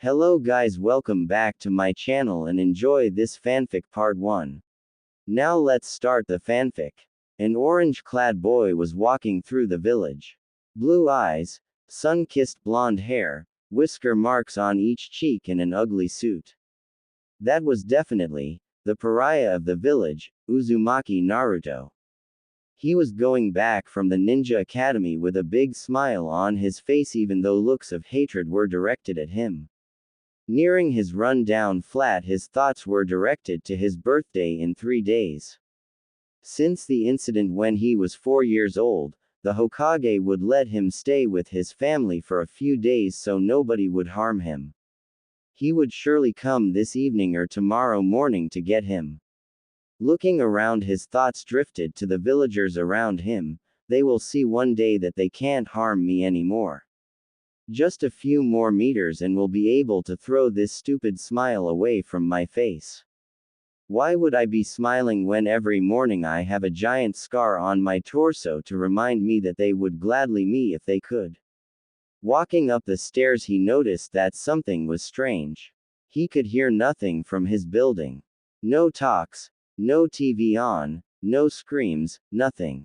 Hello guys, welcome back to my channel and enjoy this fanfic part 1. Now let's start the fanfic. An orange-clad boy was walking through the village. Blue eyes, sun-kissed blonde hair, whisker marks on each cheek and an ugly suit. That was definitely the pariah of the village, Uzumaki Naruto. He was going back from the ninja academy with a big smile on his face even though looks of hatred were directed at him. Nearing his run-down flat, his thoughts were directed to his birthday in 3 days. Since the incident when he was 4 years old, the Hokage would let him stay with his family for a few days so nobody would harm him. He would surely come this evening or tomorrow morning to get him. Looking around, his thoughts drifted to the villagers around him. They will see one day that they can't harm me anymore. Just a few more meters and will be able to throw this stupid smile away from my face. Why would I be smiling when every morning I have a giant scar on my torso to remind me that they would gladly me if they could? Walking up the stairs, he noticed that something was strange. He could hear nothing from his building. No talks, no TV on, no screams, nothing.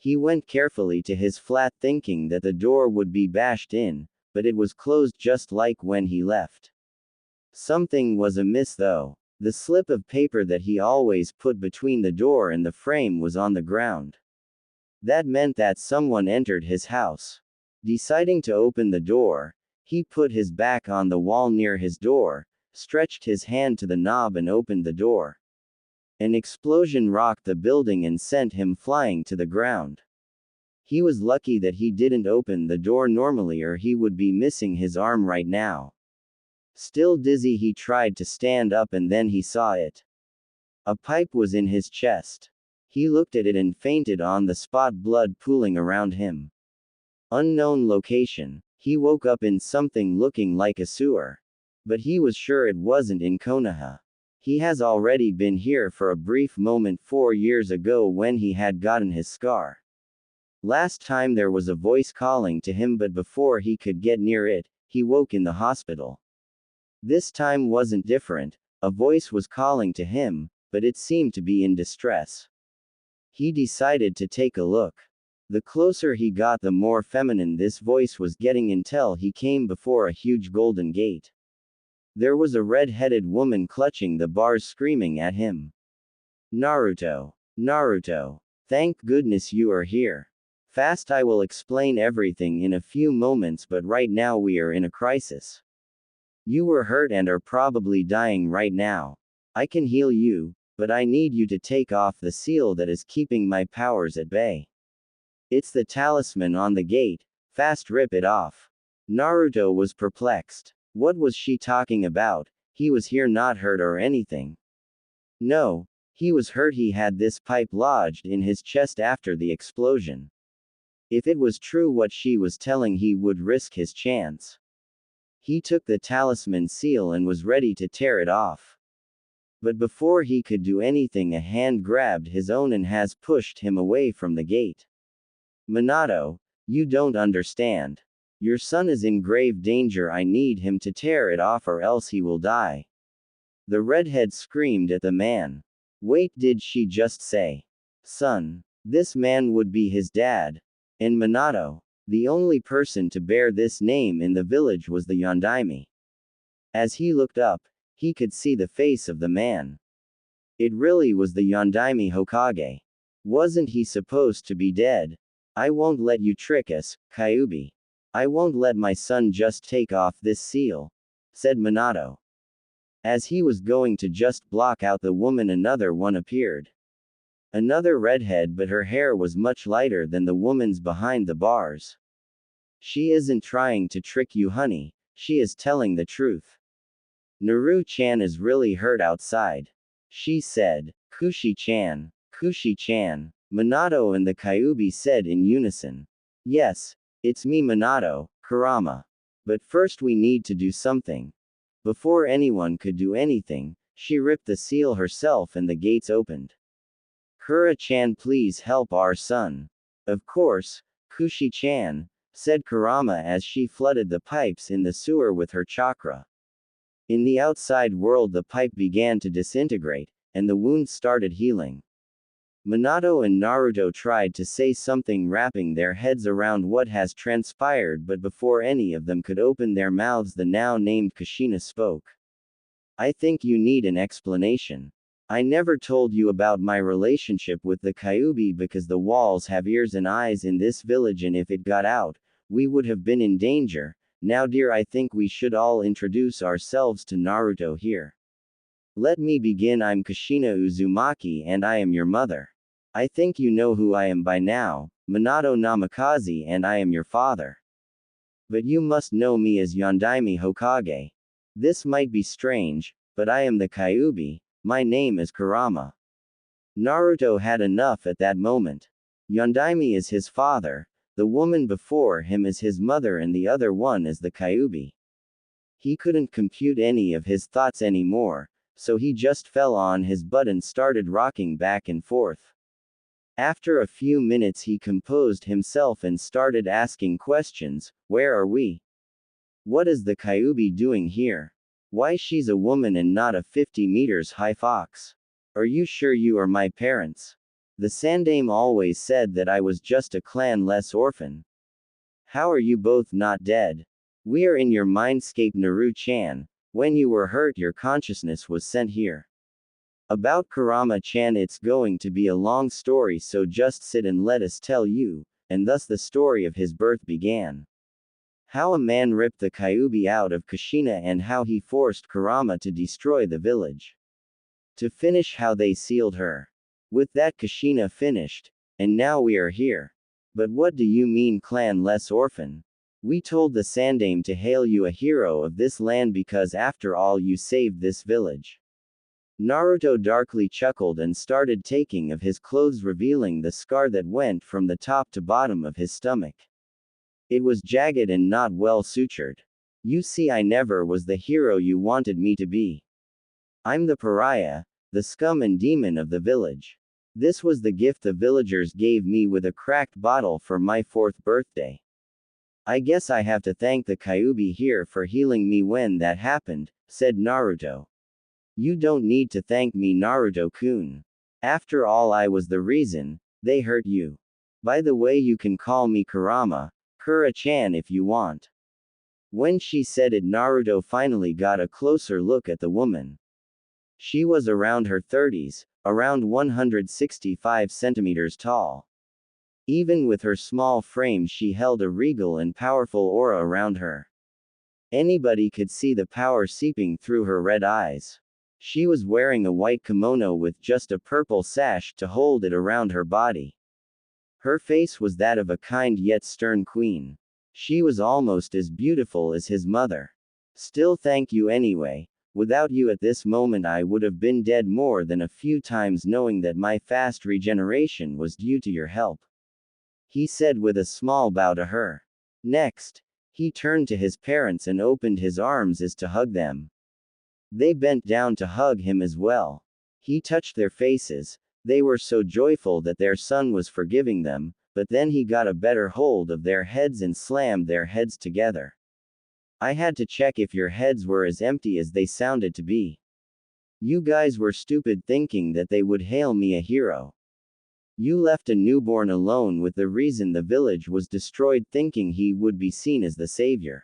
He went carefully to his flat thinking that the door would be bashed in, but it was closed just like when he left. Something was amiss though. The slip of paper that he always put between the door and the frame was on the ground. That meant that someone entered his house. Deciding to open the door, he put his back on the wall near his door, stretched his hand to the knob and opened the door. An explosion rocked the building and sent him flying to the ground. He was lucky that he didn't open the door normally or he would be missing his arm right now. Still dizzy, he tried to stand up and then he saw it. A pipe was in his chest. He looked at it and fainted on the spot, blood pooling around him. Unknown location. He woke up in something looking like a sewer. But he was sure it wasn't in Konoha. He has already been here for a brief moment 4 years ago when he had gotten his scar. Last time there was a voice calling to him, but before he could get near it, he woke in the hospital. This time wasn't different. A voice was calling to him, but it seemed to be in distress. He decided to take a look. The closer he got, the more feminine this voice was getting until he came before a huge golden gate. There was a red-headed woman clutching the bars screaming at him. Naruto. Naruto. Thank goodness you are here. Fast, I will explain everything in a few moments, but right now we are in a crisis. You were hurt and are probably dying right now. I can heal you, but I need you to take off the seal that is keeping my powers at bay. It's the talisman on the gate. Fast, rip it off. Naruto was perplexed. What was she talking about? He was here not hurt or anything. No, he was hurt. He had this pipe lodged in his chest after the explosion. If it was true what she was telling, he would risk his chance. He took the talisman seal and was ready to tear it off. But before he could do anything, a hand grabbed his own and has pushed him away from the gate. Minato, you don't understand. Your son is in grave danger. I need him to tear it off or else he will die. The redhead screamed at the man. Wait, did she just say son? This man would be his dad. And Minato, the only person to bear this name in the village, was the Yondaime. As he looked up, he could see the face of the man. It really was the Yondaime Hokage. Wasn't he supposed to be dead? I won't let you trick us, Kyuubi. I won't let my son just take off this seal, said Minato. As he was going to just block out the woman, another one appeared. Another redhead, but her hair was much lighter than the woman's behind the bars. She isn't trying to trick you, honey, she is telling the truth. Naru-chan is really hurt outside, she said. Kushi-chan, Kushi-chan, Minato and the Kyuubi said in unison. Yes, it's me, Minato, Kurama. But first we need to do something. Before anyone could do anything, she ripped the seal herself and the gates opened. Kura-chan, please help our son. Of course, Kushi-chan, said Kurama as she flooded the pipes in the sewer with her chakra. In the outside world, the pipe began to disintegrate, and the wound started healing. Minato and Naruto tried to say something, wrapping their heads around what has transpired, but before any of them could open their mouths, the now named Kushina spoke. I think you need an explanation. I never told you about my relationship with the Kyuubi because the walls have ears and eyes in this village, and if it got out, we would have been in danger. Now dear, I think we should all introduce ourselves to Naruto here. Let me begin. I'm Kushina Uzumaki and I am your mother. I think you know who I am by now, Minato Namikaze, and I am your father. But you must know me as Yondaime Hokage. This might be strange, but I am the Kyuubi, my name is Kurama. Naruto had enough at that moment. Yondaime is his father, the woman before him is his mother, and the other one is the Kyuubi. He couldn't compute any of his thoughts anymore, so he just fell on his butt and started rocking back and forth. After a few minutes he composed himself and started asking questions. Where are we? What is the Kyuubi doing here? Why she's a woman and not a 50 meters high fox? Are you sure you are my parents? The Sandaime always said that I was just a clan-less orphan. How are you both not dead? We are in your mindscape, Naru-chan. When you were hurt, your consciousness was sent here. About Kurama-chan, it's going to be a long story, so just sit and let us tell you, and thus the story of his birth began. How a man ripped the Kyuubi out of Kushina and how he forced Kurama to destroy the village. To finish, how they sealed her. With that, Kushina finished, and now we are here. But what do you mean clan-less orphan? We told the Sandaime to hail you a hero of this land because after all you saved this village. Naruto darkly chuckled and started taking of his clothes, revealing the scar that went from the top to bottom of his stomach. It was jagged and not well sutured. You see, I never was the hero you wanted me to be. I'm the pariah, the scum and demon of the village. This was the gift the villagers gave me with a cracked bottle for my 4th birthday. I guess I have to thank the Kyuubi here for healing me when that happened, said Naruto. You don't need to thank me, Naruto-kun. After all, I was the reason they hurt you. By the way, you can call me Kurama, Kura-chan if you want. When she said it, Naruto finally got a closer look at the woman. She was around her 30s, around 165 centimeters tall. Even with her small frame, she held a regal and powerful aura around her. Anybody could see the power seeping through her red eyes. She was wearing a white kimono with just a purple sash to hold it around her body. Her face was that of a kind yet stern queen. She was almost as beautiful as his mother. Still, thank you anyway. Without you at this moment I would have been dead more than a few times, knowing that my fast regeneration was due to your help. He said with a small bow to her. Next, he turned to his parents and opened his arms as to hug them. They bent down to hug him as well. He touched their faces. They were so joyful that their son was forgiving them, but then he got a better hold of their heads and slammed their heads together. I had to check if your heads were as empty as they sounded to be. You guys were stupid thinking that they would hail me a hero. You left a newborn alone with the reason the village was destroyed, thinking he would be seen as the savior.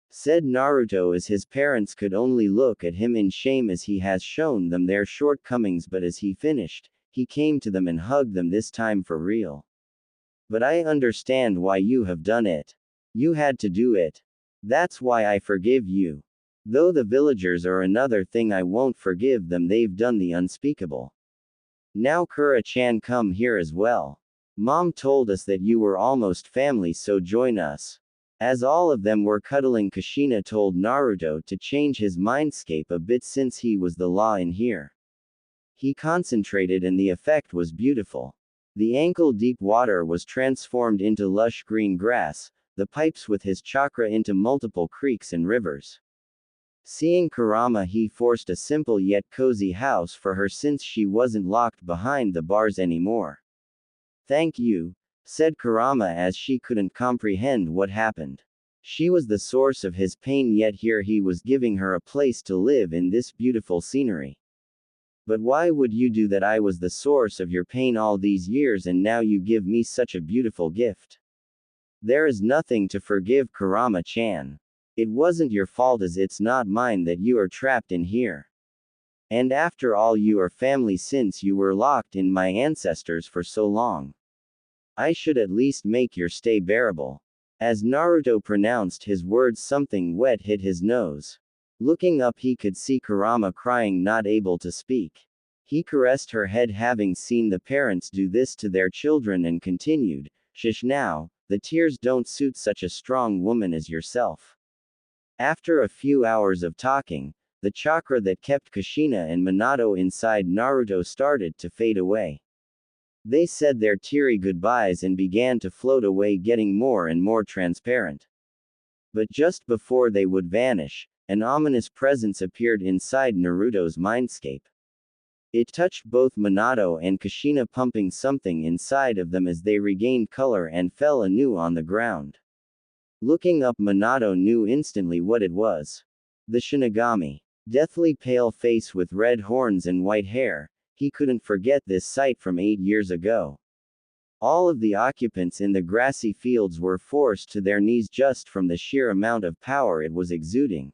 Said Naruto as his parents could only look at him in shame as he has shown them their shortcomings, but as he finished, he came to them and hugged them, this time for real. But I understand why you have done it. You had to do it. That's why I forgive you. Though the villagers are another thing, I won't forgive them, they've done the unspeakable. Now Kura-chan, come here as well. Mom told us that you were almost family, so join us. As all of them were cuddling, Kushina told Naruto to change his mindscape a bit since he was the law in here. He concentrated and the effect was beautiful. The ankle-deep water was transformed into lush green grass, the pipes with his chakra into multiple creeks and rivers. Seeing Kurama, he forced a simple yet cozy house for her since she wasn't locked behind the bars anymore. Thank you, said Kurama as she couldn't comprehend what happened. She was the source of his pain, yet here he was giving her a place to live in this beautiful scenery. But why would you do that? I was the source of your pain all these years and now you give me such a beautiful gift. There is nothing to forgive, Kurama-chan. It wasn't your fault as it's not mine that you are trapped in here. And after all, you are family since you were locked in my ancestors for so long. I should at least make your stay bearable. As Naruto pronounced his words, something wet hit his nose. Looking up, he could see Kurama crying, not able to speak. He caressed her head, having seen the parents do this to their children, and continued, "Shush now, the tears don't suit such a strong woman as yourself." After a few hours of talking, the chakra that kept Kushina and Minato inside Naruto started to fade away. They said their teary goodbyes and began to float away, getting more and more transparent. But just before they would vanish, an ominous presence appeared inside Naruto's mindscape. It touched both Minato and Kushina, pumping something inside of them as they regained color and fell anew on the ground. Looking up, Minato knew instantly what it was. The Shinigami. Deathly pale face with red horns and white hair. He couldn't forget this sight from 8 years ago. All of the occupants in the grassy fields were forced to their knees just from the sheer amount of power it was exuding.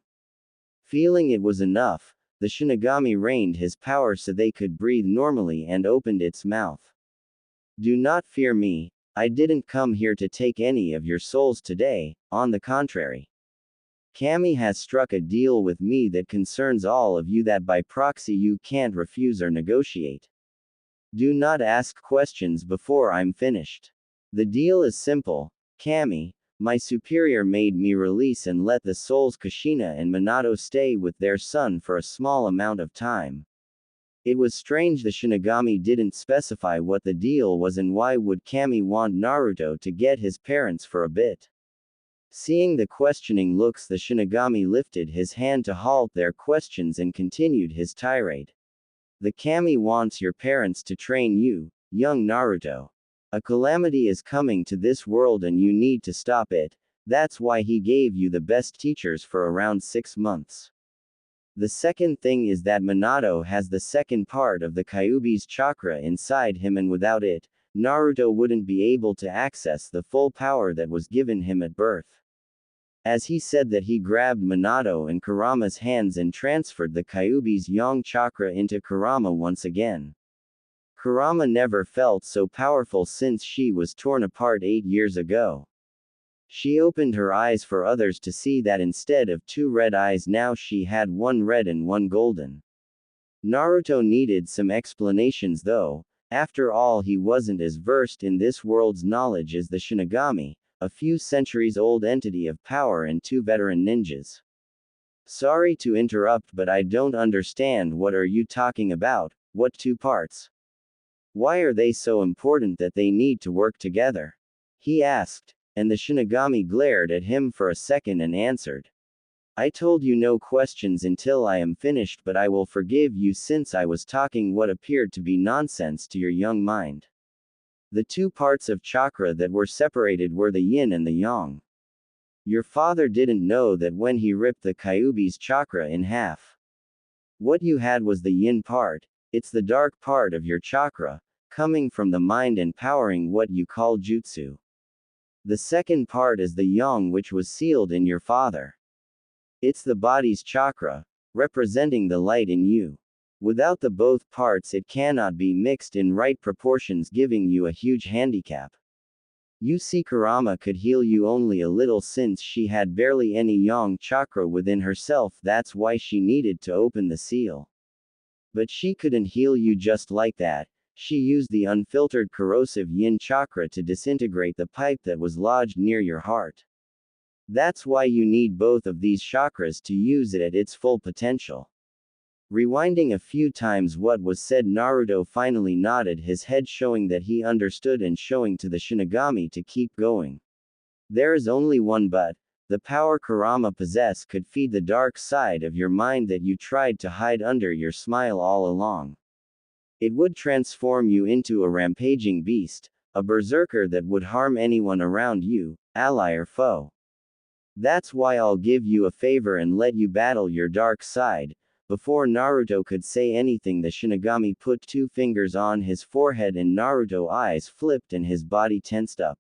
Feeling it was enough, the Shinigami rained his power so they could breathe normally and opened its mouth. "Do not fear me, I didn't come here to take any of your souls today, on the contrary. Kami has struck a deal with me that concerns all of you that by proxy you can't refuse or negotiate. Do not ask questions before I'm finished. The deal is simple. Kami, my superior, made me release and let the souls Kushina and Minato stay with their son for a small amount of time." It was strange the Shinigami didn't specify what the deal was, and why would Kami want Naruto to get his parents for a bit? Seeing the questioning looks, the Shinigami lifted his hand to halt their questions and continued his tirade. "The Kami wants your parents to train you, young Naruto. A calamity is coming to this world and you need to stop it. That's why he gave you the best teachers for around 6 months. The second thing is that Minato has the second part of the Kyuubi's chakra inside him, and without it, Naruto wouldn't be able to access the full power that was given him at birth." As he said that, he grabbed Minato and Kurama's hands and transferred the Kyuubi's yang chakra into Kurama once again. Kurama never felt so powerful since she was torn apart 8 years ago. She opened her eyes for others to see that instead of 2 red eyes now she had 1 red and 1 golden. Naruto needed some explanations though. After all, he wasn't as versed in this world's knowledge as the Shinigami, a few centuries old entity of power, and 2 veteran ninjas. "Sorry to interrupt, but I don't understand. What are you talking about? What 2 parts? Why are they so important that they need to work together?" he asked, and the Shinigami glared at him for a second and answered. "I told you no questions until I am finished, but I will forgive you since I was talking what appeared to be nonsense to your young mind. The 2 parts of chakra that were separated were the yin and the yang. Your father didn't know that when he ripped the Kyuubi's chakra in half. What you had was the yin part. It's the dark part of your chakra, coming from the mind and powering what you call jutsu. The second part is the yang, which was sealed in your father. It's the body's chakra, representing the light in you. Without the both parts it cannot be mixed in right proportions, giving you a huge handicap. You see, Kurama could heal you only a little since she had barely any yang chakra within herself. That's why she needed to open the seal. But she couldn't heal you just like that. She used the unfiltered corrosive yin chakra to disintegrate the pipe that was lodged near your heart. That's why you need both of these chakras to use it at its full potential." Rewinding a few times what was said, Naruto finally nodded his head, showing that he understood and showing to the Shinigami to keep going. "There is only one but. The power Kurama possessed could feed the dark side of your mind that you tried to hide under your smile all along. It would transform you into a rampaging beast, a berserker that would harm anyone around you, ally or foe. That's why I'll give you a favor and let you battle your dark side." Before Naruto could say anything, the Shinigami put two fingers on his forehead and Naruto's eyes flipped and his body tensed up.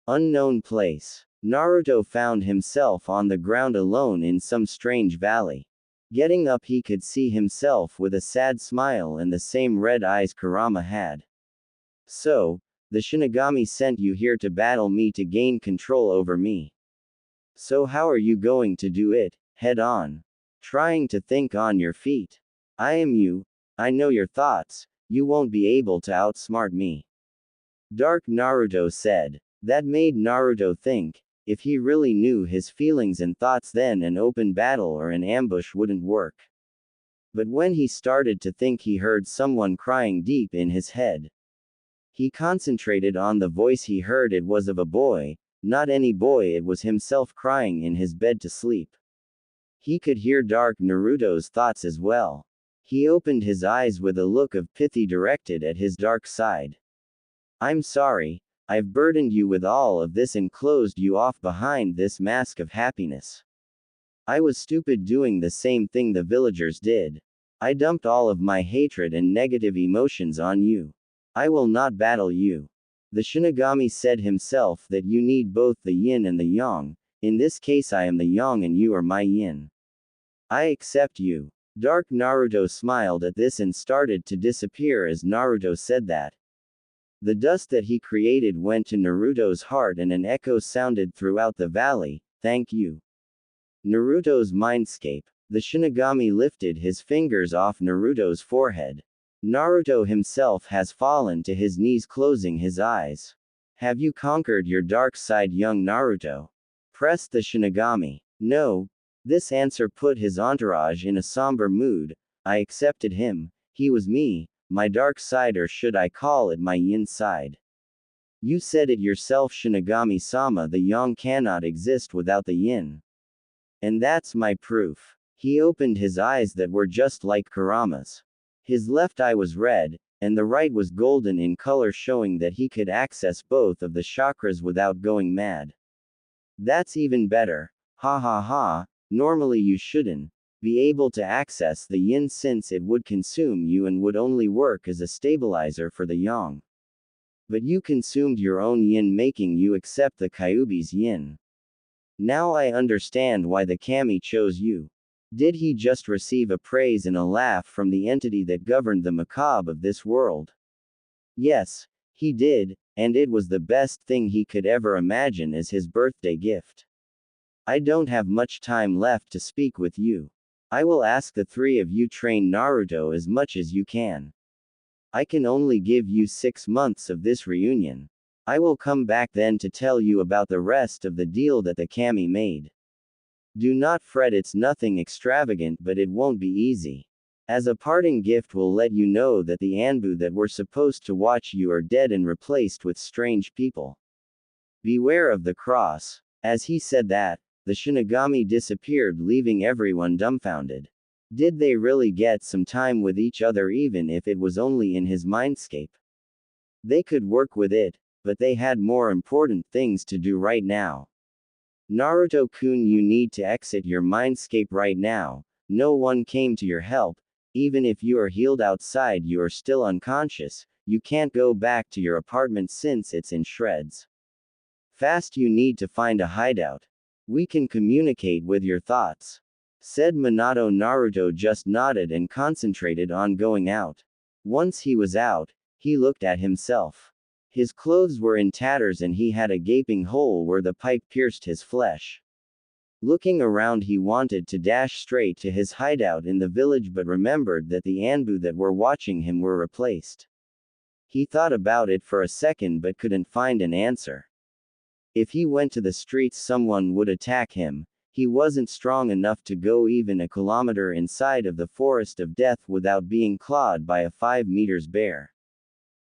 Unknown place. Naruto found himself on the ground alone in some strange valley. Getting up, he could see himself with a sad smile and the same red eyes Kurama had. "So, the Shinigami sent you here to battle me to gain control over me. So how are you going to do it, head on? Trying to think on your feet? I am you, I know your thoughts, you won't be able to outsmart me." Dark Naruto said. That made Naruto think, if he really knew his feelings and thoughts, then an open battle or an ambush wouldn't work. But when he started to think, he heard someone crying deep in his head. He concentrated on the voice he heard. It was of a boy, not any boy, it was himself crying in his bed to sleep. He could hear Dark Naruto's thoughts as well. He opened his eyes with a look of pity directed at his dark side. "I'm sorry, I've burdened you with all of this and closed you off behind this mask of happiness. I was stupid doing the same thing the villagers did. I dumped all of my hatred and negative emotions on you. I will not battle you." The Shinigami said himself that you need both the yin and the yang. "In this case, I am the yang and you are my yin. I accept you." Dark Naruto smiled at this and started to disappear as Naruto said that. The dust that he created went to Naruto's heart and an echo sounded throughout the valley. "Thank you." Naruto's mindscape. The Shinigami lifted his fingers off Naruto's forehead. Naruto himself has fallen to his knees, closing his eyes. "Have you conquered your dark side, young Naruto?" pressed the Shinigami. "No." This answer put his entourage in a somber mood. "I accepted him. He was me, my dark side, or should I call it my yin side. You said it yourself, Shinigami-sama, the yang cannot exist without the yin. And that's my proof." He opened his eyes that were just like Kurama's. His left eye was red, and the right was golden in color, showing that he could access both of the chakras without going mad. "That's even better. Ha ha ha, normally you shouldn't be able to access the yin since it would consume you and would only work as a stabilizer for the yang. But you consumed your own yin, making you accept the Kyuubi's yin. Now I understand why the kami chose you. Did he just receive a praise and a laugh from the entity that governed the macabre of this world? Yes, he did, and it was the best thing he could ever imagine as his birthday gift. I don't have much time left to speak with you. I will ask the three of you train Naruto as much as you can. I can only give you 6 months of this reunion. I will come back then to tell you about the rest of the deal that the kami made. Do not fret, it's nothing extravagant, but it won't be easy. As a parting gift, we'll let you know that the Anbu that were supposed to watch you are dead and replaced with strange people. Beware of the cross." As he said that, the Shinigami disappeared, leaving everyone dumbfounded. Did they really get some time with each other, even if it was only in his mindscape? They could work with it, but they had more important things to do right now. "Naruto-kun, you need to exit your mindscape right now. No one came to your help. Even if you are healed outside, you are still unconscious. You can't go back to your apartment since it's in shreds. Fast, you need to find a hideout. We can communicate with your thoughts," said Minato. Naruto just nodded and concentrated on going out. Once he was out, he looked at himself. His clothes were in tatters and he had a gaping hole where the pipe pierced his flesh. Looking around, he wanted to dash straight to his hideout in the village, but remembered that the Anbu that were watching him were replaced. He thought about it for a second but couldn't find an answer. If he went to the streets, someone would attack him. He wasn't strong enough to go even a kilometer inside of the forest of death without being clawed by a 5 meters bear.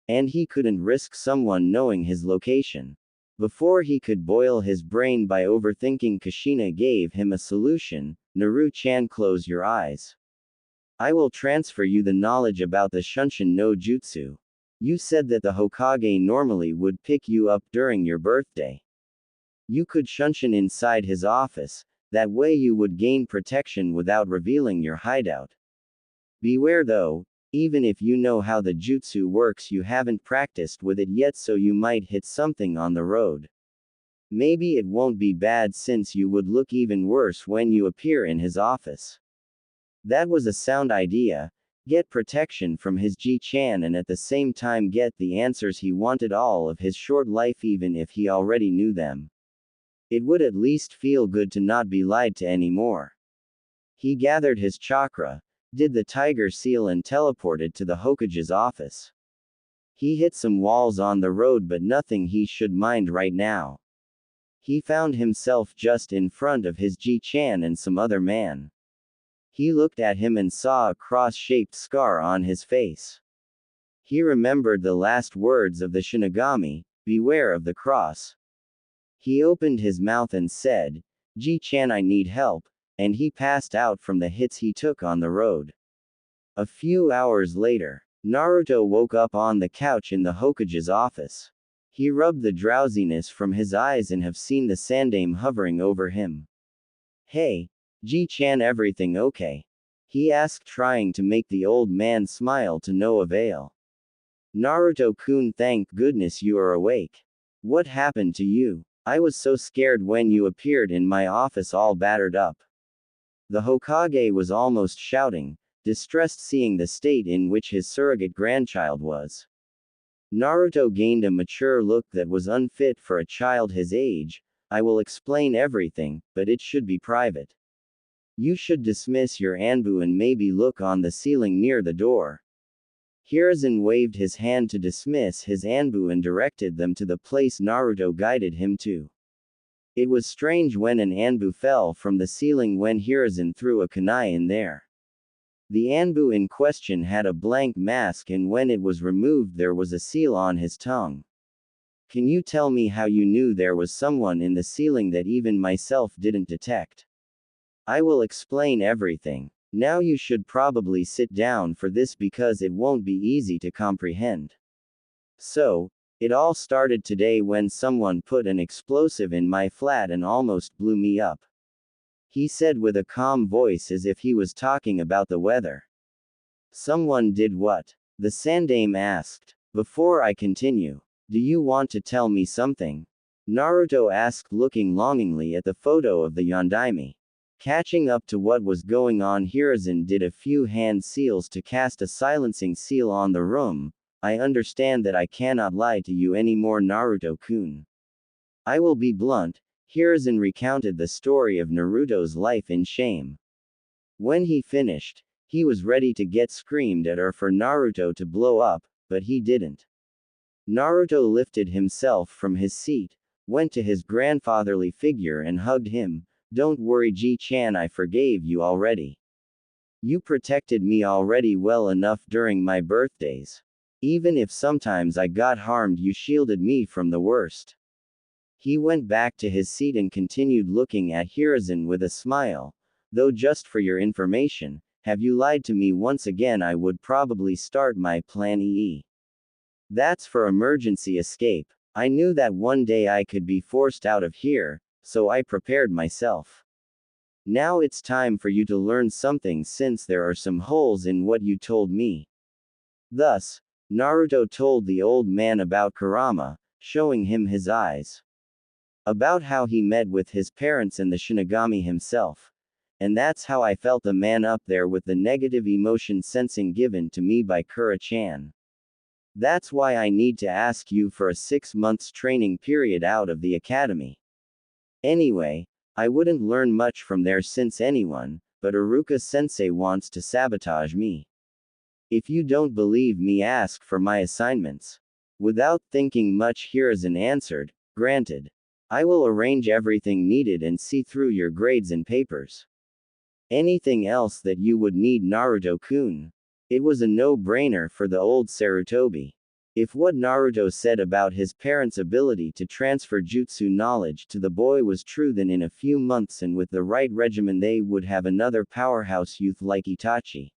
And he couldn't risk someone knowing his location. Before he could boil his brain by overthinking, Kushina gave him a solution. "Naru-chan, close your eyes. I will transfer you the knowledge about the Shunshin no Jutsu. You said that the Hokage normally would pick you up during your birthday. You could shunshin inside his office, that way you would gain protection without revealing your hideout. Beware though, even if you know how the jutsu works, you haven't practiced with it yet, so you might hit something on the road. Maybe it won't be bad since you would look even worse when you appear in his office. That was a sound idea. Get protection from his Ji-chan and at the same time get the answers he wanted all of his short life, even if he already knew them. It would at least feel good to not be lied to anymore. He gathered his chakra, did the tiger seal and teleported to the Hokage's office. He hit some walls on the road, but nothing he should mind right now. He found himself just in front of his Ji-chan and some other man. He looked at him and saw a cross-shaped scar on his face. He remembered the last words of the Shinigami, beware of the cross. He opened his mouth and said, Ji-chan, I need help, and he passed out from the hits he took on the road. A few hours later, Naruto woke up on the couch in the Hokage's office. He rubbed the drowsiness from his eyes and have seen the Sandaime hovering over him. Hey, Ji-chan, everything okay? He asked, trying to make the old man smile to no avail. Naruto-kun, thank goodness you are awake. What happened to you? I was so scared when you appeared in my office all battered up. The Hokage was almost shouting, distressed seeing the state in which his surrogate grandchild was. Naruto gained a mature look that was unfit for a child his age. I will explain everything, but it should be private. You should dismiss your Anbu and maybe look on the ceiling near the door. Hiruzen waved his hand to dismiss his Anbu and directed them to the place Naruto guided him to. It was strange when an Anbu fell from the ceiling when Hiruzen threw a kunai in there. The Anbu in question had a blank mask, and when it was removed there was a seal on his tongue. Can you tell me how you knew there was someone in the ceiling that even myself didn't detect? I will explain everything. Now you should probably sit down for this because it won't be easy to comprehend. So, it all started today when someone put an explosive in my flat and almost blew me up. He said with a calm voice as if he was talking about the weather. Someone did what? The Sandaime asked. Before I continue, do you want to tell me something? Naruto asked, looking longingly at the photo of the Yondaime. Catching up to what was going on, Hiruzen did a few hand seals to cast a silencing seal on the room. I understand that I cannot lie to you anymore, Naruto-kun. I will be blunt. Hiruzen recounted the story of Naruto's life in shame. When he finished, he was ready to get screamed at or for Naruto to blow up, but he didn't. Naruto lifted himself from his seat, went to his grandfatherly figure and hugged him. Don't worry, Ji-chan, I forgave you already. You protected me already well enough during my birthdays. Even if sometimes I got harmed, you shielded me from the worst. He went back to his seat and continued looking at Hiruzen with a smile. Though just for your information, have you lied to me once again, I would probably start my plan EE. That's for emergency escape. I knew that one day I could be forced out of here, so I prepared myself. Now it's time for you to learn something since there are some holes in what you told me. Thus, Naruto told the old man about Kurama, showing him his eyes. About how he met with his parents and the Shinigami himself. And that's how I felt the man up there with the negative emotion sensing given to me by Kura-chan. That's why I need to ask you for a 6 months training period out of the academy. Anyway, I wouldn't learn much from there since anyone, but Iruka-sensei wants to sabotage me. If you don't believe me, ask for my assignments. Without thinking much, Hiruzen answered, granted. I will arrange everything needed and see through your grades and papers. Anything else that you would need, Naruto-kun? It was a no-brainer for the old Sarutobi. If what Naruto said about his parents' ability to transfer jutsu knowledge to the boy was true, then in a few months and with the right regimen they would have another powerhouse youth like Itachi.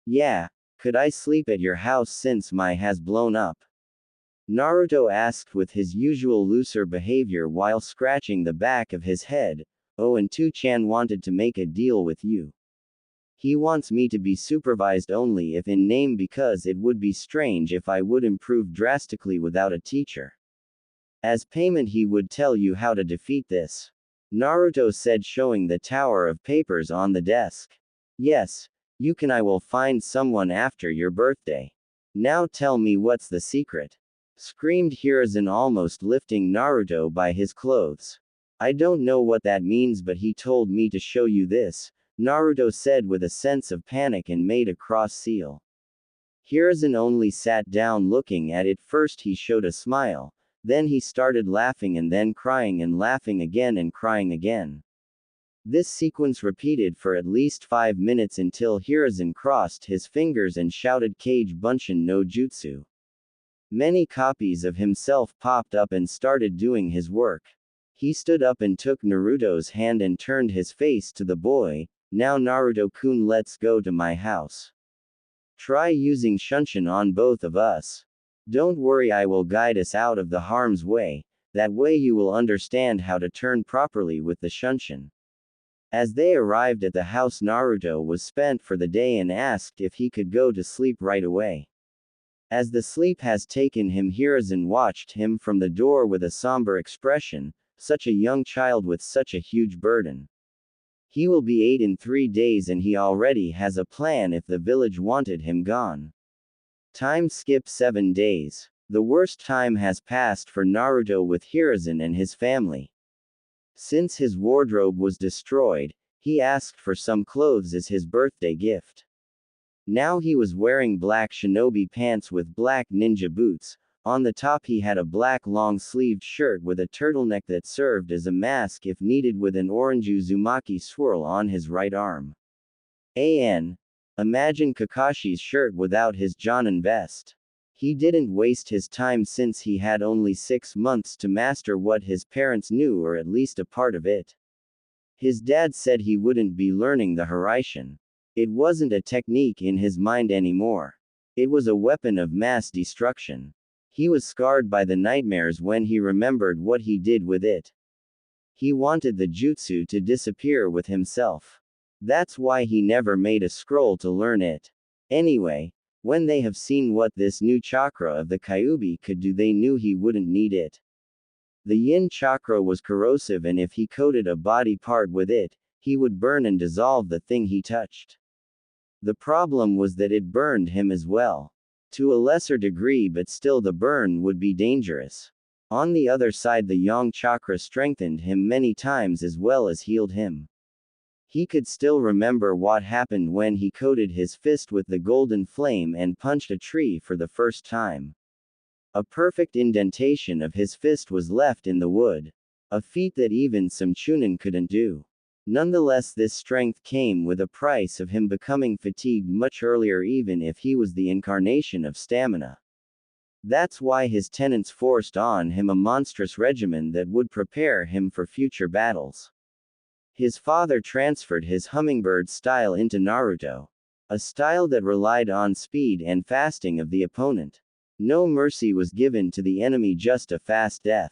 Yeah, Could I sleep at your house since my has blown up? Naruto asked with his usual looser behavior while scratching the back of his head. Oh, and 2-chan wanted to make a deal with you. He wants me to be supervised only if in name because it would be strange if I would improve drastically without a teacher. As payment he would tell you how to defeat this. Naruto said, showing the tower of papers on the desk. Yes, you can. I will find someone after your birthday. Now tell me what's the secret? Screamed Hiruzen, almost lifting Naruto by his clothes. I don't know what that means, but he told me to show you this, Naruto said with a sense of panic and made a cross seal. Hiruzen only sat down looking at it. First he showed a smile, then he started laughing and then crying and laughing again and crying again. This sequence repeated for at least 5 minutes until Hiruzen crossed his fingers and shouted Kage Bunshin no Jutsu. Many copies of himself popped up and started doing his work. He stood up and took Naruto's hand and turned his face to the boy. Now Naruto-kun, let's go to my house. Try using Shunshin on both of us. Don't worry, I will guide us out of the harm's way, that way you will understand how to turn properly with the Shunshin. As they arrived at the house, Naruto was spent for the day and asked if he could go to sleep right away. As the sleep has taken him, Hiruzen watched him from the door with a somber expression. Such a young child with such a huge burden. He will be 8 in 3 days and he already has a plan if the village wanted him gone. Time skip 7 days. The worst time has passed for Naruto with Hiruzen and his family. Since his wardrobe was destroyed, he asked for some clothes as his birthday gift. Now he was wearing black shinobi pants with black ninja boots. On the top he had a black long-sleeved shirt with a turtleneck that served as a mask if needed, with an orange Uzumaki swirl on his right arm. Imagine Kakashi's shirt without his Jonin vest. He didn't waste his time since he had only 6 months to master what his parents knew, or at least a part of it. His dad said he wouldn't be learning the Haraishin. It wasn't a technique in his mind anymore. It was a weapon of mass destruction. He was scarred by the nightmares when he remembered what he did with it. He wanted the jutsu to disappear with himself. That's why he never made a scroll to learn it. Anyway, when they have seen what this new chakra of the Kyuubi could do, they knew he wouldn't need it. The yin chakra was corrosive, and if he coated a body part with it, he would burn and dissolve the thing he touched. The problem was that it burned him as well. To a lesser degree, but still the burn would be dangerous. On the other side, the yang chakra strengthened him many times as well as healed him. He could still remember what happened when he coated his fist with the golden flame and punched a tree for the first time. A perfect indentation of his fist was left in the wood. A feat that even some chunin couldn't do. Nonetheless, this strength came with a price of him becoming fatigued much earlier, even if he was the incarnation of stamina. That's why his tenants forced on him a monstrous regimen that would prepare him for future battles. His father transferred his hummingbird style into Naruto. A style that relied on speed and fasting of the opponent. No mercy was given to the enemy, just a fast death.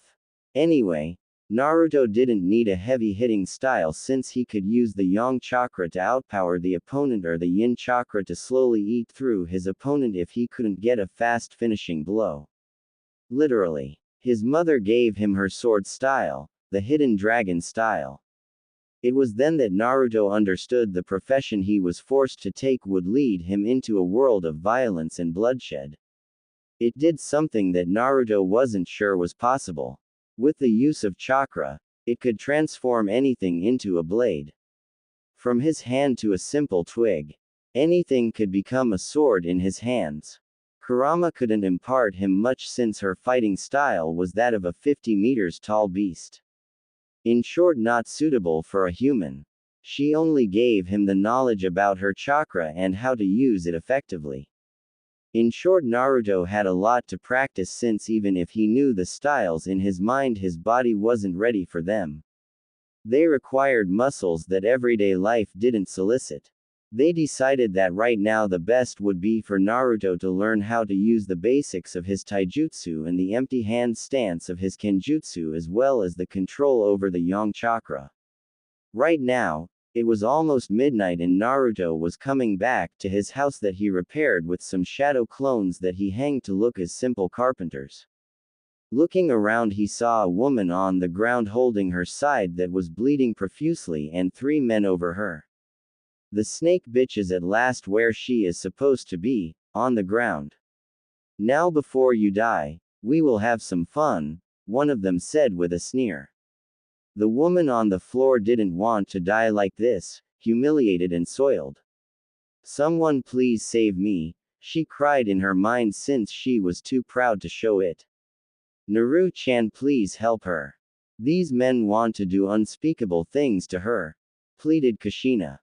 Anyway, Naruto didn't need a heavy-hitting style since he could use the yang chakra to outpower the opponent, or the yin chakra to slowly eat through his opponent if he couldn't get a fast finishing blow. Literally. His mother gave him her sword style, the hidden dragon style. It was then that Naruto understood the profession he was forced to take would lead him into a world of violence and bloodshed. It did something that Naruto wasn't sure was possible. With the use of chakra, it could transform anything into a blade. From his hand to a simple twig. Anything could become a sword in his hands. Kurama couldn't impart him much since her fighting style was that of a 50 meters tall beast. In short, not suitable for a human. She only gave him the knowledge about her chakra and how to use it effectively. In short, Naruto had a lot to practice since even if he knew the styles in his mind, his body wasn't ready for them. They required muscles that everyday life didn't solicit. They decided that right now the best would be for Naruto to learn how to use the basics of his taijutsu and the empty hand stance of his kenjutsu as well as the control over the yang chakra. Right now, it was almost midnight and Naruto was coming back to his house that he repaired with some shadow clones that he hanged to look as simple carpenters. Looking around, he saw a woman on the ground holding her side that was bleeding profusely and 3 men over her. The snake bitch is at last where she is supposed to be, on the ground. Now before you die, we will have some fun, one of them said with a sneer. The woman on the floor didn't want to die like this, humiliated and soiled. Someone please save me, she cried in her mind since she was too proud to show it. Naru-chan, please help her. These men want to do unspeakable things to her, pleaded Kushina.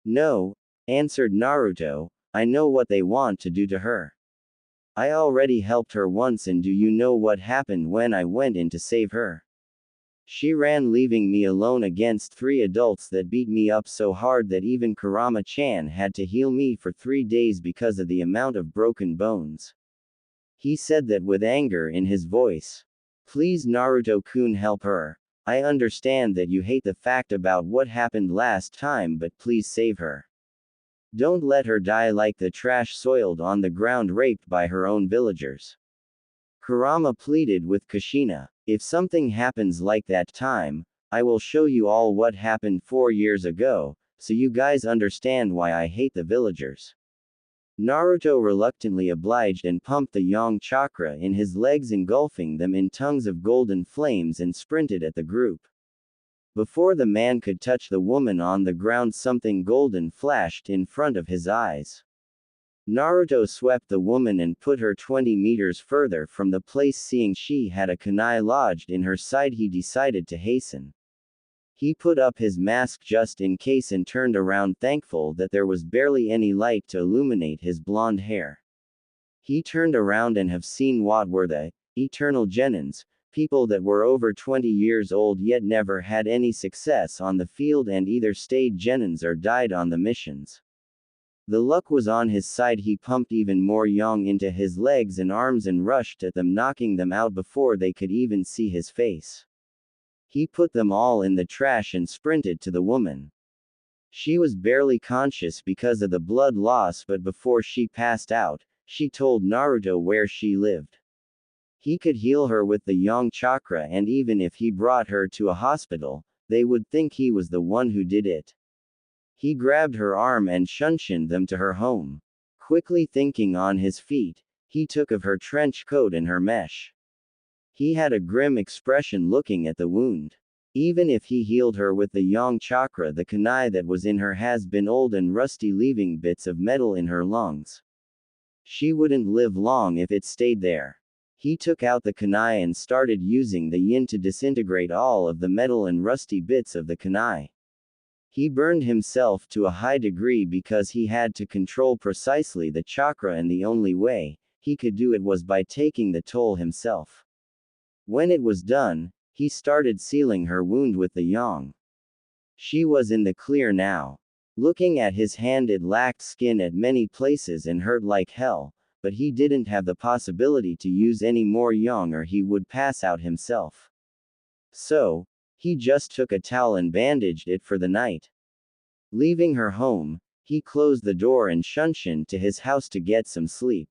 No, answered Naruto, I know what they want to do to her. I already helped her once, and do you know what happened when I went in to save her? She ran, leaving me alone against 3 adults that beat me up so hard that even Kurama-chan had to heal me for 3 days because of the amount of broken bones. He said that with anger in his voice. Please Naruto-kun, help her. I understand that you hate the fact about what happened last time, but please save her. Don't let her die like the trash, soiled on the ground, raped by her own villagers. Kurama pleaded with Kushina. If something happens like that time, I will show you all what happened 4 years ago, so you guys understand why I hate the villagers. Naruto reluctantly obliged and pumped the yang chakra in his legs, engulfing them in tongues of golden flames, and sprinted at the group. Before the man could touch the woman on the ground, something golden flashed in front of his eyes. Naruto swept the woman and put her 20 meters further from the place. Seeing she had a kunai lodged in her side, he decided to hasten. He put up his mask just in case and turned around, thankful that there was barely any light to illuminate his blonde hair. He turned around and have seen what were the eternal genins, people that were over 20 years old yet never had any success on the field and either stayed genins or died on the missions. The luck was on his side. He pumped even more yang into his legs and arms and rushed at them, knocking them out before they could even see his face. He put them all in the trash and sprinted to the woman. She was barely conscious because of the blood loss, but before she passed out, she told Naruto where she lived. He could heal her with the yang chakra, and even if he brought her to a hospital, they would think he was the one who did it. He grabbed her arm and shunshined them to her home. Quickly thinking on his feet, he took of her trench coat and her mesh. He had a grim expression looking at the wound. Even if he healed her with the yang chakra, the kunai that was in her has been old and rusty, leaving bits of metal in her lungs. She wouldn't live long if it stayed there. He took out the kunai and started using the yin to disintegrate all of the metal and rusty bits of the kunai. He burned himself to a high degree because he had to control precisely the chakra, and the only way he could do it was by taking the toll himself. When it was done, he started sealing her wound with the yang. She was in the clear now. Looking at his hand, it lacked skin at many places and hurt like hell, but he didn't have the possibility to use any more yang or he would pass out himself. So, he just took a towel and bandaged it for the night. Leaving her home, he closed the door and shunshined to his house to get some sleep.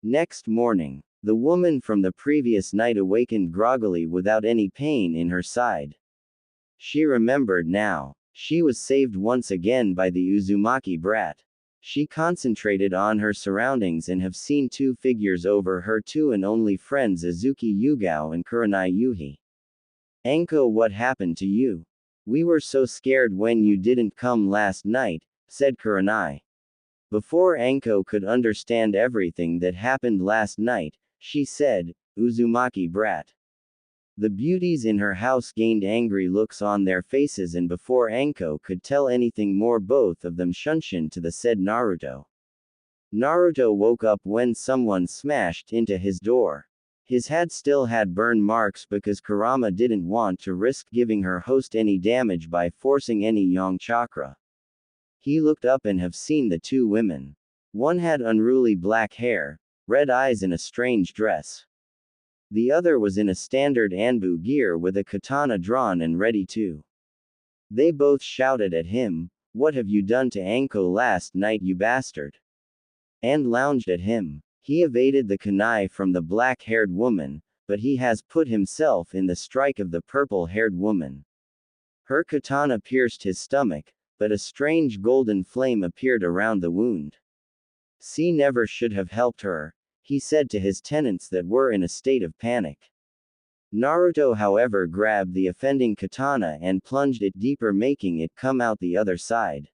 Next morning, the woman from the previous night awakened groggily without any pain in her side. She remembered now. She was saved once again by the Uzumaki brat. She concentrated on her surroundings and have seen 2 figures over her, 2 and only friends, Azuki Yugao and Kurenai Yuhi. Anko, what happened to you? We were so scared when you didn't come last night, said Kurenai. Before Anko could understand everything that happened last night, she said, Uzumaki brat. The beauties in her house gained angry looks on their faces, and before Anko could tell anything more, both of them shunshined to the said Naruto. Naruto woke up when someone smashed into his door. His hat still had burn marks because Kurama didn't want to risk giving her host any damage by forcing any yang chakra. He looked up and have seen the two women. One had unruly black hair, red eyes and a strange dress. The other was in a standard Anbu gear with a katana drawn and ready to. They both shouted at him, "What have you done to Anko last night, you bastard?" And lounged at him. He evaded the kunai from the black-haired woman, but he has put himself in the strike of the purple-haired woman. Her katana pierced his stomach, but a strange golden flame appeared around the wound. "C never should have helped her," he said to his tenants that were in a state of panic. Naruto however grabbed the offending katana and plunged it deeper, making it come out the other side.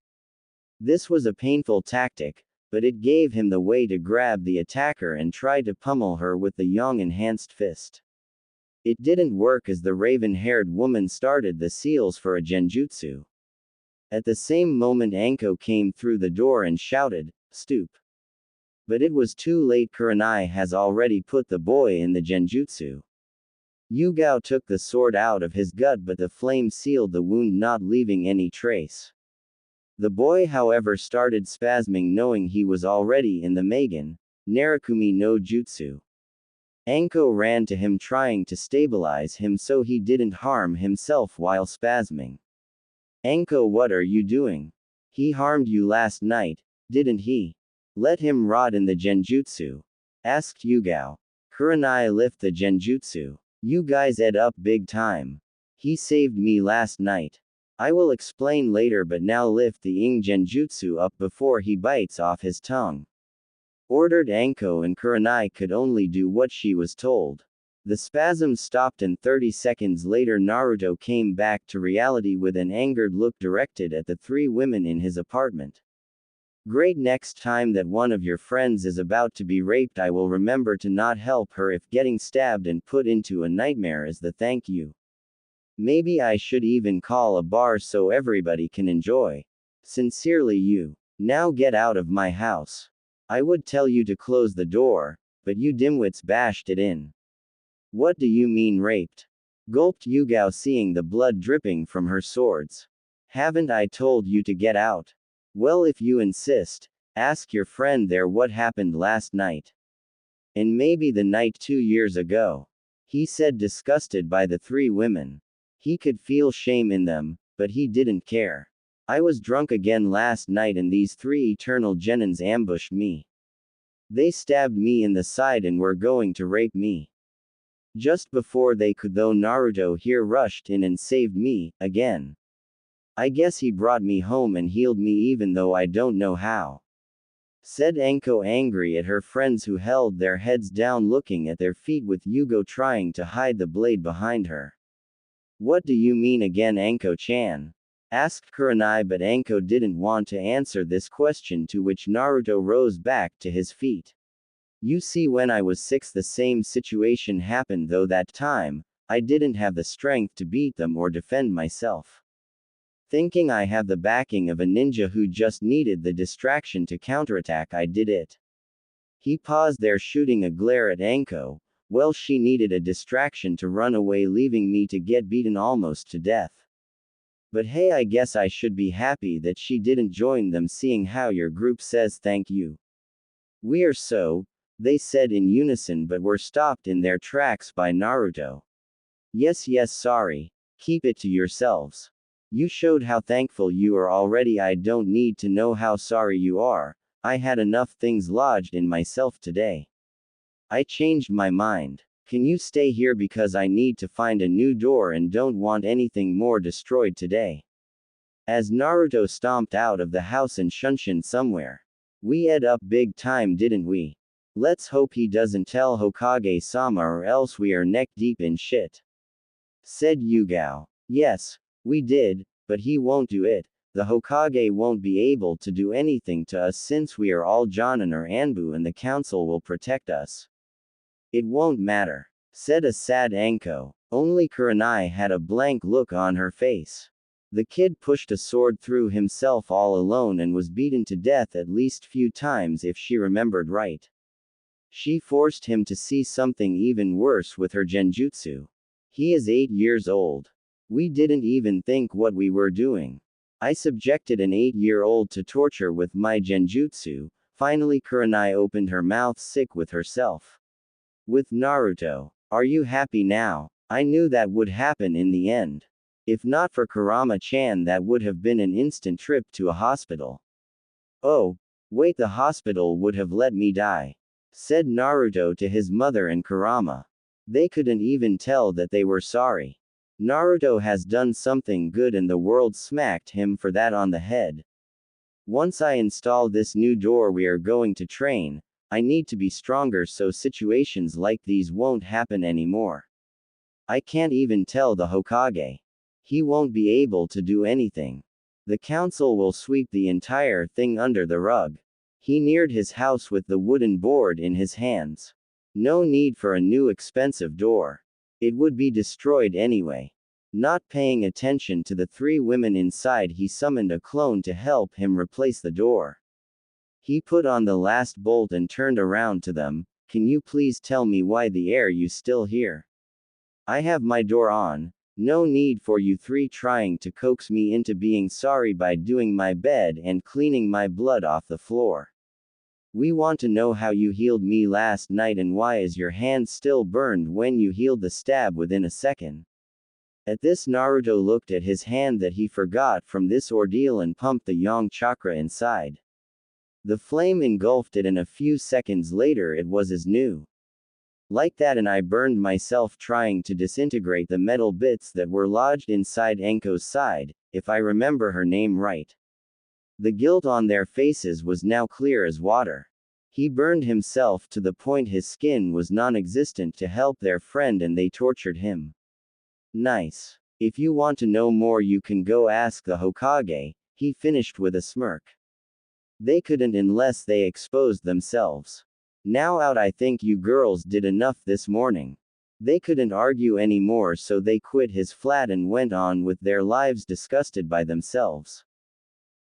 This was a painful tactic, but it gave him the way to grab the attacker and try to pummel her with the yang-enhanced fist. It didn't work as the raven-haired woman started the seals for a genjutsu. At the same moment Anko came through the door and shouted, "Stoop." But it was too late. Kurenai has already put the boy in the genjutsu. Yugao took the sword out of his gut, but the flame sealed the wound, not leaving any trace. The boy however started spasming, knowing he was already in the Magen, Narakumi no Jutsu. Anko ran to him trying to stabilize him so he didn't harm himself while spasming. "Anko, what are you doing? He harmed you last night, didn't he? Let him rot in the genjutsu," asked Yugao. "Kurenai, lift the genjutsu. You guys ed up big time. He saved me last night. I will explain later, but now lift the ing genjutsu up before he bites off his tongue," ordered Anko, and Kurenai could only do what she was told. The spasm stopped and 30 seconds later Naruto came back to reality with an angered look directed at the three women in his apartment. "Great, next time that one of your friends is about to be raped I will remember to not help her if getting stabbed and put into a nightmare is the thank you. Maybe I should even call a bar so everybody can enjoy. Sincerely you. Now get out of my house. I would tell you to close the door, but you dimwits bashed it in." "What do you mean raped?" gulped Yugao, seeing the blood dripping from her swords. "Haven't I told you to get out? Well, if you insist, ask your friend there what happened last night. And maybe the night 2 years ago," he said, disgusted by the three women. He could feel shame in them, but he didn't care. "I was drunk again last night and these three eternal genins ambushed me. They stabbed me in the side and were going to rape me. Just before they could though, Naruto here rushed in and saved me, again. I guess he brought me home and healed me even though I don't know how," said Anko, angry at her friends who held their heads down looking at their feet with Yugao trying to hide the blade behind her. "What do you mean again, Anko-chan?" asked Kurenai, but Anko didn't want to answer this question, to which Naruto rose back to his feet. "You see, when I was 6 the same situation happened, though that time, I didn't have the strength to beat them or defend myself. Thinking I have the backing of a ninja who just needed the distraction to counterattack, I did it." He paused there, shooting a glare at Anko. "Well, she needed a distraction to run away, leaving me to get beaten almost to death. But hey, I guess I should be happy that she didn't join them, seeing how your group says thank you." "We're so," they said in unison, but were stopped in their tracks by Naruto. Yes, sorry. Keep it to yourselves. You showed how thankful you are already. I don't need to know how sorry you are. I had enough things lodged in myself today. I changed my mind. Can you stay here because I need to find a new door and don't want anything more destroyed today." As Naruto stomped out of the house and shunshin somewhere. "We ed up big time, didn't we? Let's hope he doesn't tell Hokage-sama or else we are neck deep in shit," said Yugao. "Yes, we did, but he won't do it. The Hokage won't be able to do anything to us since we are all Jonin or Anbu and the council will protect us." "It won't matter," said a sad Anko. Only Kurenai had a blank look on her face. The kid pushed a sword through himself all alone and was beaten to death at least few times if she remembered right. She forced him to see something even worse with her genjutsu. He is 8 years old. We didn't even think what we were doing. I subjected an 8-year-old to torture with my genjutsu. Finally Kurenai opened her mouth sick with herself. With Naruto. Are you happy now? I knew that would happen in the end. If not for Kurama-chan, that would have been an instant trip to a hospital. Oh, wait, the hospital would have let me die, said Naruto to his mother and Kurama. They couldn't even tell that they were sorry. Naruto has done something good and the world smacked him for that on the head. Once I install this new door we are going to train, I need to be stronger so situations like these won't happen anymore. I can't even tell the Hokage. He won't be able to do anything. The council will sweep the entire thing under the rug. He neared his house with the wooden board in his hands. No need for a new expensive door. It would be destroyed anyway. Not paying attention to the 3 women inside, he summoned a clone to help him replace the door. He put on the last bolt and turned around to them. Can you please tell me why the air you still here? I have my door on. No need for you 3 trying to coax me into being sorry by doing my bed and cleaning my blood off the floor. We want to know how you healed me last night and why is your hand still burned when you healed the stab within a second. At this Naruto looked at his hand that he forgot from this ordeal and pumped the yang chakra inside. The flame engulfed it and a few seconds later it was as new. Like that, and I burned myself trying to disintegrate the metal bits that were lodged inside Anko's side, if I remember her name right. The guilt on their faces was now clear as water. He burned himself to the point his skin was non-existent to help their friend and they tortured him. Nice. If you want to know more you can go ask the Hokage, he finished with a smirk. They couldn't unless they exposed themselves. Now out, I think you girls did enough this morning. They couldn't argue anymore so they quit his flat and went on with their lives disgusted by themselves.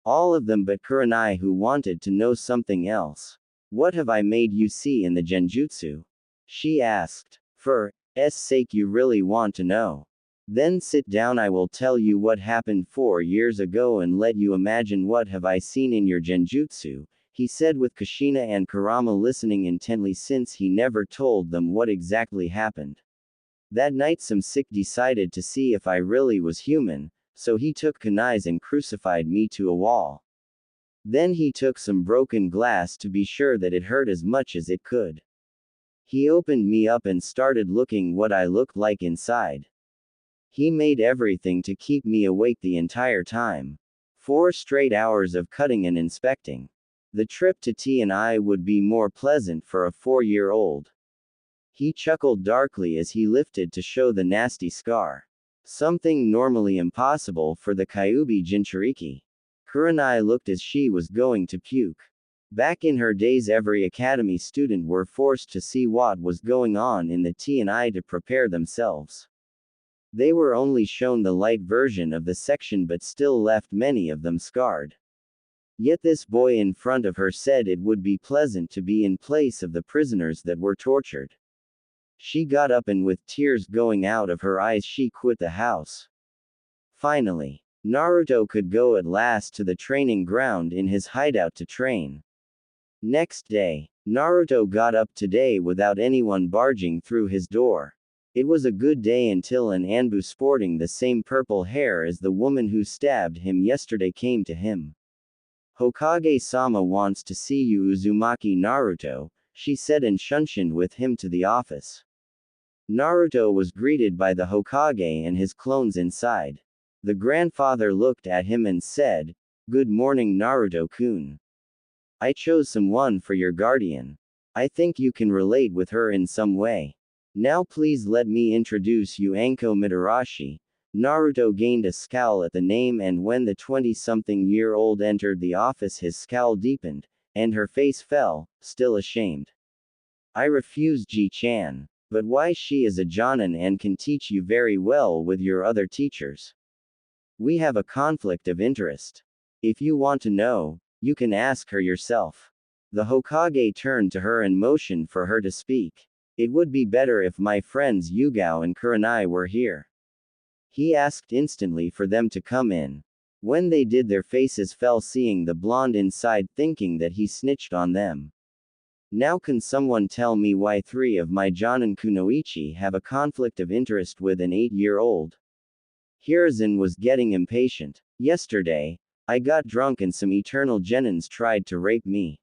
All of them but Kurenai, who wanted to know something else. What have I made you see in the genjutsu? She asked. For s sake you really want to know? Then sit down, I will tell you what happened 4 years ago and let you imagine what have I seen in your genjutsu, he said with Kushina and Kurama listening intently since he never told them what exactly happened. That night some sick decided to see if I really was human, so he took kunais and crucified me to a wall. Then he took some broken glass to be sure that it hurt as much as it could. He opened me up and started looking what I looked like inside. He made everything to keep me awake the entire time. 4 straight hours of cutting and inspecting. The trip to T&I would be more pleasant for a 4-year-old. He chuckled darkly as he lifted to show the nasty scar. Something normally impossible for the Kyuubi Jinchuriki. Kurenai looked as she was going to puke. Back in her days every academy student were forced to see what was going on in the T&I to prepare themselves. They were only shown the light version of the section but still left many of them scarred. Yet this boy in front of her said it would be pleasant to be in place of the prisoners that were tortured. She got up and with tears going out of her eyes she quit the house. Finally, Naruto could go at last to the training ground in his hideout to train. Next day, Naruto got up today without anyone barging through his door. It was a good day until an Anbu sporting the same purple hair as the woman who stabbed him yesterday came to him. Hokage-sama wants to see you Uzumaki Naruto, she said and shunshined with him to the office. Naruto was greeted by the Hokage and his clones inside. The grandfather looked at him and said, "Good morning Naruto-kun. I chose someone for your guardian. I think you can relate with her in some way. Now please let me introduce you Anko Mitarashi." Naruto gained a scowl at the name and when the 20-something-year-old entered the office his scowl deepened, and her face fell, still ashamed. "I refuse Ji-chan. But why she is a Jonin and can teach you very well with your other teachers. We have a conflict of interest. If you want to know, you can ask her yourself." The Hokage turned to her and motioned for her to speak. "It would be better if my friends Yugao and Kurenai were here." He asked instantly for them to come in. When they did, their faces fell, seeing the blonde inside, thinking that he snitched on them. Now can someone tell me why 3 of my Jonin kunoichi have a conflict of interest with an 8-year-old? Hiruzen was getting impatient. Yesterday, I got drunk and some eternal genins tried to rape me.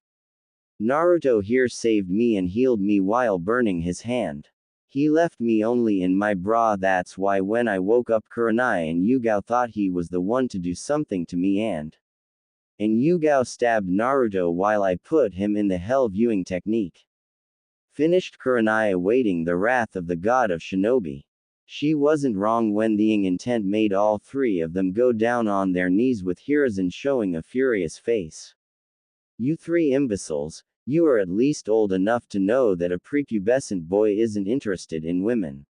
Naruto here saved me and healed me while burning his hand. He left me only in my bra. That's why when I woke up, Kurenai and Yugao thought he was the one to do something to me, and Yugao stabbed Naruto while I put him in the hell viewing technique. Finished Kurenai, awaiting the wrath of the god of shinobi. She wasn't wrong when the intent made all 3 of them go down on their knees, with Hiruzen showing a furious face. You 3 imbeciles, you are at least old enough to know that a prepubescent boy isn't interested in women.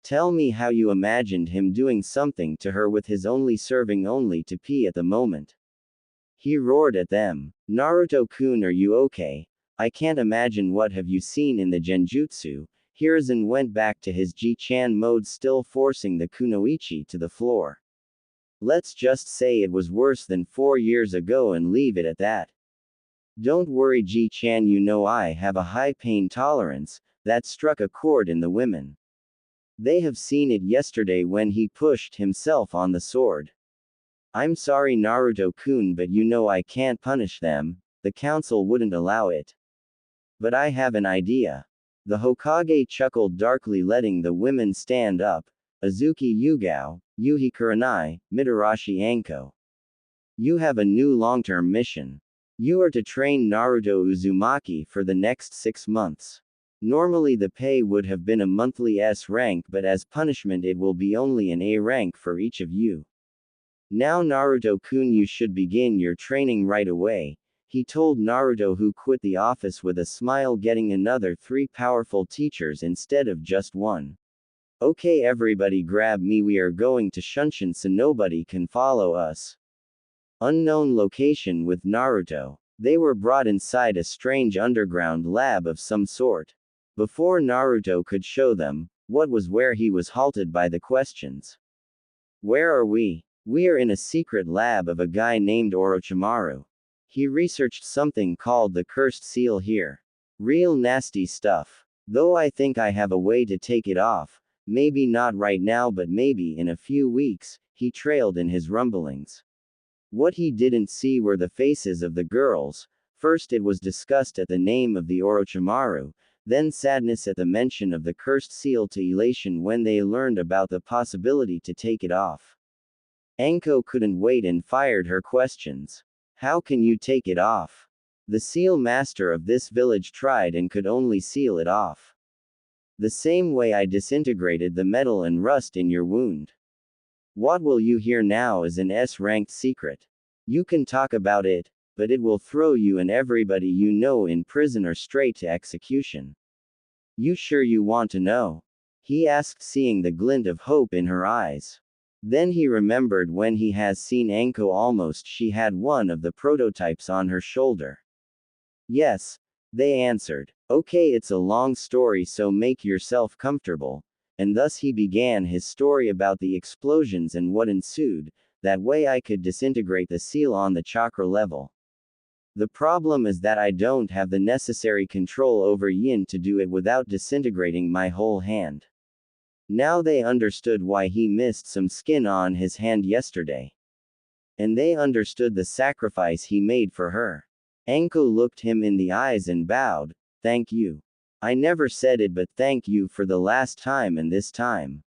Tell me how you imagined him doing something to her with his only serving only to pee at the moment. He roared at them. Naruto-kun, are you okay? I can't imagine. What have you seen in the genjutsu? Hiruzen went back to his Ji-chan mode, still forcing the kunoichi to the floor. Let's just say it was worse than 4 years ago and leave it at that. Don't worry, Ji-chan, you know I have a high pain tolerance. That struck a chord in the women. They have seen it yesterday when he pushed himself on the sword. I'm sorry, Naruto-kun, but you know I can't punish them. The council wouldn't allow it. But I have an idea. The Hokage chuckled darkly, letting the women stand up. Azuki Yugao, Yuhi Kurenai, Mitarashi Anko. You have a new long-term mission. You are to train Naruto Uzumaki for the next 6 months. Normally the pay would have been a monthly S rank, but as punishment it will be only an A rank for each of you. Now Naruto-kun, you should begin your training right away, he told Naruto, who quit the office with a smile, getting another 3 powerful teachers instead of just 1. Okay, everybody grab me, we are going to Shunshin so nobody can follow us. Unknown location with Naruto. They were brought inside a strange underground lab of some sort. Before Naruto could show them what was where, he was halted by the questions. Where are we? We are in a secret lab of a guy named Orochimaru. He researched something called the cursed seal here. Real nasty stuff. Though I think I have a way to take it off. Maybe not right now, but maybe in a few weeks, he trailed in his rumblings. What he didn't see were the faces of the girls. First it was disgust at the name of the Orochimaru, then sadness at the mention of the cursed seal, to elation when they learned about the possibility to take it off. Anko couldn't wait and fired her questions. How can you take it off? The seal master of this village tried and could only seal it off. The same way I disintegrated the metal and rust in your wound. What will you hear now is an S-ranked secret. You can talk about it, but it will throw you and everybody you know in prison or straight to execution. You sure you want to know? He asked, seeing the glint of hope in her eyes. Then he remembered when he has seen Anko, almost she had one of the prototypes on her shoulder. Yes, they answered. Okay, it's a long story, so make yourself comfortable. And thus he began his story about the explosions and what ensued. That way I could disintegrate the seal on the chakra level. The problem is that I don't have the necessary control over yin to do it without disintegrating my whole hand. Now they understood why he missed some skin on his hand yesterday. And they understood the sacrifice he made for her. Anko looked him in the eyes and bowed. Thank you. I never said it, but thank you for the last time and this time.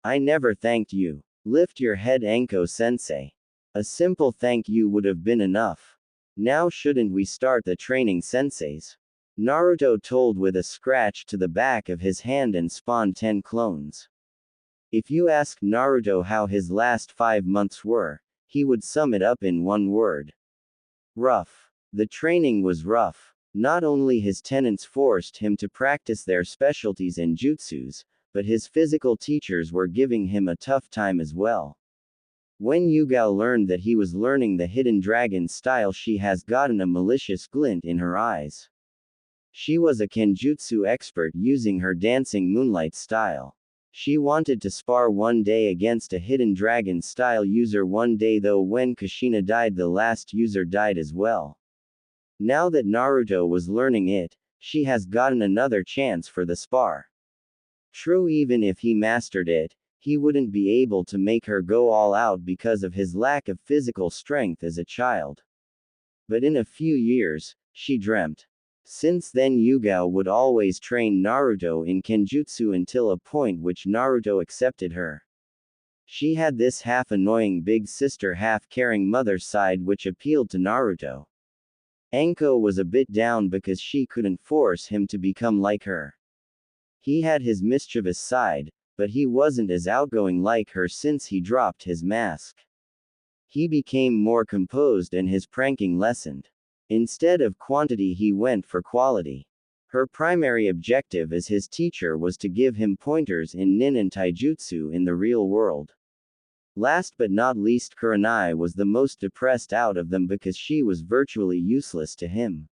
I never thanked you. Lift your head, Anko-sensei. A simple thank you would have been enough. Now shouldn't we start the training, senseis? Naruto told, with a scratch to the back of his hand and spawned 10 clones. If you asked Naruto how his last 5 months were, he would sum it up in one word. Rough. The training was rough. Not only his tenants forced him to practice their specialties and jutsus, but his physical teachers were giving him a tough time as well. When Yugao learned that he was learning the hidden dragon style, she has gotten a malicious glint in her eyes. She was a kenjutsu expert using her dancing moonlight style. She wanted to spar one day against a hidden dragon-style user one day, though when Kushina died the last user died as well. Now that Naruto was learning it, she has gotten another chance for the spar. True, even if he mastered it, he wouldn't be able to make her go all out because of his lack of physical strength as a child. But in a few years, she dreamt. Since then Yugao would always train Naruto in Kenjutsu until a point which Naruto accepted her. She had this half-annoying big sister half-caring mother's side which appealed to Naruto. Anko was a bit down because she couldn't force him to become like her. He had his mischievous side, but he wasn't as outgoing like her since he dropped his mask. He became more composed and his pranking lessened. Instead of quantity he went for quality. Her primary objective as his teacher was to give him pointers in nin and taijutsu in the real world. Last but not least, Kurenai was the most depressed out of them because she was virtually useless to him.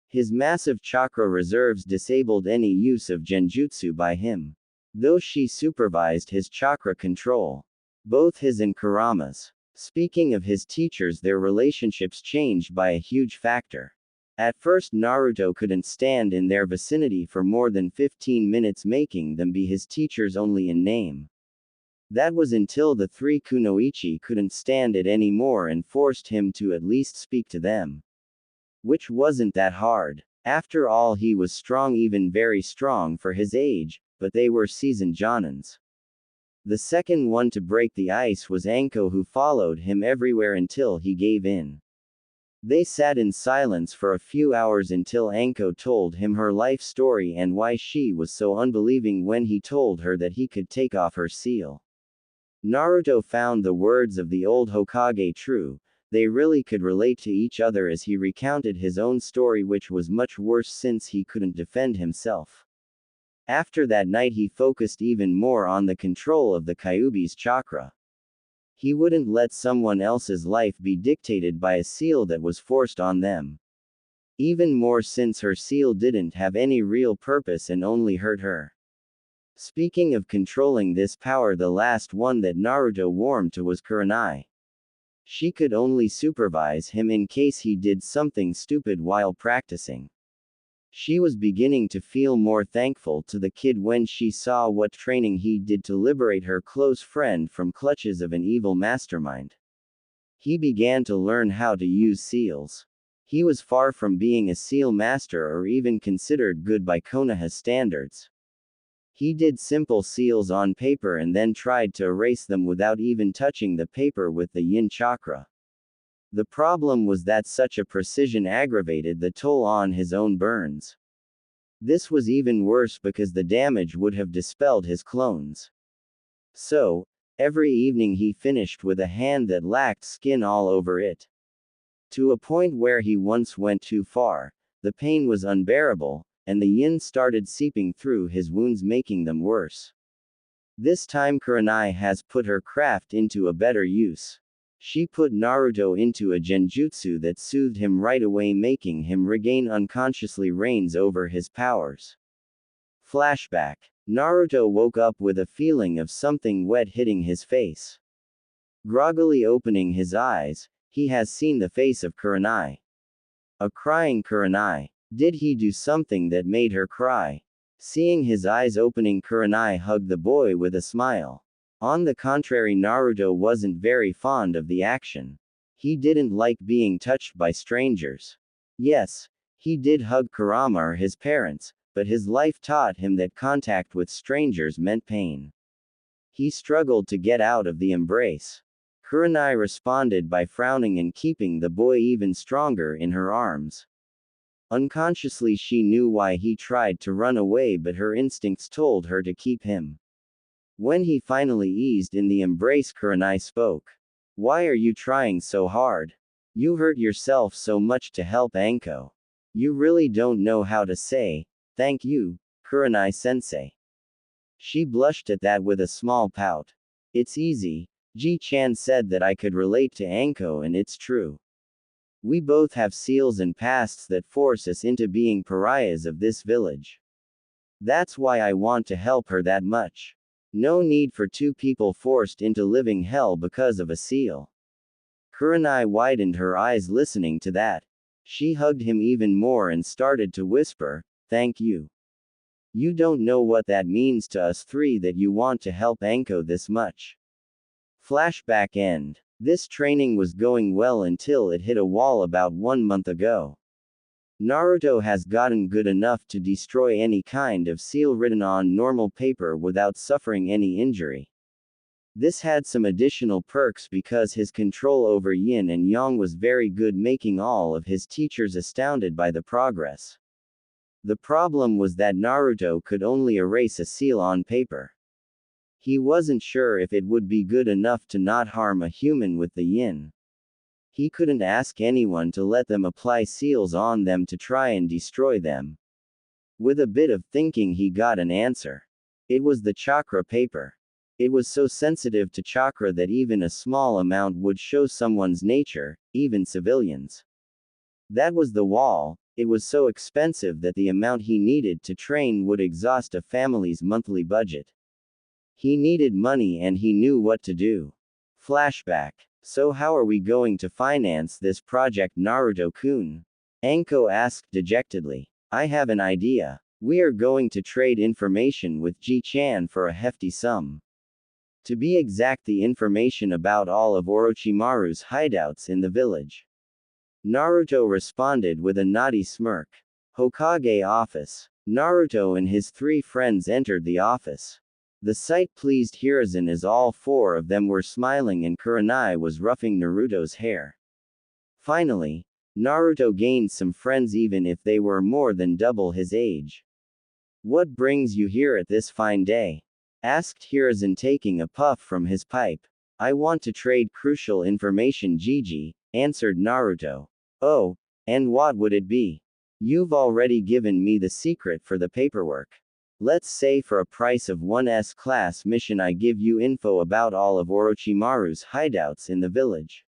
His massive chakra reserves disabled any use of genjutsu by him. Though she supervised his chakra control. Both his and Kurama's. Speaking of his teachers, their relationships changed by a huge factor. At first Naruto couldn't stand in their vicinity for more than 15 minutes, making them be his teachers only in name. That was until the three kunoichi couldn't stand it anymore and forced him to at least speak to them. Which wasn't that hard. After all, he was strong, even very strong for his age, but they were seasoned jonins. The second one to break the ice was Anko, who followed him everywhere until he gave in. They sat in silence for a few hours until Anko told him her life story and why she was so unbelieving when he told her that he could take off her seal. Naruto found the words of the old Hokage true. They really could relate to each other as he recounted his own story, which was much worse since he couldn't defend himself. After that night he focused even more on the control of the Kyuubi's chakra. He wouldn't let someone else's life be dictated by a seal that was forced on them. Even more since her seal didn't have any real purpose and only hurt her. Speaking of controlling this power, the last one that Naruto warmed to was Kurenai. She could only supervise him in case he did something stupid while practicing. She was beginning to feel more thankful to the kid when she saw what training he did to liberate her close friend from clutches of an evil mastermind. He began to learn how to use seals. He was far from being a seal master or even considered good by Konoha's standards. He did simple seals on paper and then tried to erase them without even touching the paper with the yin chakra. The problem was that such a precision aggravated the toll on his own burns. This was even worse because the damage would have dispelled his clones. So, every evening he finished with a hand that lacked skin all over it. To a point where he once went too far, the pain was unbearable, and the yin started seeping through his wounds, making them worse. This time Kurenai has put her craft into a better use. She put Naruto into a genjutsu that soothed him right away, making him regain unconsciously reins over his powers. Flashback. Naruto woke up with a feeling of something wet hitting his face. Groggily opening his eyes, he has seen the face of Kurenai. A crying Kurenai. Did he do something that made her cry? Seeing his eyes opening, Kurenai hugged the boy with a smile. On the contrary, Naruto wasn't very fond of the action. He didn't like being touched by strangers. Yes, he did hug Kurama or his parents, but his life taught him that contact with strangers meant pain. He struggled to get out of the embrace. Kurenai responded by frowning and keeping the boy even stronger in her arms. Unconsciously she knew why he tried to run away, but her instincts told her to keep him. When he finally eased in the embrace, Kurenai spoke. Why are you trying so hard? You hurt yourself so much to help Anko. You really don't know how to say, thank you, Kurenai-sensei. She blushed at that with a small pout. It's easy. Ji-chan said that I could relate to Anko, and it's true. We both have seals and pasts that force us into being pariahs of this village. That's why I want to help her that much. No need for two people forced into living hell because of a seal. Kurenai widened her eyes listening to that. She hugged him even more and started to whisper, "Thank you. You don't know what that means to us three that you want to help Anko this much." Flashback end. This training was going well until it hit a wall about 1 month ago. Naruto has gotten good enough to destroy any kind of seal written on normal paper without suffering any injury. This had some additional perks because his control over yin and yang was very good, making all of his teachers astounded by the progress. The problem was that Naruto could only erase a seal on paper. He wasn't sure if it would be good enough to not harm a human with the yin. He couldn't ask anyone to let them apply seals on them to try and destroy them. With a bit of thinking, he got an answer. It was the chakra paper. It was so sensitive to chakra that even a small amount would show someone's nature, even civilians. That was the wall. It was so expensive that the amount he needed to train would exhaust a family's monthly budget. He needed money and he knew what to do. Flashback. So how are we going to finance this project, Naruto-kun? Anko asked dejectedly. I have an idea. We are going to trade information with Ji-chan for a hefty sum. To be exact, the information about all of Orochimaru's hideouts in the village. Naruto responded with a naughty smirk. Hokage office. Naruto and his three friends entered the office. The sight pleased Hiruzen as all four of them were smiling and Kurenai was ruffing Naruto's hair. Finally, Naruto gained some friends even if they were more than double his age. What brings you here at this fine day? Asked Hiruzen, taking a puff from his pipe. I want to trade crucial information, Gigi, answered Naruto. Oh, and what would it be? You've already given me the secret for the paperwork. Let's say for a price of one S-class mission I give you info about all of Orochimaru's hideouts in the village.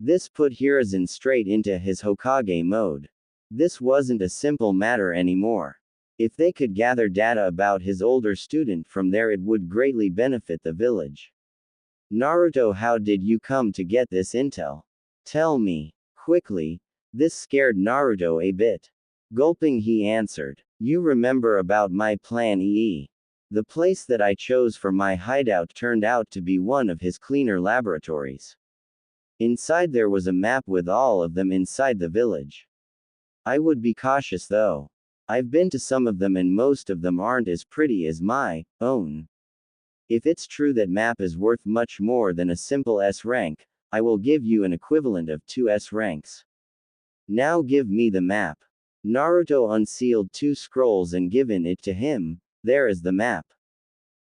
This put Hiruzen straight into his Hokage mode. This wasn't a simple matter anymore. If they could gather data about his older student from there, it would greatly benefit the village. Naruto, how did you come to get this intel? Tell me, quickly. This scared Naruto a bit. Gulping, he answered. You remember about my plan EE. The place that I chose for my hideout turned out to be one of his cleaner laboratories. Inside there was a map with all of them inside the village. I would be cautious though. I've been to some of them and most of them aren't as pretty as my own. If it's true that map is worth much more than a simple S rank, I will give you an equivalent of 2 S ranks. Now give me the map. Naruto unsealed 2 scrolls and given it to him. There is the map.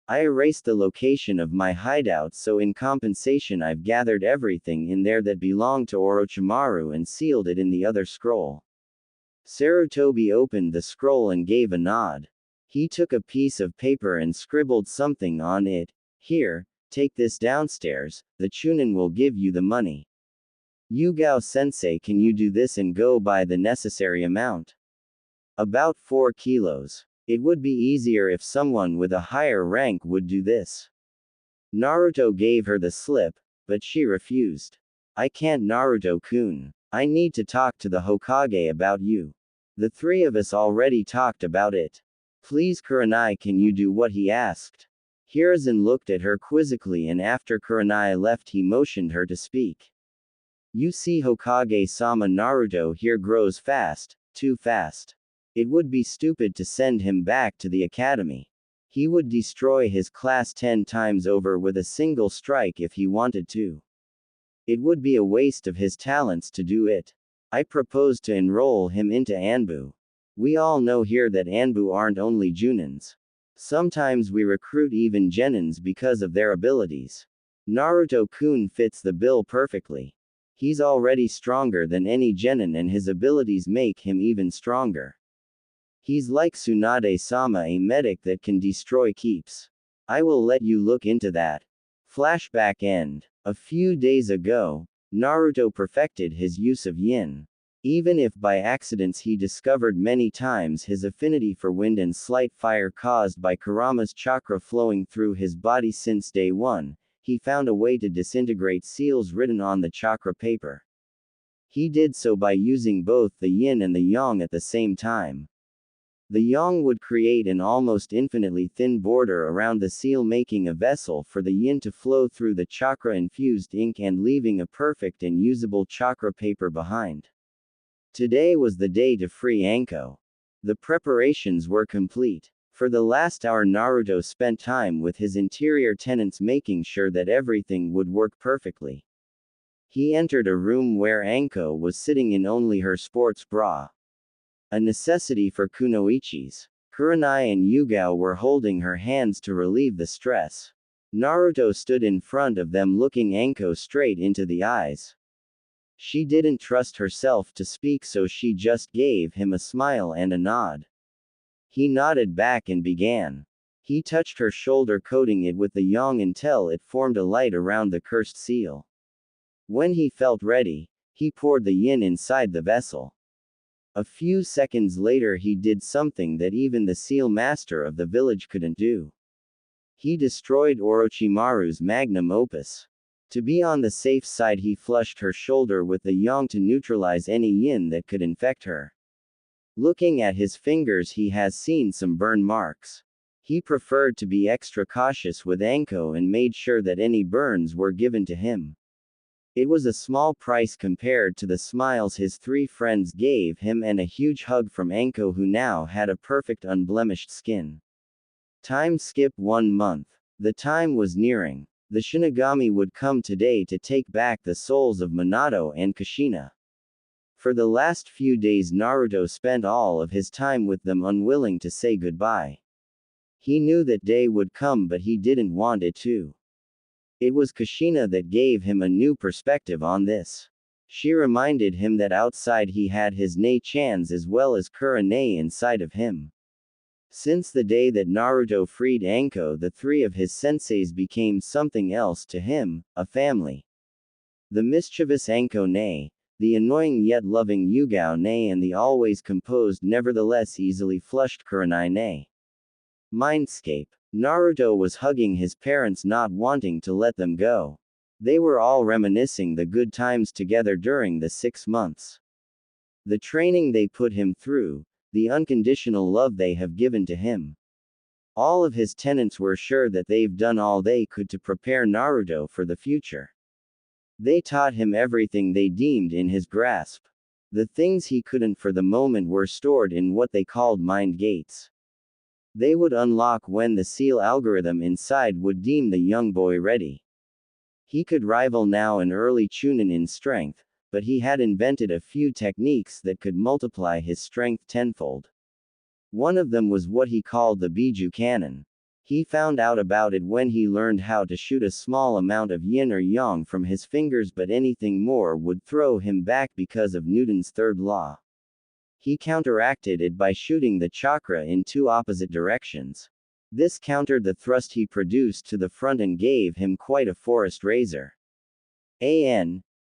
I erased the location of my hideout, so in compensation I've gathered everything in there that belonged to Orochimaru and sealed it in the other scroll. Sarutobi opened the scroll and gave a nod. He took a piece of paper and scribbled something on it. Here, take this downstairs, the Chunin will give you the money. Yugao sensei, can you do this and go buy the necessary amount? About 4 kilos. It would be easier if someone with a higher rank would do this. Naruto gave her the slip, but she refused. I can't, Naruto-kun. I need to talk to the Hokage about you. The 3 of us already talked about it. Please, Kurenai, can you do what he asked? Hiruzen looked at her quizzically, and after Kurenai left he motioned her to speak. You see, Hokage-sama, Naruto here grows fast, too fast. It would be stupid to send him back to the academy. He would destroy his class 10 times over with a single strike if he wanted to. It would be a waste of his talents to do it. I propose to enroll him into Anbu. We all know here that Anbu aren't only Junins. Sometimes we recruit even Genins because of their abilities. Naruto-kun fits the bill perfectly. He's already stronger than any genin and his abilities make him even stronger. He's like Tsunade-sama, a medic that can destroy keeps. I will let you look into that. Flashback end. A few days ago, Naruto perfected his use of yin. Even if by accidents he discovered many times his affinity for wind and slight fire caused by Kurama's chakra flowing through his body since day one, he found a way to disintegrate seals written on the chakra paper. He did so by using both the yin and the yang at the same time. The yang would create an almost infinitely thin border around the seal, making a vessel for the yin to flow through the chakra-infused ink and leaving a perfect and usable chakra paper behind. Today was the day to free Anko. The preparations were complete. For the last hour Naruto spent time with his interior tenants making sure that everything would work perfectly. He entered a room where Anko was sitting in only her sports bra. A necessity for kunoichis. Kurenai and Yugao were holding her hands to relieve the stress. Naruto stood in front of them looking Anko straight into the eyes. She didn't trust herself to speak, so she just gave him a smile and a nod. He nodded back and began. He touched her shoulder, coating it with the yang until it formed a light around the cursed seal. When he felt ready, he poured the yin inside the vessel. A few seconds later he did something that even the seal master of the village couldn't do. He destroyed Orochimaru's magnum opus. To be on the safe side he flushed her shoulder with the yang to neutralize any yin that could infect her. Looking at his fingers he has seen some burn marks. He preferred to be extra cautious with Anko and made sure that any burns were given to him. It was a small price compared to the smiles his three friends gave him and a huge hug from Anko, who now had a perfect unblemished skin. Time skip 1 month. The time was nearing. The Shinigami would come today to take back the souls of Minato and Kushina. For the last few days Naruto spent all of his time with them, unwilling to say goodbye. He knew that day would come, but he didn't want it to. It was Kushina that gave him a new perspective on this. She reminded him that outside he had his nei-chans as well as Kurenai inside of him. Since the day that Naruto freed Anko, the three of his senseis became something else to him, a family. The mischievous Anko nei, the annoying yet loving Yugao nei, and the always composed nevertheless easily flushed Kurenai nei. Mindscape. Naruto was hugging his parents, not wanting to let them go. They were all reminiscing the good times together during the 6 months. The training they put him through, the unconditional love they have given to him. All of his tenants were sure that they've done all they could to prepare Naruto for the future. They taught him everything they deemed in his grasp. The things he couldn't for the moment were stored in what they called mind gates. They would unlock when the seal algorithm inside would deem the young boy ready. He could rival now an early Chunin in strength, but he had invented a few techniques that could multiply his strength tenfold. One of them was what he called the Biju cannon. He found out about it when he learned how to shoot a small amount of yin or yang from his fingers, but anything more would throw him back because of Newton's third law. He counteracted it by shooting the chakra in 2 opposite directions. This countered the thrust he produced to the front and gave him quite a forest razor.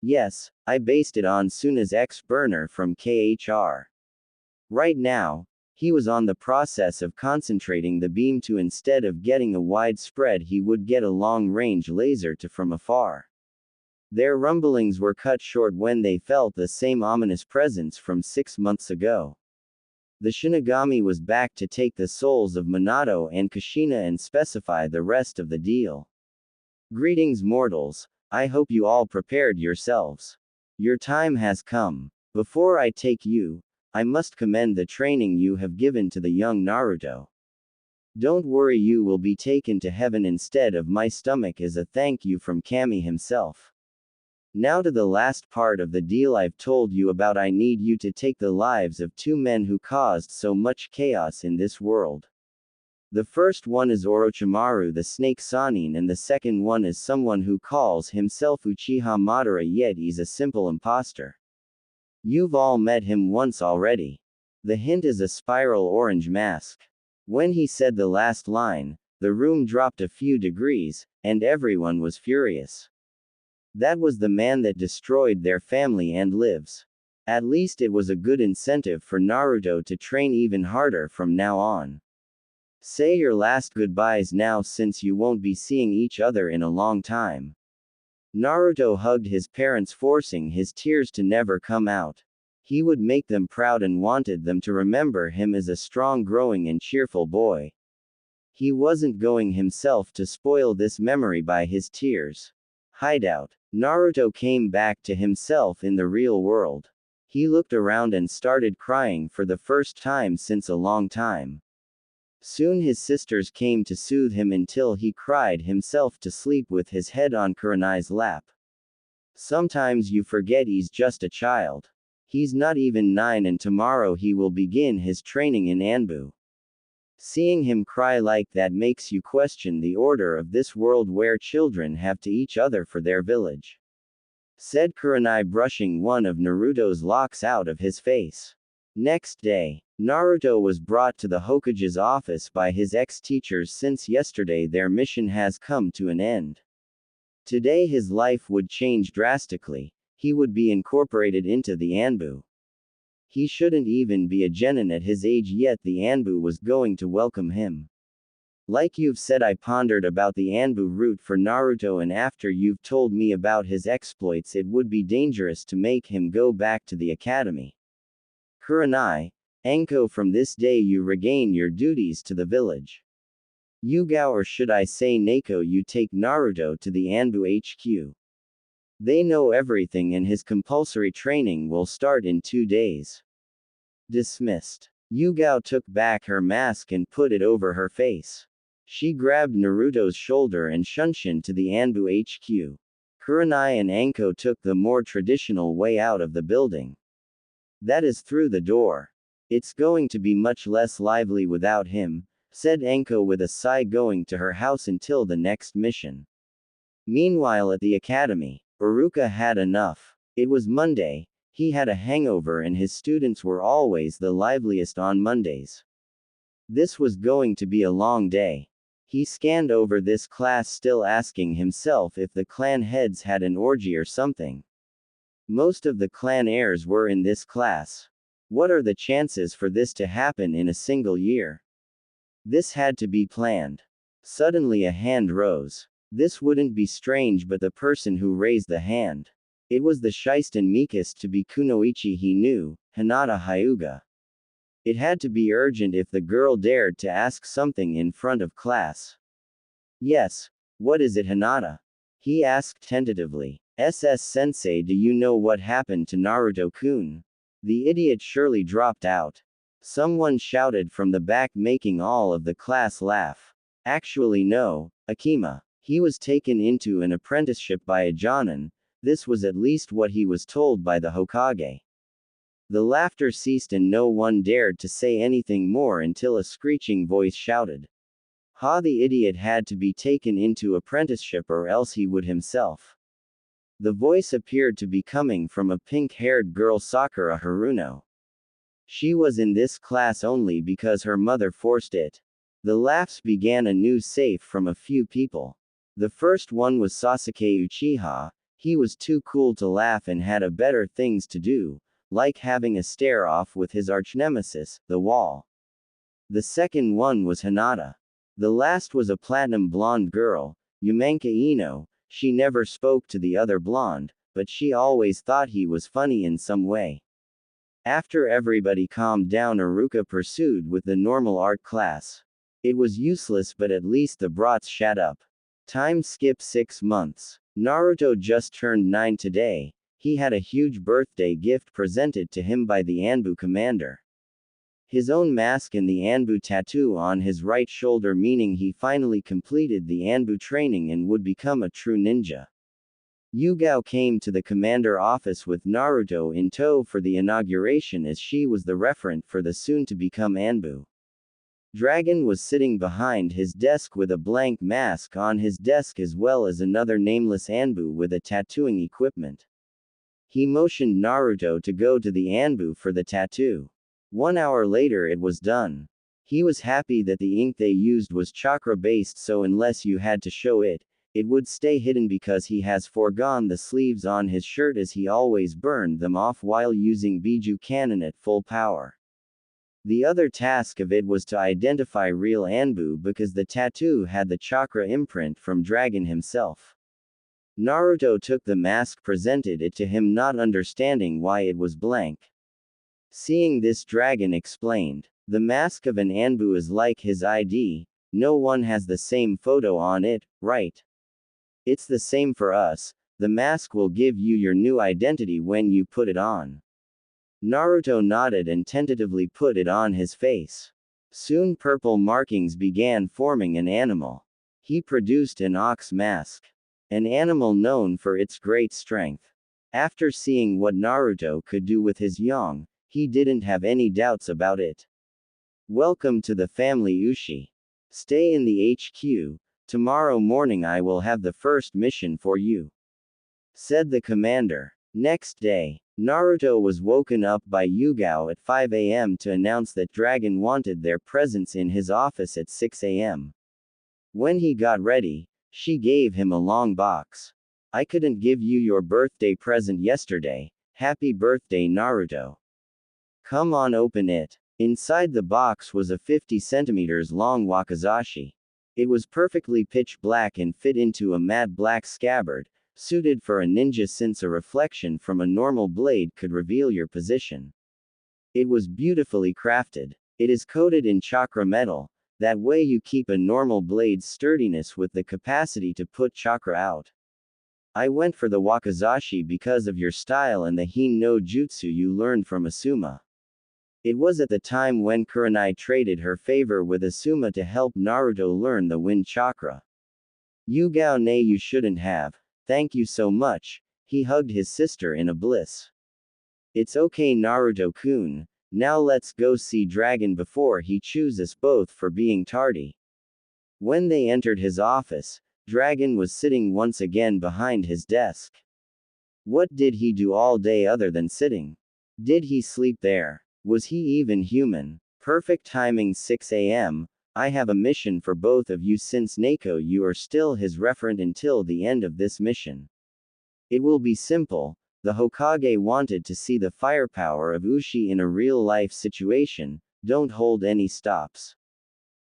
Yes, I based it on Suna's X-burner from KHR. Right now, he was on the process of concentrating the beam to, instead of getting a wide spread, he would get a long-range laser to from afar. Their rumblings were cut short when they felt the same ominous presence from 6 months ago. The Shinigami was back to take the souls of Minato and Kushina and specify the rest of the deal. Greetings, mortals. I hope you all prepared yourselves. Your time has come. Before I take you, I must commend the training you have given to the young Naruto. Don't worry, you will be taken to heaven instead of my stomach as a thank you from Kami himself. Now to the last part of the deal I've told you about. I need you to take the lives of 2 men who caused so much chaos in this world. The first one is Orochimaru the Snake Sannin, and the second one is someone who calls himself Uchiha Madara, yet he's a simple imposter. You've all met him once already. The hint is a spiral orange mask. When he said the last line, the room dropped a few degrees, and everyone was furious. That was the man that destroyed their family and lives. At least it was a good incentive for Naruto to train even harder from now on. Say your last goodbyes now since you won't be seeing each other in a long time. Naruto hugged his parents, forcing his tears to never come out. He would make them proud and wanted them to remember him as a strong, growing, and cheerful boy. He wasn't going himself to spoil this memory by his tears. Hideout. Naruto came back to himself in the real world. He looked around and started crying for the first time since a long time. Soon his sisters came to soothe him until he cried himself to sleep with his head on Kurenai's lap. Sometimes you forget he's just a child. He's not even 9 and tomorrow he will begin his training in Anbu. Seeing him cry like that makes you question the order of this world where children have to each other for their village," said Kurenai, brushing one of Naruto's locks out of his face. Next day, Naruto was brought to the Hokage's office by his ex-teachers since yesterday their mission has come to an end. Today his life would change drastically. He would be incorporated into the Anbu. He shouldn't even be a genin at his age yet the Anbu was going to welcome him. Like you've said, I pondered about the Anbu route for Naruto, and after you've told me about his exploits it would be dangerous to make him go back to the academy. Kurenai, Anko, from this day you regain your duties to the village. Yugao, or should I say Neko, you take Naruto to the Anbu HQ. They know everything and his compulsory training will start in 2 days. Dismissed. Yugao took back her mask and put it over her face. She grabbed Naruto's shoulder and shunshin to the Anbu HQ. Kurenai and Anko took the more traditional way out of the building. That is through the door. It's going to be much less lively without him, said Anko with a sigh, going to her house until the next mission. Meanwhile at the academy, Iruka had enough. It was Monday, he had a hangover and his students were always the liveliest on Mondays. This was going to be a long day. He scanned over this class, still asking himself if the clan heads had an orgy or something. Most of the clan heirs were in this class. What are the chances for this to happen in a single year? This had to be planned. Suddenly a hand rose. This wouldn't be strange, but the person who raised the hand. It was the shyest and meekest to be Kunoichi he knew, Hinata Hyuga. It had to be urgent if the girl dared to ask something in front of class. Yes. What is it, Hinata? He asked tentatively. Sensei, do you know what happened to Naruto-kun? The idiot surely dropped out. Someone shouted from the back, making all of the class laugh. Actually no, Akima. He was taken into an apprenticeship by a jonin. This was at least what he was told by the Hokage. The laughter ceased and no one dared to say anything more until a screeching voice shouted. Ha! The idiot had to be taken into apprenticeship or else he would himself. The voice appeared to be coming from a pink-haired girl, Sakura Haruno. She was in this class only because her mother forced it. The laughs began anew, safe from a few people. The first one was Sasuke Uchiha. He was too cool to laugh and had a better things to do, like having a stare-off with his archnemesis, the wall. The second one was Hinata. The last was a platinum blonde girl, Yamanka Ino. She never spoke to the other blonde, but she always thought he was funny in some way. After everybody calmed down, Iruka pursued with the normal art class. It was useless, but at least the brats shut up. Time skip 6 months. Naruto just turned 9 today. He had a huge birthday gift presented to him by the Anbu commander. His own mask and the Anbu tattoo on his right shoulder, meaning he finally completed the Anbu training and would become a true ninja. Yugao came to the commander office with Naruto in tow for the inauguration, as she was the referent for the soon-to-become Anbu. Dragon was sitting behind his desk with a blank mask on his desk, as well as another nameless Anbu with a tattooing equipment. He motioned Naruto to go to the Anbu for the tattoo. 1 hour later it was done. He was happy that the ink they used was chakra-based, so unless you had to show it, it would stay hidden because he has foregone the sleeves on his shirt as he always burned them off while using Biju cannon at full power. The other task of it was to identify real Anbu because the tattoo had the chakra imprint from Dragon himself. Naruto took the mask, presented it to him, not understanding why it was blank. Seeing this, Dragon explained, "The mask of an Anbu is like his ID, no one has the same photo on it, right? It's the same for us, the mask will give you your new identity when you put it on." Naruto nodded and tentatively put it on his face. Soon purple markings began forming an animal. He produced an ox mask. An animal known for its great strength. After seeing what Naruto could do with his yang, he didn't have any doubts about it. "Welcome to the family, Ushi. Stay in the HQ, tomorrow morning I will have the first mission for you," said the commander. Next day, Naruto was woken up by Yugao at 5 a.m. to announce that Dragon wanted their presence in his office at 6 a.m. When he got ready, she gave him a long box. "I couldn't give you your birthday present yesterday. Happy birthday, Naruto. Come on, open it." Inside the box was a 50 centimeters long wakizashi. It was perfectly pitch black and fit into a matte black scabbard, suited for a ninja since a reflection from a normal blade could reveal your position. It was beautifully crafted. It is coated in chakra metal, that way you keep a normal blade's sturdiness with the capacity to put chakra out. "I went for the wakizashi because of your style and the Hin no Jutsu you learned from Asuma. It was at the time when Kurenai traded her favor with Asuma to help Naruto learn the wind chakra." "Yugao, nay, you shouldn't have. Thank you so much." He hugged his sister in a bliss. "It's okay, Naruto-kun. Now let's go see Dragon before he chews us both for being tardy." When they entered his office, Dragon was sitting once again behind his desk. What did he do all day other than sitting? Did he sleep there? Was he even human? Perfect timing, 6 a.m. "I have a mission for both of you since Neko you are still his referent until the end of this mission. It will be simple. The Hokage wanted to see the firepower of Ushi in a real-life situation, don't hold any stops.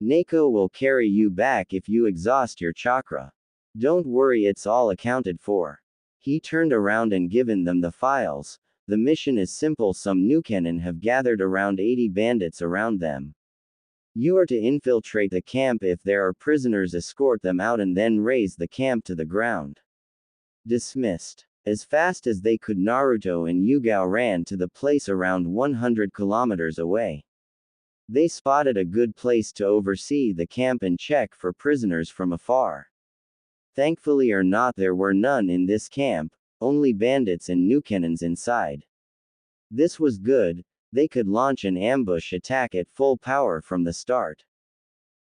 Neko will carry you back if you exhaust your chakra. Don't worry, it's all accounted for." He turned around and given them the files. "The mission is simple, some Nukenin have gathered around 80 bandits around them. You are to infiltrate the camp. If there are prisoners, escort them out and then raise the camp to the ground." Dismissed. As fast as they could, Naruto and Yugao ran to the place around 100 kilometers away. They spotted a good place to oversee the camp and check for prisoners from afar. Thankfully or not, there were none in this camp, only bandits and Nukenins inside. This was good. They could launch an ambush attack at full power from the start.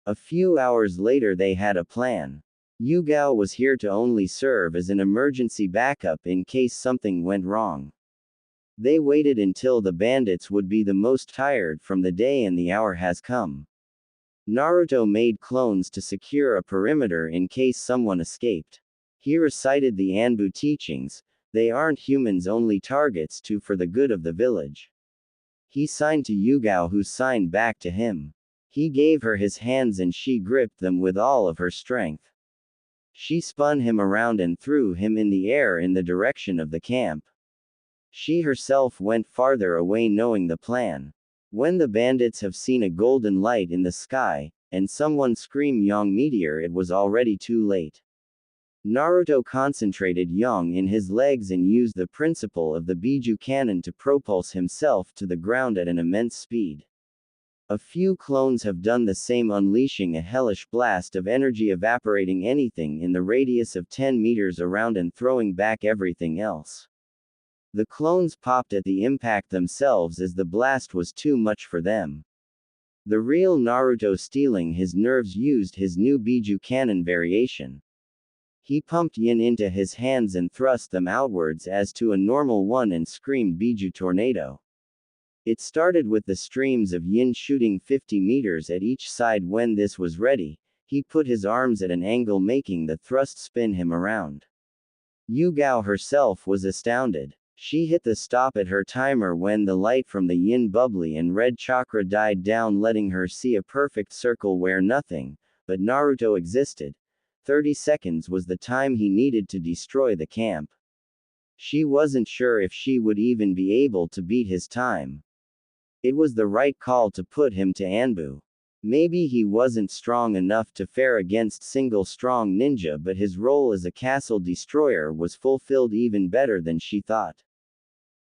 A few hours later they had a plan. Yugao was here to only serve as an emergency backup in case something went wrong. They waited until the bandits would be the most tired from the day and the hour has come. Naruto made clones to secure a perimeter in case someone escaped. He recited the Anbu teachings, "They aren't humans, only targets too, for the good of the village." He signed to Yugao, who signed back to him. He gave her his hands and she gripped them with all of her strength. She spun him around and threw him in the air in the direction of the camp. She herself went farther away, knowing the plan. When the bandits have seen a golden light in the sky, and someone scream Yang meteor, it was already too late. Naruto concentrated Yang in his legs and used the principle of the Biju cannon to propulse himself to the ground at an immense speed. A few clones have done the same, unleashing a hellish blast of energy, evaporating anything in the radius of 10 meters around and throwing back everything else. The clones popped at the impact themselves as the blast was too much for them. The real Naruto, stealing his nerves, used his new Biju cannon variation. He pumped yin into his hands and thrust them outwards as to a normal one and screamed Biju tornado. It started with the streams of yin shooting 50 meters at each side. When this was ready, He put his arms at an angle making the thrust spin him around. Yugao herself was astounded. She hit the stop at her timer when the light from the yin bubbly and red chakra died down, letting her see a perfect circle where nothing but Naruto existed. 30 seconds was the time he needed to destroy the camp. She wasn't sure if she would even be able to beat his time. It was the right call to put him to Anbu. Maybe he wasn't strong enough to fare against single strong ninja, but his role as a castle destroyer was fulfilled even better than she thought.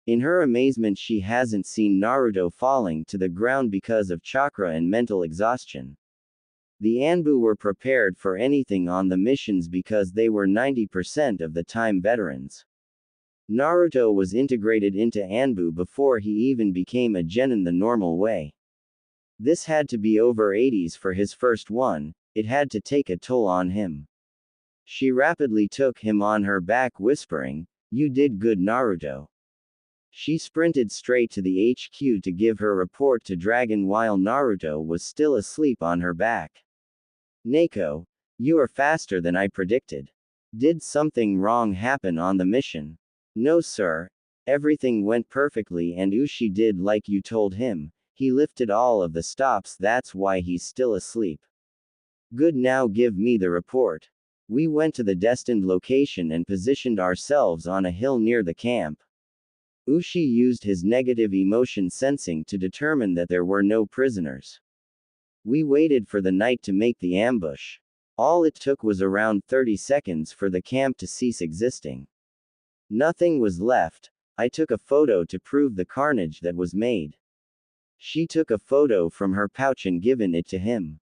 In her amazement, she hasn't seen Naruto falling to the ground because of chakra and mental exhaustion. The Anbu were prepared for anything on the missions because they were 90% of the time veterans. Naruto was integrated into Anbu before he even became a genin the normal way. This had to be over 80s for his first one. It had to take a toll on him. She rapidly took him on her back, whispering, "You did good, Naruto." She sprinted straight to the HQ to give her report to Dragon while Naruto was still asleep on her back. "Neko, you are faster than I predicted. Did something wrong happen on the mission?" "No, sir. Everything went perfectly and Ushi did like you told him. He lifted all of the stops, that's why he's still asleep." "Good, now give me the report." We went to the destined location and positioned ourselves on a hill near the camp. Ushi used his negative emotion sensing to determine that there were no prisoners. We waited for the night to make the ambush. All it took was around 30 seconds for the camp to cease existing. Nothing was left. I took a photo to prove the carnage that was made. She took a photo from her pouch and given it to him.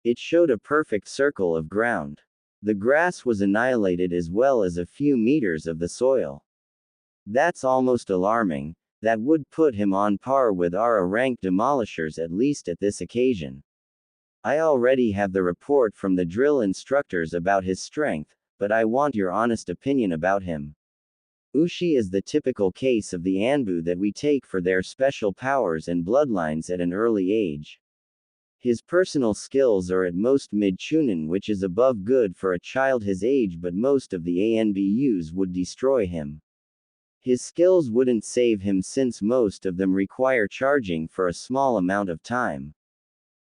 It showed a perfect circle of ground. The grass was annihilated as well as a few meters of the soil. That's almost alarming. That would put him on par with our rank demolishers, at least at this occasion. I already have the report from the drill instructors about his strength, but I want your honest opinion about him. Ushi is the typical case of the Anbu that we take for their special powers and bloodlines at an early age. His personal skills are at most mid-chunin, which is above good for a child his age, but most of the ANBUs would destroy him. His skills wouldn't save him since most of them require charging for a small amount of time.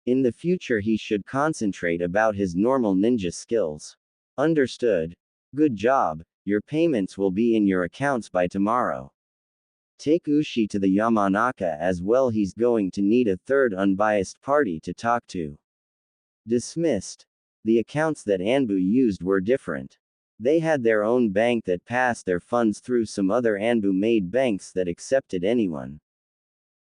In the future he should concentrate about his normal ninja skills. Understood. Good job, your payments will be in your accounts by tomorrow. Take Ushi to the Yamanaka as well, he's going to need a third unbiased party to talk to. Dismissed. The accounts that Anbu used were different. They had their own bank that passed their funds through some other Anbu-made banks that accepted anyone.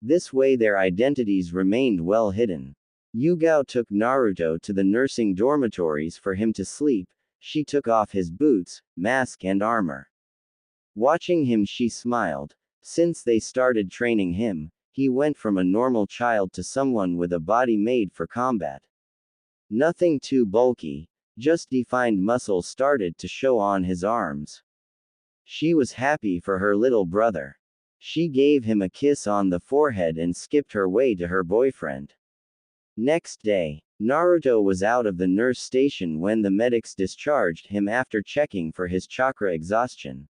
This way their identities remained well hidden. Yugao took Naruto to the nursing dormitories for him to sleep. She took off his boots, mask and armor. Watching him she smiled. Since they started training him, he went from a normal child to someone with a body made for combat. Nothing too bulky. Just defined muscles started to show on his arms. She was happy for her little brother. She gave him a kiss on the forehead and skipped her way to her boyfriend. Next day, Naruto was out of the nurse station when the medics discharged him after checking for his chakra exhaustion.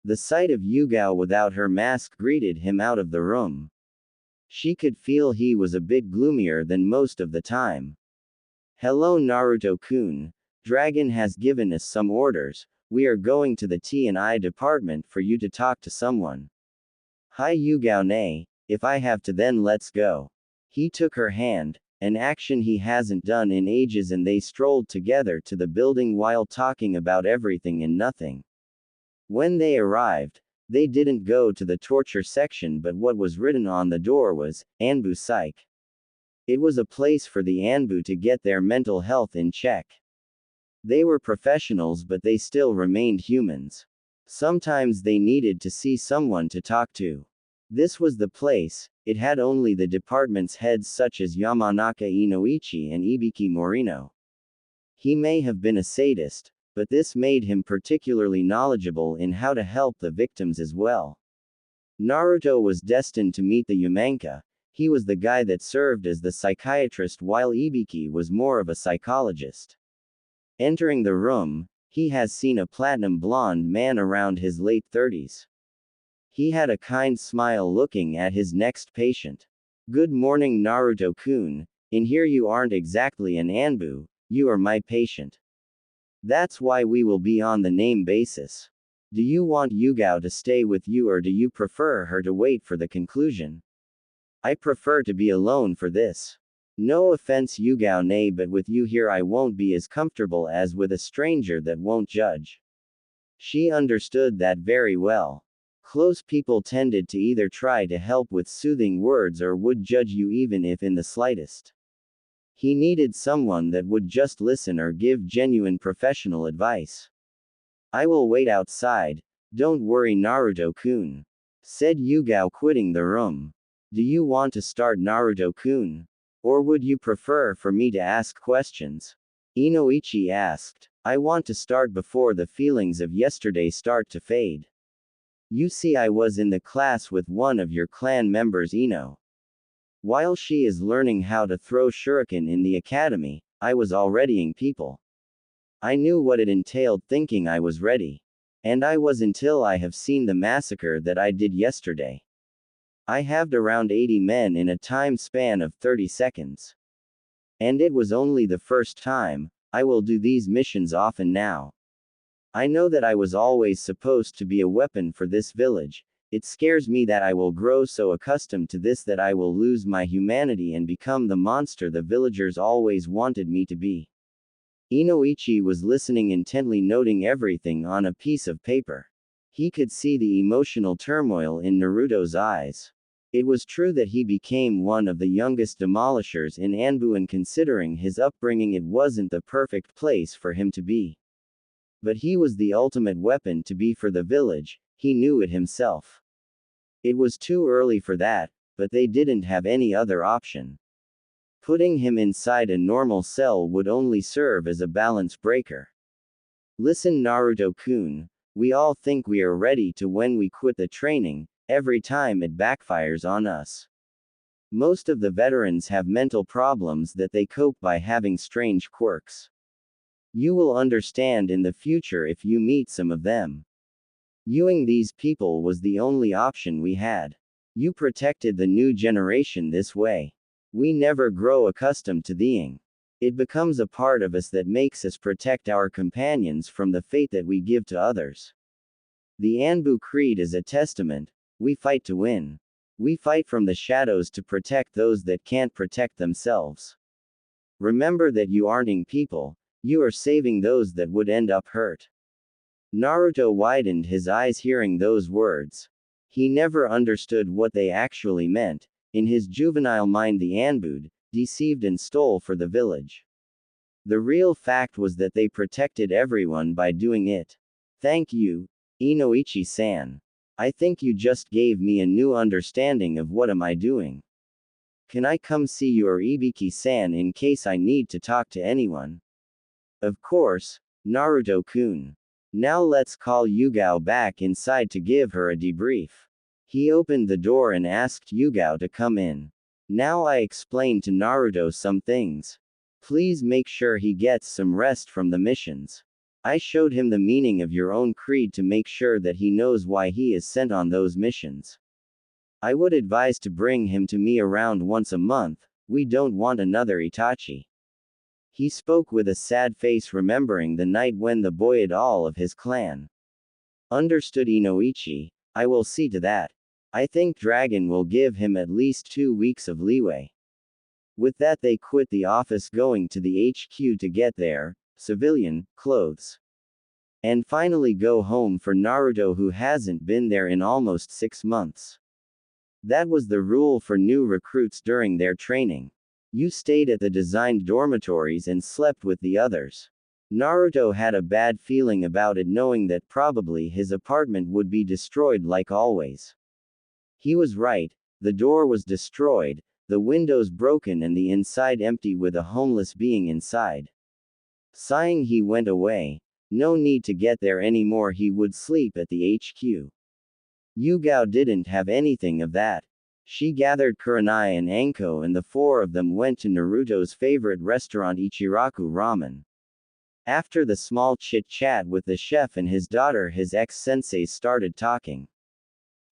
The sight of Yugao without her mask greeted him out of the room. She could feel he was a bit gloomier than most of the time. "Hello Naruto-kun. Dragon has given us some orders. We are going to the T&I department for you to talk to someone." "Hi Yugao-ne, if I have to then let's go." He took her hand, an action he hasn't done in ages, and they strolled together to the building while talking about everything and nothing. When they arrived, they didn't go to the torture section, but what was written on the door was, Anbu Psych. It was a place for the Anbu to get their mental health in check. They were professionals, but they still remained humans. Sometimes they needed to see someone to talk to. This was the place. It had only the department's heads such as Yamanaka Inoichi and Ibiki Morino. He may have been a sadist, but this made him particularly knowledgeable in how to help the victims as well. Naruto was destined to meet the Yamanka. He was the guy that served as the psychiatrist while Ibiki was more of a psychologist. Entering the room, he has seen a platinum blonde man around his late 30s. He had a kind smile looking at his next patient. Good morning Naruto-kun, in here you aren't exactly an Anbu, you are my patient. That's why we will be on the name basis. Do you want Yugao to stay with you or do you prefer her to wait for the conclusion? I prefer to be alone for this. No offense Yugao, but with you here I won't be as comfortable as with a stranger that won't judge. She understood that very well. Close people tended to either try to help with soothing words or would judge you even if in the slightest. He needed someone that would just listen or give genuine professional advice. I will wait outside, don't worry Naruto-kun, said Yugao, quitting the room. Do you want to start Naruto-kun? Or would you prefer for me to ask questions? Inoichi asked. I want to start before the feelings of yesterday start to fade. You see, I was in the class with one of your clan members, Ino. While she is learning how to throw shuriken in the academy, I was alreadying people. I knew what it entailed thinking I was ready. And I was until I have seen the massacre that I did yesterday. I halved around 80 men in a time span of 30 seconds. And it was only the first time. I will do these missions often now. I know that I was always supposed to be a weapon for this village. It scares me that I will grow so accustomed to this that I will lose my humanity and become the monster the villagers always wanted me to be. Inoichi was listening intently, noting everything on a piece of paper. He could see the emotional turmoil in Naruto's eyes. It was true that he became one of the youngest demolishers in Anbu, and considering his upbringing it wasn't the perfect place for him to be. But he was the ultimate weapon to be for the village, he knew it himself. It was too early for that, but they didn't have any other option. Putting him inside a normal cell would only serve as a balance breaker. Listen Naruto-kun, we all think we are ready to when we quit the training, every time it backfires on us. Most of the veterans have mental problems that they cope by having strange quirks. You will understand in the future if you meet some of them. Using these people was the only option we had. You protected the new generation this way. We never grow accustomed to theying. It becomes a part of us that makes us protect our companions from the fate that we give to others. The Anbu Creed is a testament. We fight to win. We fight from the shadows to protect those that can't protect themselves. Remember that you aren't people, you are saving those that would end up hurt. Naruto widened his eyes hearing those words. He never understood what they actually meant. In his juvenile mind the Anbu deceived and stole for the village. The real fact was that they protected everyone by doing it. Thank you, Inoichi-san. I think you just gave me a new understanding of what am I doing. Can I come see you or Ibiki-san in case I need to talk to anyone? Of course, Naruto-kun. Now let's call Yugao back inside to give her a debrief. He opened the door and asked Yugao to come in. Now I explained to Naruto some things. Please make sure he gets some rest from the missions. I showed him the meaning of your own creed to make sure that he knows why he is sent on those missions. I would advise to bring him to me around once a month, we don't want another Itachi. He spoke with a sad face, remembering the night when the boy ate all of his clan. Understood Inoichi, I will see to that. I think Dragon will give him at least 2 weeks of leeway. With that they quit the office going to the HQ to get their civilian clothes. And finally go home for Naruto, who hasn't been there in almost 6 months. That was the rule for new recruits during their training. You stayed at the designed dormitories and slept with the others. Naruto had a bad feeling about it, knowing that probably his apartment would be destroyed like always. He was right, the door was destroyed, the windows broken and the inside empty with a homeless being inside. Sighing he went away. No need to get there anymore, he would sleep at the HQ. Yugao didn't have anything of that. She gathered Kurenai and Anko and the four of them went to Naruto's favorite restaurant Ichiraku Ramen. After the small chit-chat with the chef and his daughter, his ex-sensei started talking.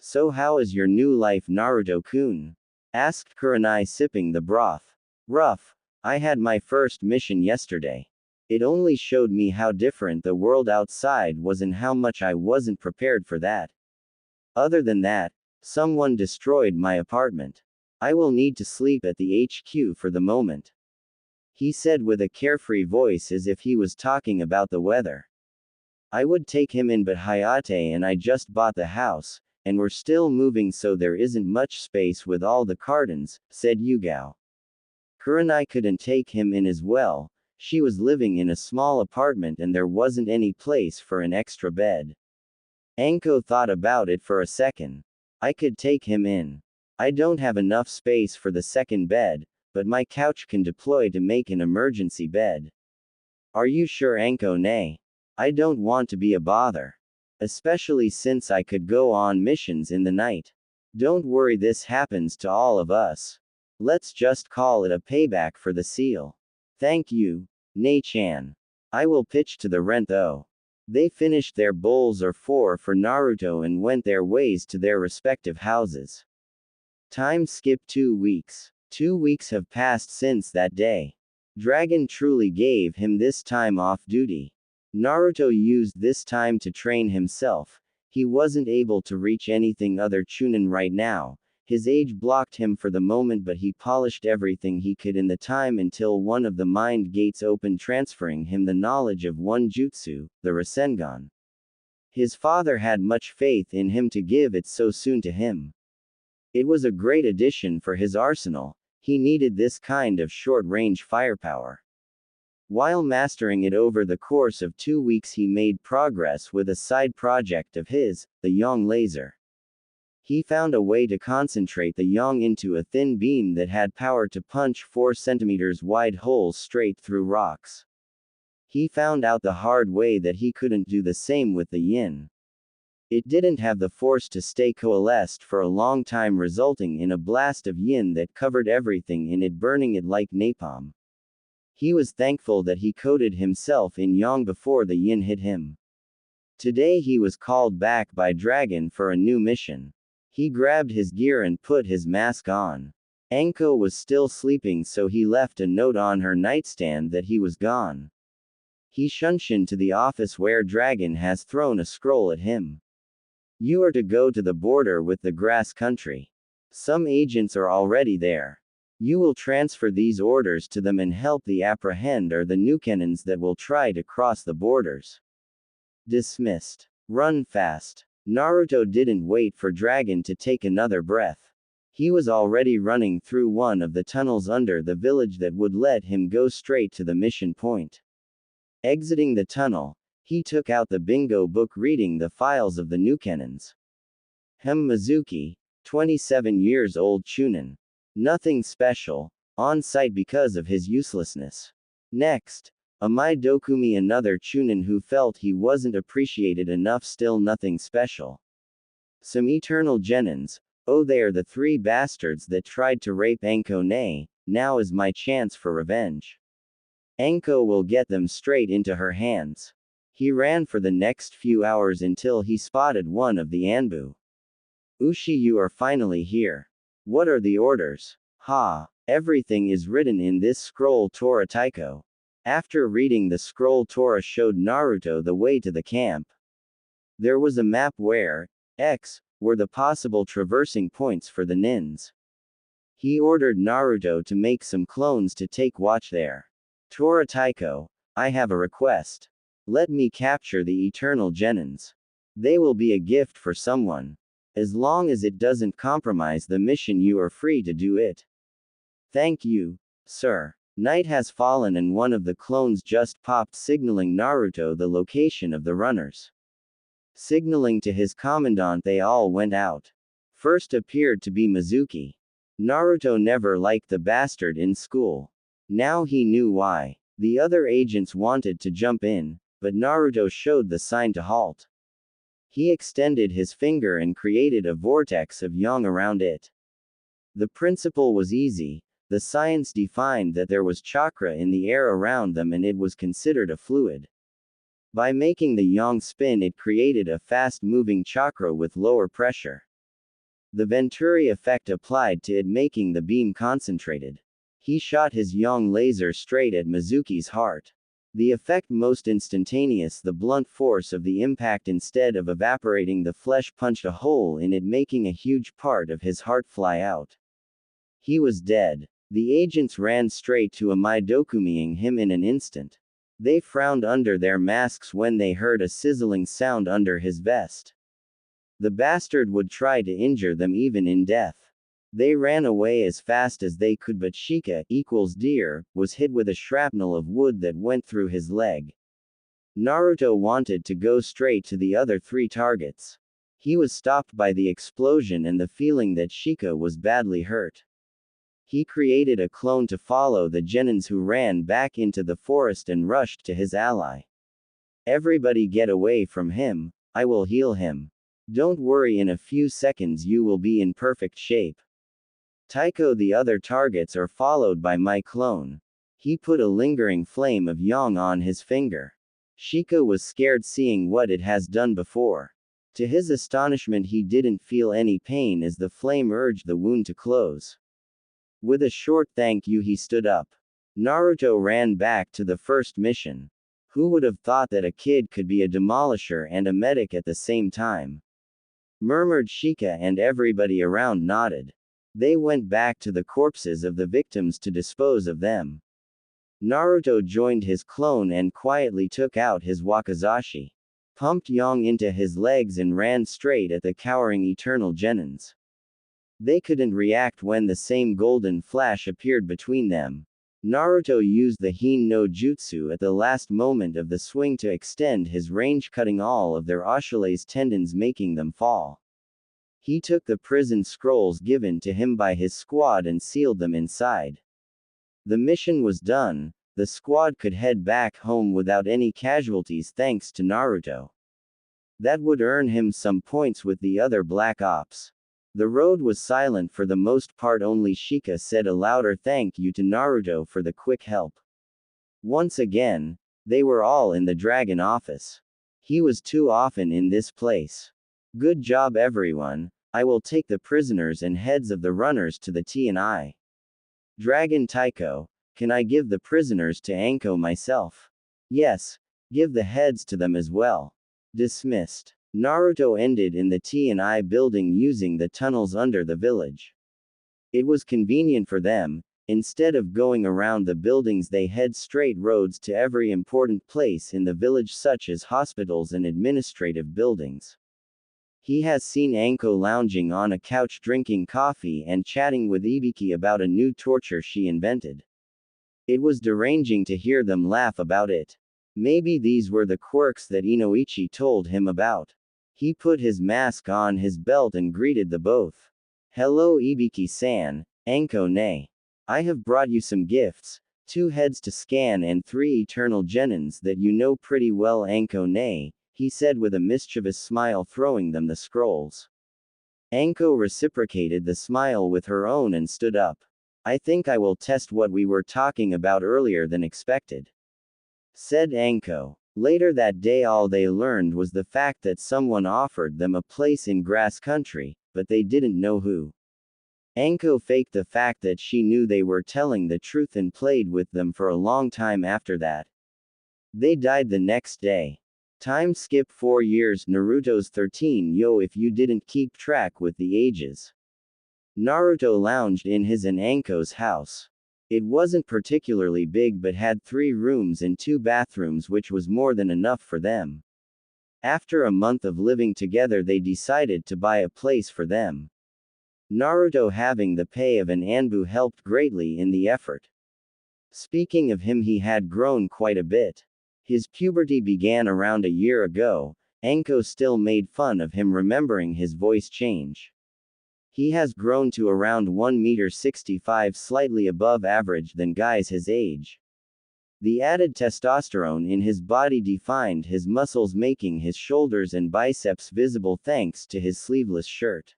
"So how is your new life, Naruto-kun?" asked Kurenai, sipping the broth. "Rough. I had my first mission yesterday. It only showed me how different the world outside was and how much I wasn't prepared for that. Other than that, someone destroyed my apartment. I will need to sleep at the HQ for the moment," he said with a carefree voice as if he was talking about the weather. "I would take him in, but Hayate and I just bought the house, and we're still moving, so there isn't much space with all the cartons," said Yugao. Kurenai couldn't take him in as well. She was living in a small apartment and there wasn't any place for an extra bed. Anko thought about it for a second. "I could take him in. I don't have enough space for the second bed, but my couch can deploy to make an emergency bed." "Are you sure, Anko? Nay. I don't want to be a bother. Especially since I could go on missions in the night. Don't worry, this happens to all of us. Let's just call it a payback for the seal." "Thank you, Nei-chan. I will pitch to the rent though." They finished their bowls or four for Naruto and went their ways to their respective houses. Time skipped 2 weeks. 2 weeks have passed since that day. Dragon truly gave him this time off duty. Naruto used this time to train himself. He wasn't able to reach anything other Chunin right now. His age blocked him for the moment, but he polished everything he could in the time until one of the mind gates opened, transferring him the knowledge of one jutsu, the Rasengan. His father had much faith in him to give it so soon to him. It was a great addition for his arsenal. He needed this kind of short-range firepower. While mastering it over the course of 2 weeks, he made progress with a side project of his, the Yang laser. He found a way to concentrate the Yang into a thin beam that had power to punch 4 centimeters wide holes straight through rocks. He found out the hard way that he couldn't do the same with the Yin. It didn't have the force to stay coalesced for a long time, resulting in a blast of Yin that covered everything in it, burning it like napalm. He was thankful that he coated himself in Yang before the Yin hit him. Today he was called back by Dragon for a new mission. He grabbed his gear and put his mask on. Anko was still sleeping, so he left a note on her nightstand that he was gone. He shunshined to the office where Dragon has thrown a scroll at him. "You are to go to the border with the grass country. Some agents are already there. You will transfer these orders to them and help the apprehend or the Nukenans that will try to cross the borders." Dismissed. Run fast. Naruto didn't wait for Dragon to take another breath. He was already running through one of the tunnels under the village that would let him go straight to the mission point. Exiting the tunnel, he took out the bingo book, reading the files of the Nukenans. Mizuki, 27 years old Chunin. Nothing special, on site because of his uselessness. Next, Amai Dokumi, another Chunin who felt he wasn't appreciated enough, still nothing special. Some eternal genins. Oh, they are the 3 bastards that tried to rape Anko. Nay, now is my chance for revenge. Anko will get them straight into her hands. He ran for the next few hours until he spotted one of the Anbu. "Ushi, you are finally here. What are the orders?" "Ha, everything is written in this scroll, Tora Taiko." After reading the scroll, Tora showed Naruto the way to the camp. There was a map where X were the possible traversing points for the nins. He ordered Naruto to make some clones to take watch there. "Tora Taiko, I have a request. Let me capture the eternal genins. They will be a gift for someone. As long as it doesn't compromise the mission, you are free to do it." "Thank you, sir." Night has fallen and one of the clones just popped, signaling Naruto the location of the runners. Signaling to his commandant, they all went out. First appeared to be Mizuki. Naruto never liked the bastard in school. Now he knew why. The other agents wanted to jump in, but Naruto showed the sign to halt. He extended his finger and created a vortex of yang around it. The principle was easy. The science defined that there was chakra in the air around them and it was considered a fluid. By making the yang spin, it created a fast-moving chakra with lower pressure. The Venturi effect applied to it, making the beam concentrated. He shot his yang laser straight at Mizuki's heart. The effect most instantaneous. The blunt force of the impact, instead of evaporating the flesh, punched a hole in it, making a huge part of his heart fly out. He was dead. The agents ran straight to Dokumiing him in an instant. They frowned under their masks when they heard a sizzling sound under his vest. The bastard would try to injure them even in death. They ran away as fast as they could, but Shika deer was hit with a shrapnel of wood that went through his leg. Naruto wanted to go straight to the other 3 targets. He was stopped by the explosion and the feeling that Shika was badly hurt. He created a clone to follow the genins, who ran back into the forest and rushed to his ally. Everybody get away from him, I will heal him. Don't worry, in a few seconds you will be in perfect shape. Taiko, the other targets are followed by my clone. He put a lingering flame of yang on his finger. Shika was scared seeing what it has done before. To his astonishment, he didn't feel any pain as the flame urged the wound to close. With a short thank you, he stood up. Naruto ran back to the first mission. Who would have thought that a kid could be a demolisher and a medic at the same time? Murmured Shika, and everybody around nodded. They went back to the corpses of the victims to dispose of them. Naruto joined his clone and quietly took out his wakizashi. Pumped yang into his legs and ran straight at the cowering eternal genins. They couldn't react when the same golden flash appeared between them. Naruto used the Hin no Jutsu at the last moment of the swing to extend his range, cutting all of their Achilles tendons, making them fall. He took the prison scrolls given to him by his squad and sealed them inside. The mission was done. The squad could head back home without any casualties thanks to Naruto. That would earn him some points with the other Black Ops. The road was silent for the most part. Only Shika said a louder thank you to Naruto for the quick help. Once again, they were all in the dragon office. He was too often in this place. Good job everyone. I will take the prisoners and heads of the runners to the T&I. Dragon Taiko, can I give the prisoners to Anko myself? Yes, give the heads to them as well. Dismissed. Naruto ended in the T&I building using the tunnels under the village. It was convenient for them. Instead of going around the buildings, they had straight roads to every important place in the village, such as hospitals and administrative buildings. He has seen Anko lounging on a couch drinking coffee and chatting with Ibiki about a new torture she invented. It was deranging to hear them laugh about it. Maybe these were the quirks that Inoichi told him about. He put his mask on his belt and greeted the both. Hello Ibiki-san, Anko-ne. I have brought you some gifts, 2 heads to scan and 3 eternal genins that you know pretty well, Anko-ne, he said with a mischievous smile, throwing them the scrolls. Anko reciprocated the smile with her own and stood up. I think I will test what we were talking about earlier than expected, said Anko. Later that day, all they learned was the fact that someone offered them a place in grass country, but they didn't know who. Anko faked the fact that she knew they were telling the truth and played with them for a long time after that. They died the next day. Time skip 4 years. Naruto's 13. Yo, if you didn't keep track with the ages. Naruto lounged in his and Anko's house. It wasn't particularly big but had 3 rooms and 2 bathrooms, which was more than enough for them. After a month of living together, they decided to buy a place for them. Naruto, having the pay of an Anbu, helped greatly in the effort. Speaking of him, he had grown quite a bit. His puberty began around a year ago. Anko still made fun of him, remembering his voice change. He has grown to around 1.65 m, slightly above average than guys his age. The added testosterone in his body defined his muscles, making his shoulders and biceps visible thanks to his sleeveless shirt.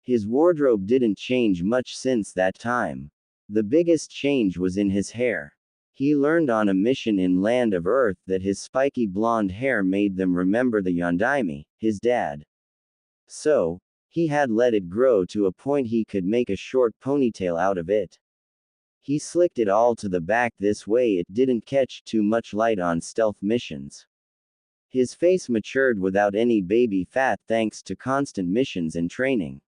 His wardrobe didn't change much since that time. The biggest change was in his hair. He learned on a mission in Land of Earth that his spiky blonde hair made them remember the Yondaime, his dad. So, he had let it grow to a point he could make a short ponytail out of it. He slicked it all to the back, this way it didn't catch too much light on stealth missions. His face matured without any baby fat thanks to constant missions and training.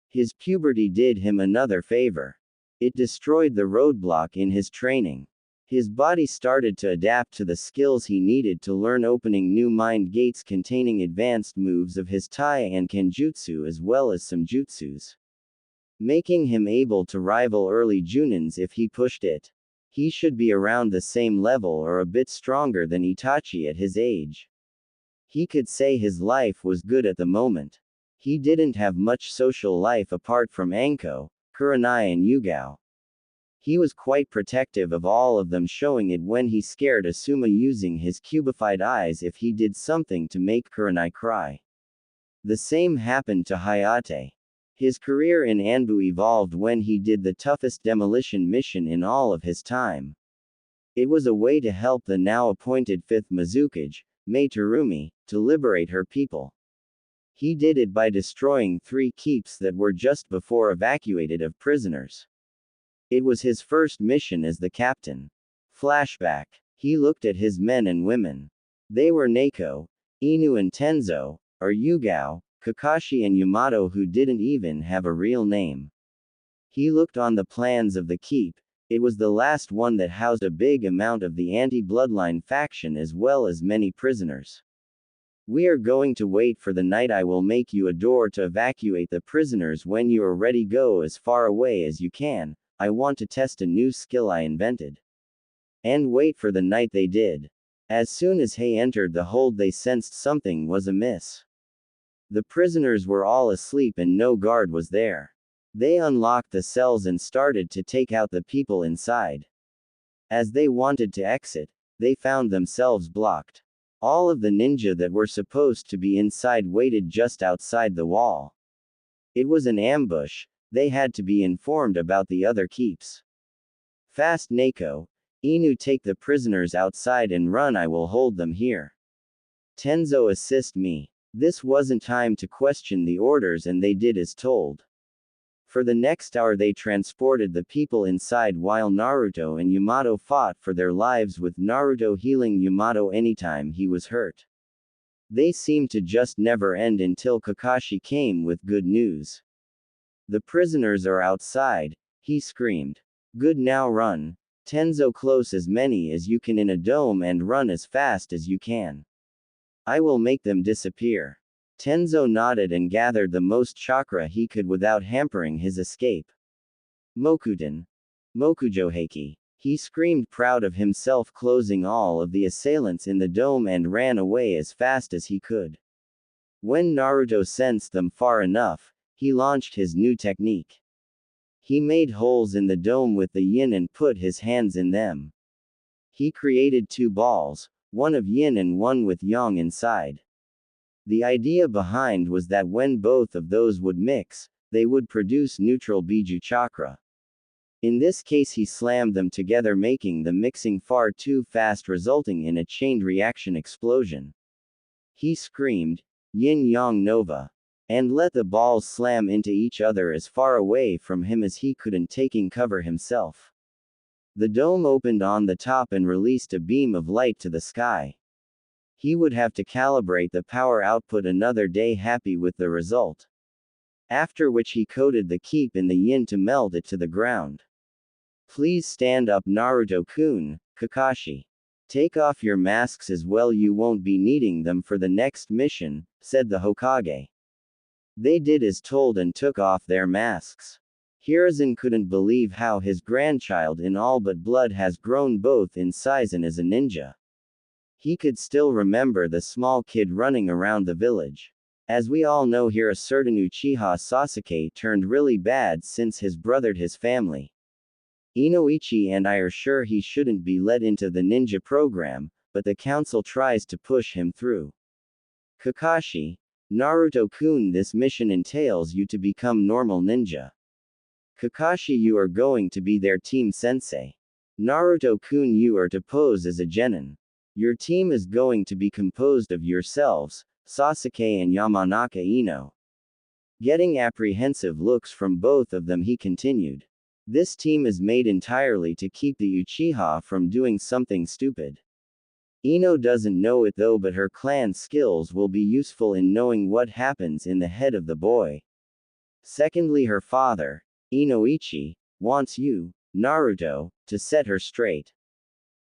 His puberty did him another favor. It destroyed the roadblock in his training. His body started to adapt to the skills he needed to learn, opening new mind gates containing advanced moves of his Tai and Kenjutsu as well as some jutsus, making him able to rival early Junins if he pushed it. He should be around the same level or a bit stronger than Itachi at his age. He could say his life was good at the moment. He didn't have much social life apart from Anko, Kurenai and Yugao. He was quite protective of all of them, showing it when he scared Asuma using his cubified eyes if he did something to make Kurenai cry. The same happened to Hayate. His career in Anbu evolved when he did the toughest demolition mission in all of his time. It was a way to help the now appointed 5th Mizukage, Mei Terumi, to liberate her people. He did it by destroying 3 keeps that were just before evacuated of prisoners. It was his first mission as the captain. Flashback. He looked at his men and women. They were Neko, Inu and Tenzo, or Yugao, Kakashi and Yamato, who didn't even have a real name. He looked on the plans of the keep. It was the last one that housed a big amount of the anti-bloodline faction as well as many prisoners. We are going to wait for the night. I will make you a door to evacuate the prisoners when you are ready. Go as far away as you can. I want to test a new skill I invented. And wait for the night. They did. As soon as Hei entered the hold, they sensed something was amiss. The prisoners were all asleep and no guard was there. They unlocked the cells and started to take out the people inside. As they wanted to exit, they found themselves blocked. All of the ninja that were supposed to be inside waited just outside the wall. It was an ambush. They had to be informed about the other keeps. Fast, Neko. Inu, take the prisoners outside and run. I will hold them here. Tenzo, assist me. This wasn't time to question the orders and they did as told. For the next hour they transported the people inside while Naruto and Yamato fought for their lives, with Naruto healing Yamato anytime he was hurt. They seemed to just never end until Kakashi came with good news. The prisoners are outside, he screamed. Good, now run. Tenzo, close as many as you can in a dome and run as fast as you can. I will make them disappear. Tenzo nodded and gathered the most chakra he could without hampering his escape. Mokuten. Mokujoheiki. He screamed, proud of himself, closing all of the assailants in the dome and ran away as fast as he could. When Naruto sensed them far enough, he launched his new technique. He made holes in the dome with the yin and put his hands in them. He created 2 balls, one of yin and one with yang inside. The idea behind was that when both of those would mix, they would produce neutral Biju chakra. In this case he slammed them together, making the mixing far too fast, resulting in a chained reaction explosion. He screamed, Yin-Yang Nova, and let the balls slam into each other as far away from him as he could, and taking cover himself. The dome opened on the top and released a beam of light to the sky. He would have to calibrate the power output another day, happy with the result. After which he coated the keep in the yin to melt it to the ground. Please stand up, Naruto-kun, Kakashi. Take off your masks as well, you won't be needing them for the next mission, said the Hokage. They did as told and took off their masks. Hiruzen couldn't believe how his grandchild in all but blood has grown both in size and as a ninja. He could still remember the small kid running around the village. As we all know here, a certain Uchiha Sasuke turned really bad since his brothered his family. Inoichi and I are sure he shouldn't be let into the ninja program, but the council tries to push him through. Kakashi, Naruto-kun, this mission entails you to become normal ninja. Kakashi, you are going to be their team sensei. Naruto-kun, you are to pose as a genin. Your team is going to be composed of yourselves, Sasuke and Yamanaka Ino. Getting apprehensive looks from both of them, he continued. This team is made entirely to keep the Uchiha from doing something stupid. Ino doesn't know it though, but her clan skills will be useful in knowing what happens in the head of the boy. Secondly, her father, Inoichi, wants you, Naruto, to set her straight.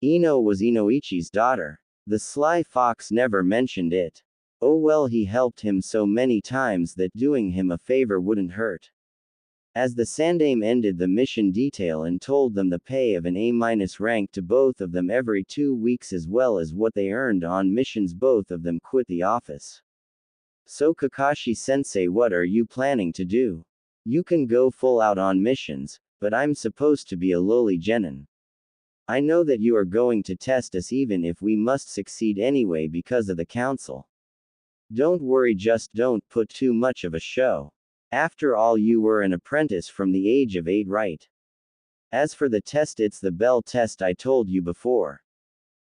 Ino was Inoichi's daughter. The sly fox never mentioned it. Oh well, he helped him so many times that doing him a favor wouldn't hurt. As the Sandaime ended the mission detail and told them the pay of an A- rank to both of them every 2 weeks as well as what they earned on missions, both of them quit the office. So Kakashi-sensei, what are you planning to do? You can go full out on missions, but I'm supposed to be a lowly genin. I know that you are going to test us even if we must succeed anyway because of the council. Don't worry, just don't put too much of a show. After all, you were an apprentice from the age of 8, right? As for the test, it's the bell test I told you before.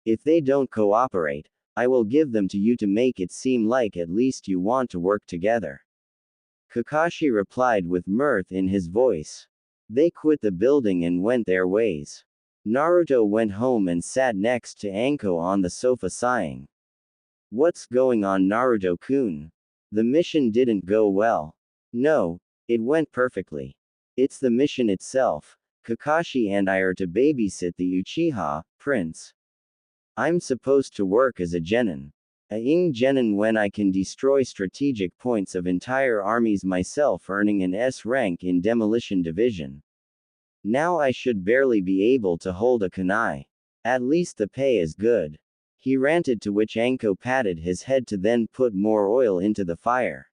If they don't cooperate, I will give them to you to make it seem like at least you want to work together. Kakashi replied with mirth in his voice. They quit the building and went their ways. Naruto went home and sat next to Anko on the sofa sighing. What's going on, Naruto-kun? The mission didn't go well. No, it went perfectly. It's the mission itself. Kakashi and I are to babysit the Uchiha, Prince. I'm supposed to work as a genin. A genin when I can destroy strategic points of entire armies myself, earning an S rank in Demolition Division. Now I should barely be able to hold a kunai. At least the pay is good. He ranted, to which Anko patted his head to then put more oil into the fire.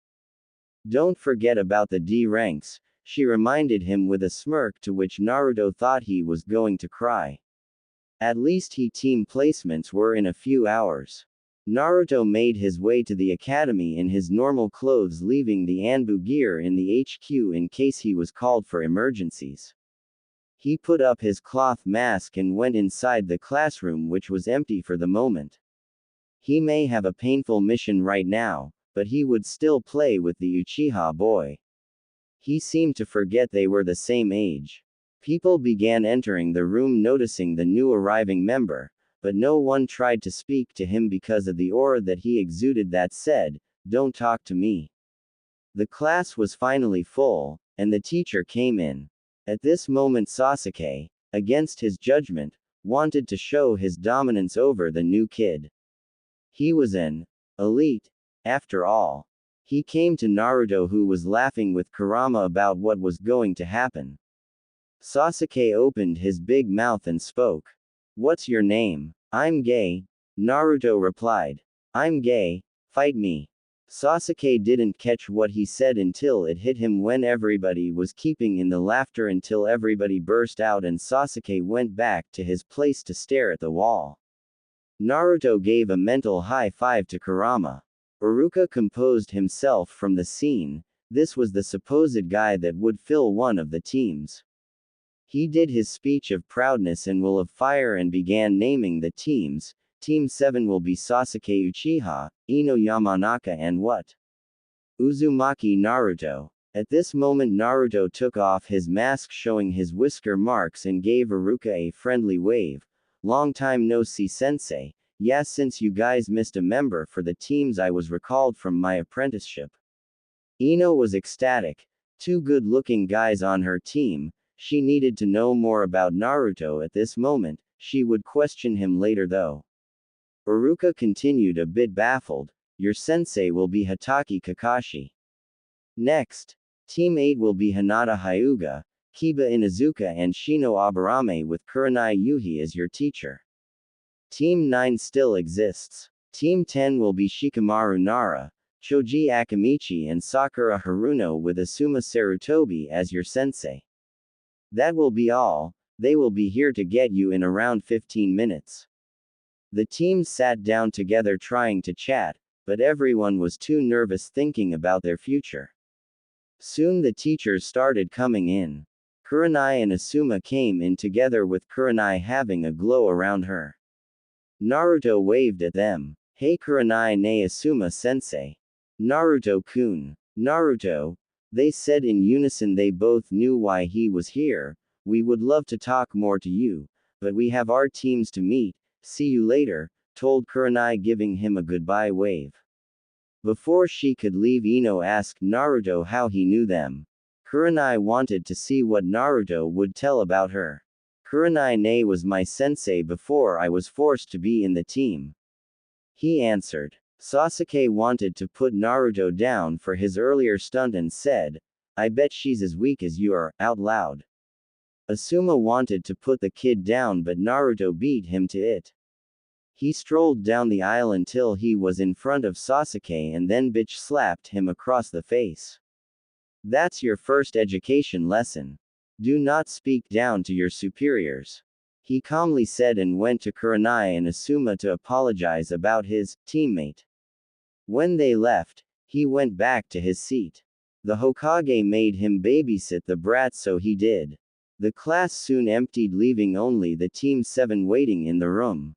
Don't forget about the D ranks, she reminded him with a smirk, to which Naruto thought he was going to cry. At least team placements were in a few hours. Naruto made his way to the academy in his normal clothes, leaving the Anbu gear in the HQ in case he was called for emergencies. He put up his cloth mask and went inside the classroom, which was empty for the moment. He may have a painful mission right now, but he would still play with the Uchiha boy. He seemed to forget they were the same age. People began entering the room noticing the new arriving member, but no one tried to speak to him because of the aura that he exuded that said, "Don't talk to me." The class was finally full, and the teacher came in. At this moment Sasuke, against his judgment, wanted to show his dominance over the new kid. He was an elite, after all. He came to Naruto, who was laughing with Kurama about what was going to happen. Sasuke opened his big mouth and spoke. What's your name? I'm Gay. Naruto replied. I'm Gay, fight me. Sasuke didn't catch what he said until it hit him when everybody was keeping in the laughter until everybody burst out and Sasuke went back to his place to stare at the wall. Naruto gave a mental high five to Kurama. Iruka composed himself from the scene. This was the supposed guy that would fill one of the teams. He did his speech of proudness and will of fire and began naming the teams. Team 7 will be Sasuke Uchiha, Ino Yamanaka and what? Uzumaki Naruto. At this moment Naruto took off his mask, showing his whisker marks, and gave Iruka a friendly wave. Long time no see, sensei. Yeah, since you guys missed a member for the teams, I was recalled from my apprenticeship. Ino was ecstatic. 2 good-looking guys on her team. She needed to know more about Naruto at this moment. She would question him later though. Iruka continued, a bit baffled. Your sensei will be Hatake Kakashi. Next, Team 8 will be Hinata Hyuga, Kiba Inuzuka and Shino Aburame, with Kurenai Yuhi as your teacher. Team 9 still exists. Team 10 will be Shikamaru Nara, Choji Akamichi and Sakura Haruno, with Asuma Sarutobi as your sensei. That will be all. They will be here to get you in around 15 minutes. The teams sat down together trying to chat, but everyone was too nervous thinking about their future. Soon the teachers started coming in. Kurenai and Asuma came in together with Kurenai having a glow around her. Naruto waved at them. Hey Kurenai ne Asuma sensei. Naruto-kun. Naruto. They said in unison. They both knew why he was here. We would love to talk more to you, but we have our teams to meet. See you later, told Kurenai, giving him a goodbye wave. Before she could leave, Ino asked Naruto how he knew them. Kurenai wanted to see what Naruto would tell about her. Kurenai ne was my sensei before I was forced to be in the team, he answered. Sasuke wanted to put Naruto down for his earlier stunt and said, I bet she's as weak as you are, out loud. Asuma wanted to put the kid down, but Naruto beat him to it. He strolled down the aisle until he was in front of Sasuke and then bitch slapped him across the face. That's your first education lesson. Do not speak down to your superiors, he calmly said, and went to Kurenai and Asuma to apologize about his teammate. When they left, he went back to his seat. The Hokage made him babysit the brat, so he did. The class soon emptied, leaving only the Team 7 waiting in the room.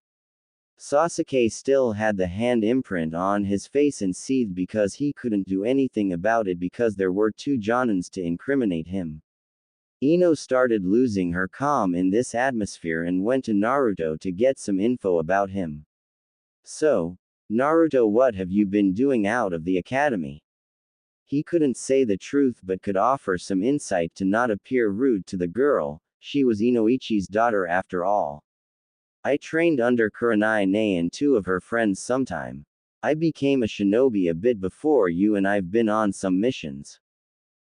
Sasuke still had the hand imprint on his face and seethed because he couldn't do anything about it because there were two Jonins to incriminate him. Ino started losing her calm in this atmosphere and went to Naruto to get some info about him. So, Naruto, what have you been doing out of the academy? He couldn't say the truth but could offer some insight to not appear rude to the girl. She was Inoichi's daughter after all. I trained under Kurenai ne and two of her friends sometime. I became a shinobi a bit before you and I've been on some missions.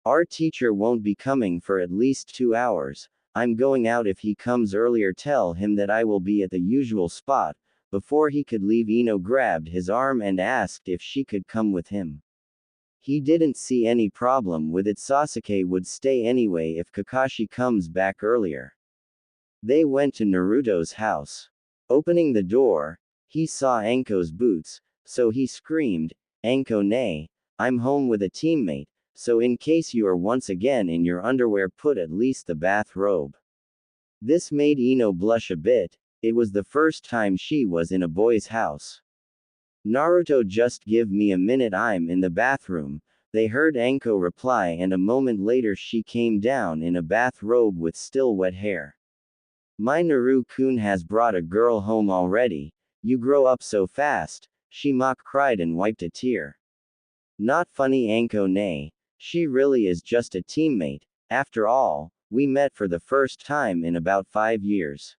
Our teacher won't be coming for at least 2 hours. I'm going out. If he comes earlier, tell him that I will be at the usual spot. Before he could leave, Ino grabbed his arm and asked if she could come with him. He didn't see any problem with it. Sasuke would stay anyway if Kakashi comes back earlier. They went to Naruto's house. Opening the door, he saw Anko's boots, so he screamed, Anko ne, I'm home with a teammate, so in case you are once again in your underwear, put at least the bathrobe. This made Ino blush a bit. It was the first time she was in a boy's house. Naruto, just give me a minute, I'm in the bathroom, they heard Anko reply, and a moment later she came down in a bathrobe with still wet hair. My Naru-kun has brought a girl home already. You grow up so fast, she cried and wiped a tear. Not funny, Anko ne. She really is just a teammate. After all, we met for the first time in about 5 years.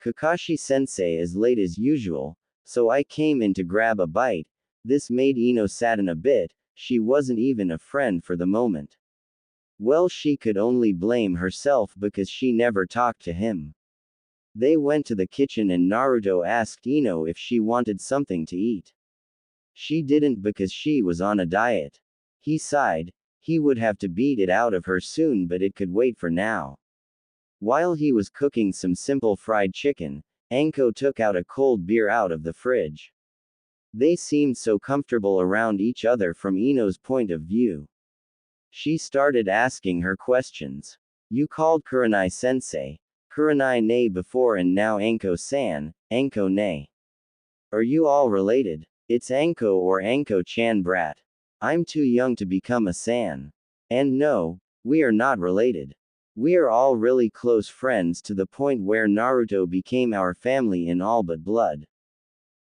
Kakashi-sensei is late as usual, so I came in to grab a bite. This made Ino sadden a bit. She wasn't even a friend for the moment. Well, she could only blame herself because she never talked to him. They went to the kitchen and Naruto asked Ino if she wanted something to eat. She didn't because she was on a diet. He sighed. He would have to beat it out of her soon, but it could wait for now. While he was cooking some simple fried chicken, Anko took out a cold beer out of the fridge. They seemed so comfortable around each other from Ino's point of view. She started asking her questions. You called Kurenai sensei, Kurenai ne before and now Anko-san, Anko ne. Are you all related? It's Anko or Anko-chan brat. I'm too young to become a san. And no, we are not related. We are all really close friends to the point where Naruto became our family in all but blood.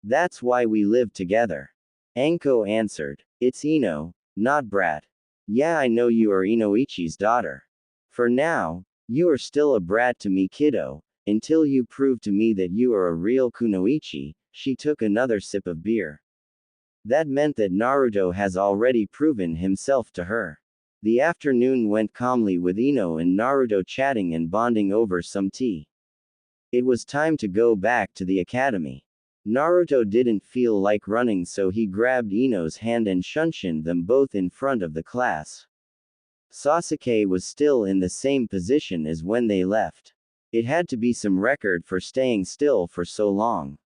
That's why we live together. Anko answered. It's Ino, not brat. Yeah, I know you are Inoichi's daughter. For now, you are still a brat to me, kiddo, until you prove to me that you are a real kunoichi. She took another sip of beer. That meant that Naruto has already proven himself to her. The afternoon went calmly with Ino and Naruto chatting and bonding over some tea. It was time to go back to the academy. Naruto didn't feel like running, so he grabbed Ino's hand and shunshined them both in front of the class. Sasuke was still in the same position as when they left. It had to be some record for staying still for so long.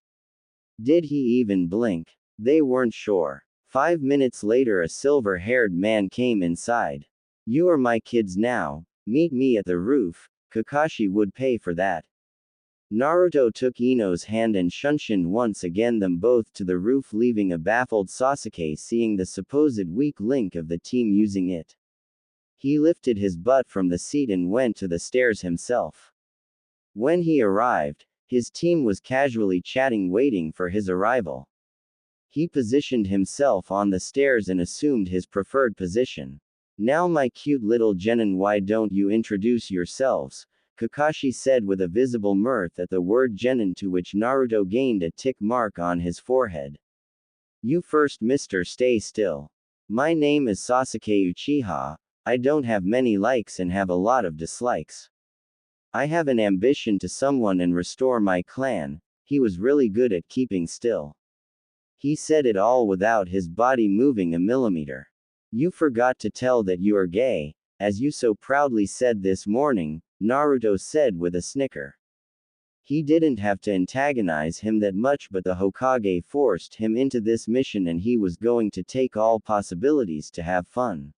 Did he even blink? They weren't sure. 5 minutes later, a silver-haired man came inside. You are my kids now. Meet me at the roof. Kakashi would pay for that. Naruto took Ino's hand and shunshined once again them both to the roof, leaving a baffled Sasuke seeing the supposed weak link of the team using it. He lifted his butt from the seat and went to the stairs himself. When he arrived, his team was casually chatting, waiting for his arrival. He positioned himself on the stairs and assumed his preferred position. Now my cute little genin, why don't you introduce yourselves? Kakashi said with a visible mirth at the word genin, to which Naruto gained a tick mark on his forehead. You first, Mr. Stay Still. My name is Sasuke Uchiha. I don't have many likes and have a lot of dislikes. I have an ambition to someone and restore my clan. He was really good at keeping still. He said it all without his body moving a millimeter. You forgot to tell that you are gay, as you so proudly said this morning, Naruto said with a snicker. He didn't have to antagonize him that much, but the Hokage forced him into this mission and he was going to take all possibilities to have fun.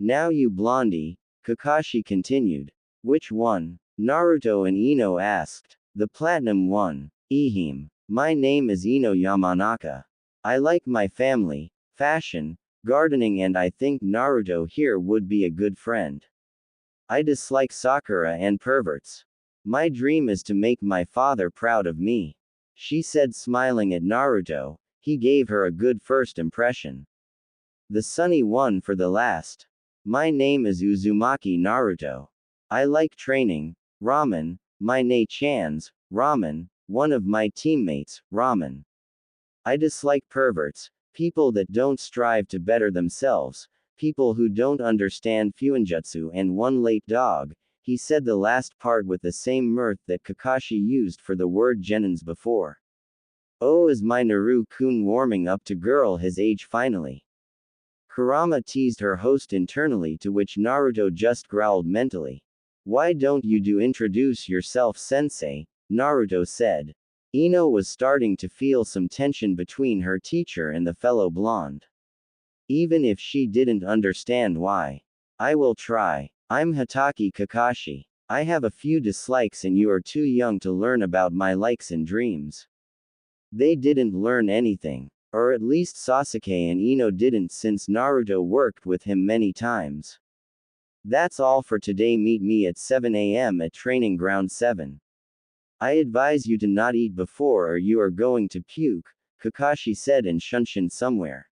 Now you blondie, Kakashi continued. Which one? Naruto and Ino asked. The platinum one. Ehime. My name is Ino Yamanaka. I like my family, fashion, gardening, and I think Naruto here would be a good friend. I dislike Sakura and perverts. My dream is to make my father proud of me. She said, smiling at Naruto. He gave her a good first impression. The sunny one for the last. My name is Uzumaki Naruto. I like training, ramen, my ne-chan's, ramen, one of my teammates, ramen. I dislike perverts, people that don't strive to better themselves, people who don't understand fuinjutsu, and one late dog. He said the last part with the same mirth that Kakashi used for the word genins before. Oh, is my Naru-kun warming up to girl his age finally? Kurama teased her host internally, to which Naruto just growled mentally. Why don't you do introduce yourself, sensei? Naruto said. Ino was starting to feel some tension between her teacher and the fellow blonde. Even if she didn't understand why. I will try. I'm Hatake Kakashi. I have a few dislikes and you are too young to learn about my likes and dreams. They didn't learn anything. Or at least Sasuke and Ino didn't, since Naruto worked with him many times. That's all for today. Meet me at 7 a.m. at Training Ground 7. I advise you to not eat before or you are going to puke, Kakashi said and shunshined somewhere.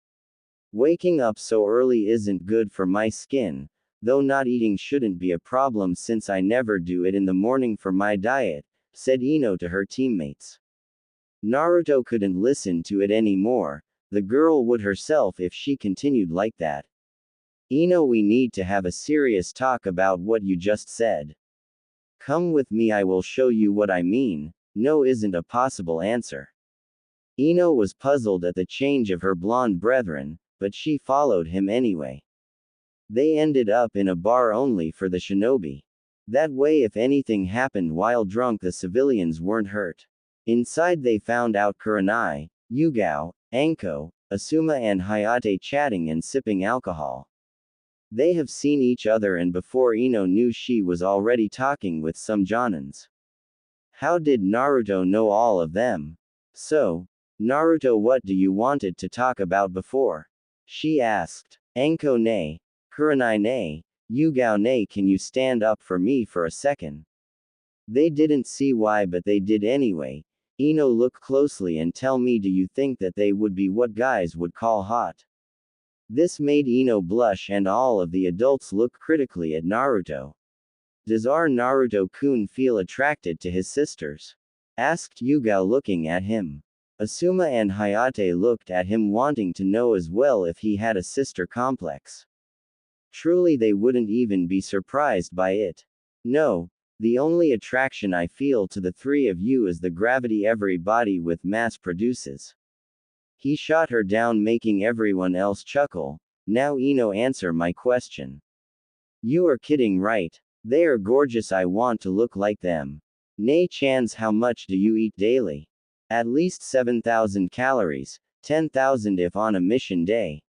Waking up so early isn't good for my skin, though not eating shouldn't be a problem since I never do it in the morning for my diet, said Ino to her teammates. Naruto couldn't listen to it anymore. The girl would herself if she continued like that. Ino, we need to have a serious talk about what you just said. Come with me, I will show you what I mean. No isn't a possible answer. Ino was puzzled at the change of her blonde brethren, but she followed him anyway. They ended up in a bar only for the shinobi. That way, if anything happened while drunk, the civilians weren't hurt. Inside they found out Kurenai, Yugao, Anko, Asuma and Hayate chatting and sipping alcohol. They have seen each other, and before Ino knew she was already talking with some jonins. How did Naruto know all of them? So, Naruto, what do you wanted to talk about before? She asked. Anko ne, Kurenai ne, Yugao ne, can you stand up for me for a second? They didn't see why, but they did anyway. Ino, look closely and tell me, do you think that they would be what guys would call hot? This made Ino blush and all of the adults look critically at Naruto. Does our Naruto-kun feel attracted to his sisters? Asked Yugao looking at him. Asuma and Hayate looked at him wanting to know as well if he had a sister complex. Truly they wouldn't even be surprised by it. No, the only attraction I feel to the three of you is the gravity every body with mass produces. He shot her down, making everyone else chuckle. Now Ino, answer my question. You are kidding, right? They are gorgeous, I want to look like them. Ne-chan's, how much do you eat daily? At least 7,000 calories, 10,000 if on a mission day.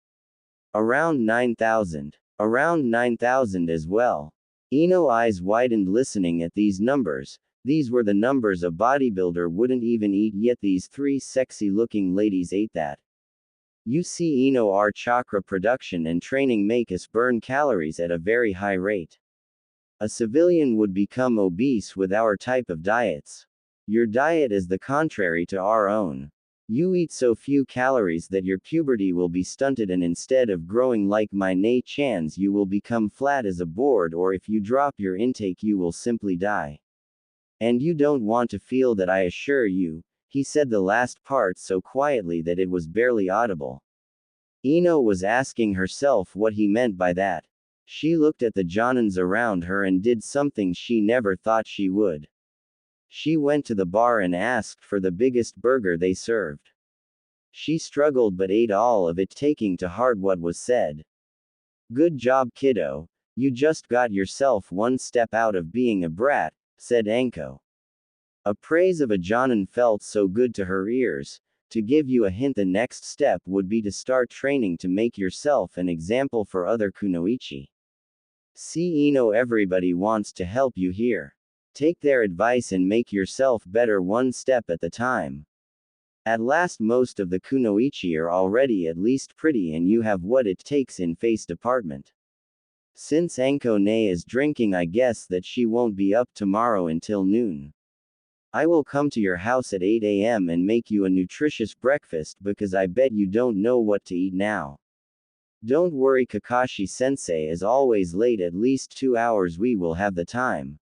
Around 9,000. Around 9,000 as well. Ino's eyes widened listening at these numbers. These were the numbers a bodybuilder wouldn't even eat, yet these three sexy-looking ladies ate that. You see, our chakra production and training make us burn calories at a very high rate. A civilian would become obese with our type of diets. Your diet is the contrary to our own. You eat so few calories that your puberty will be stunted, and instead of growing like my Nei-chan's, you will become flat as a board, or if you drop your intake you will simply die. And you don't want to feel that, I assure you. He said the last part so quietly that it was barely audible. Ino was asking herself what he meant by that. She looked at the jonins around her and did something she never thought she would. She went to the bar and asked for the biggest burger they served. She struggled but ate all of it, taking to heart what was said. Good job, kiddo. You just got yourself one step out of being a brat, said Anko. A praise of a jonin felt so good to her ears. To give you a hint, the next step would be to start training to make yourself an example for other kunoichi. See, Ino, everybody wants to help you here. Take their advice and make yourself better one step at the time. At last, most of the kunoichi are already at least pretty, and you have what it takes in face department. Since Anko Ne is drinking, I guess that she won't be up tomorrow until noon. I will come to your house at 8 a.m. and make you a nutritious breakfast, because I bet you don't know what to eat now. Don't worry, Kakashi-sensei is always late at least 2 hours. We will have the time.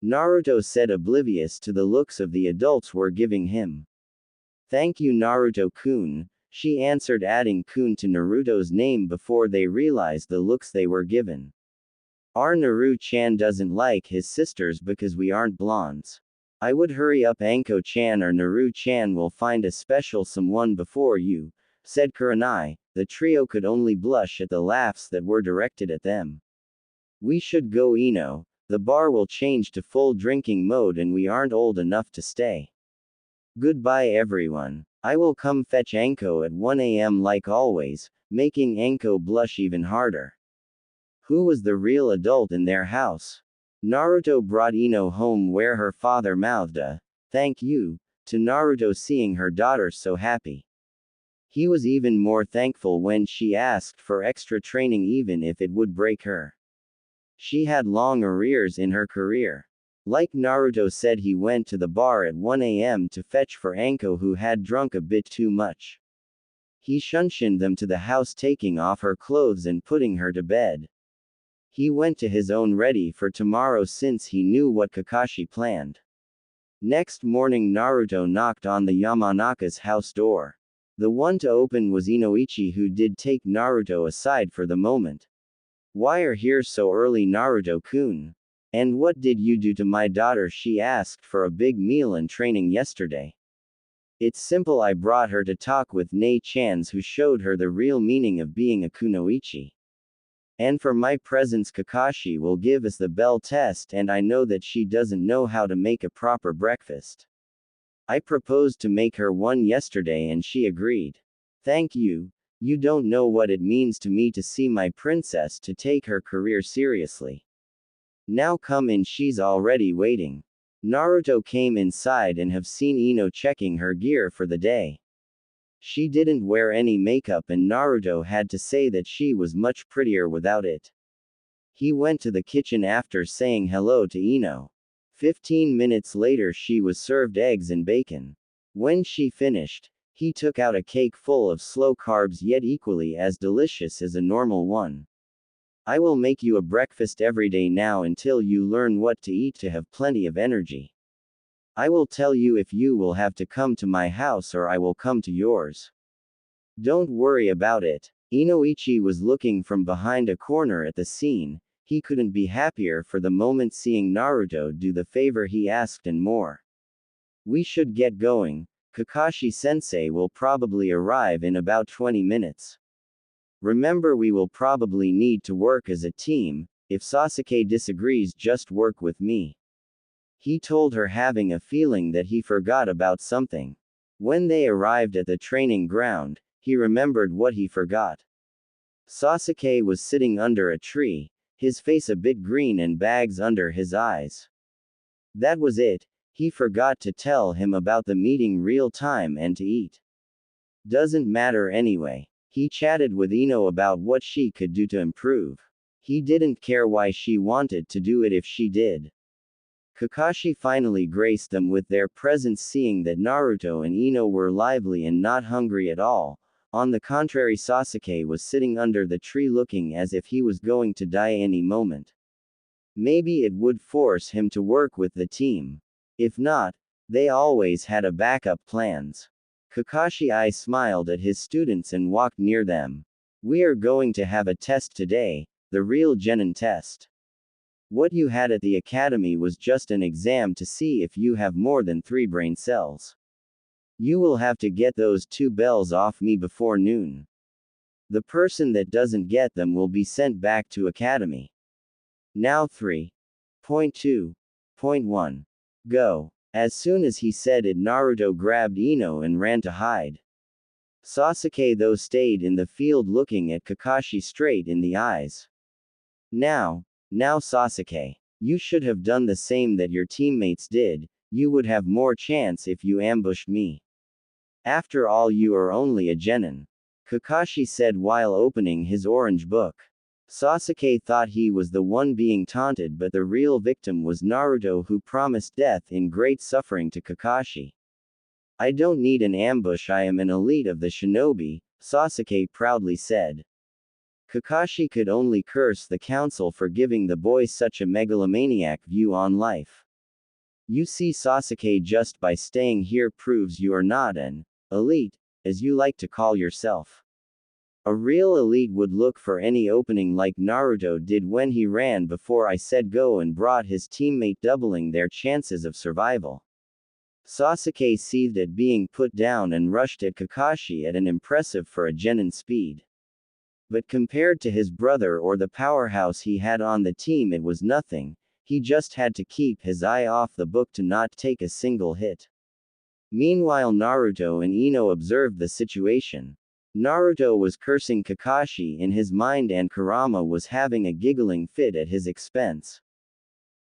Naruto said, oblivious to the looks of the adults were giving him. Thank you, Naruto-kun, she answered, adding kun to Naruto's name before they realized the looks they were given. Our Naru-chan doesn't like his sisters because we aren't blondes. I would hurry up, Anko-chan or Naru-chan will find a special someone before you, said Kurenai. The trio could only blush at the laughs that were directed at them. We should go, Ino. The bar will change to full drinking mode and we aren't old enough to stay. Goodbye, everyone. I will come fetch Anko at 1 a.m. like always, making Anko blush even harder. Who was the real adult in their house? Naruto brought Ino home, where her father mouthed a thank you to Naruto, seeing her daughter so happy. He was even more thankful when she asked for extra training, even if it would break her. She had long arrears in her career. Like Naruto said, he went to the bar at 1 a.m. to fetch for Anko, who had drunk a bit too much. He shunshined them to the house, taking off her clothes and putting her to bed. He went to his own ready for tomorrow since he knew what Kakashi planned. Next morning, Naruto knocked on the Yamanaka's house door. The one to open was Inoichi, who did take Naruto aside for the moment. Why are here so early, Naruto-kun? And what did you do to my daughter? She asked for a big meal and training yesterday. It's simple, I brought her to talk with Nei-chan's, who showed her the real meaning of being a kunoichi. And for my presence, Kakashi will give us the bell test, and I know that she doesn't know how to make a proper breakfast. I proposed to make her one yesterday and she agreed. Thank you. You don't know what it means to me to see my princess to take her career seriously. Now come in, she's already waiting. Naruto came inside and have seen Ino checking her gear for the day. She didn't wear any makeup and Naruto had to say that she was much prettier without it. He went to the kitchen after saying hello to Ino. 15 minutes later, she was served eggs and bacon. When she finished, he took out a cake full of slow carbs, yet equally as delicious as a normal one. I will make you a breakfast every day now until you learn what to eat to have plenty of energy. I will tell you if you will have to come to my house or I will come to yours. Don't worry about it. Inoichi was looking from behind a corner at the scene. He couldn't be happier for the moment, seeing Naruto do the favor he asked and more. We should get going. Kakashi-sensei will probably arrive in about 20 minutes. Remember, we will probably need to work as a team. If Sasuke disagrees, just work with me. He told her, having a feeling that he forgot about something. When they arrived at the training ground, he remembered what he forgot. Sasuke was sitting under a tree, his face a bit green and bags under his eyes. That was it, he forgot to tell him about the meeting real time and to eat. Doesn't matter anyway. He chatted with Ino about what she could do to improve. He didn't care why she wanted to do it if she did. Kakashi finally graced them with their presence, seeing that Naruto and Ino were lively and not hungry at all. On the contrary, Sasuke was sitting under the tree looking as if he was going to die any moment. Maybe it would force him to work with the team. If not, they always had a backup plans. Kakashi I smiled at his students and walked near them. We are going to have a test today, the real Genin test. What you had at the academy was just an exam to see if you have more than 3 brain cells. You will have to get those 2 bells off me before noon. The person that doesn't get them will be sent back to academy. Now 3.2.1. Go. As soon as he said it, Naruto grabbed Ino and ran to hide. Sasuke though stayed in the field looking at Kakashi straight in the eyes. Now Sasuke. You should have done the same that your teammates did, you would have more chance if you ambushed me. After all, you are only a genin. Kakashi said while opening his orange book. Sasuke thought he was the one being taunted, but the real victim was Naruto, who promised death in great suffering to Kakashi. I don't need an ambush, I am an elite of the shinobi, Sasuke proudly said. Kakashi could only curse the council for giving the boy such a megalomaniac view on life. You see, Sasuke, just by staying here proves you are not an elite, as you like to call yourself. A real elite would look for any opening like Naruto did when he ran before I said go and brought his teammate, doubling their chances of survival. Sasuke seethed at being put down and rushed at Kakashi at an impressive for a genin speed. But compared to his brother or the powerhouse he had on the team, it was nothing. He just had to keep his eye off the book to not take a single hit. Meanwhile, Naruto and Ino observed the situation. Naruto was cursing Kakashi in his mind and Kurama was having a giggling fit at his expense.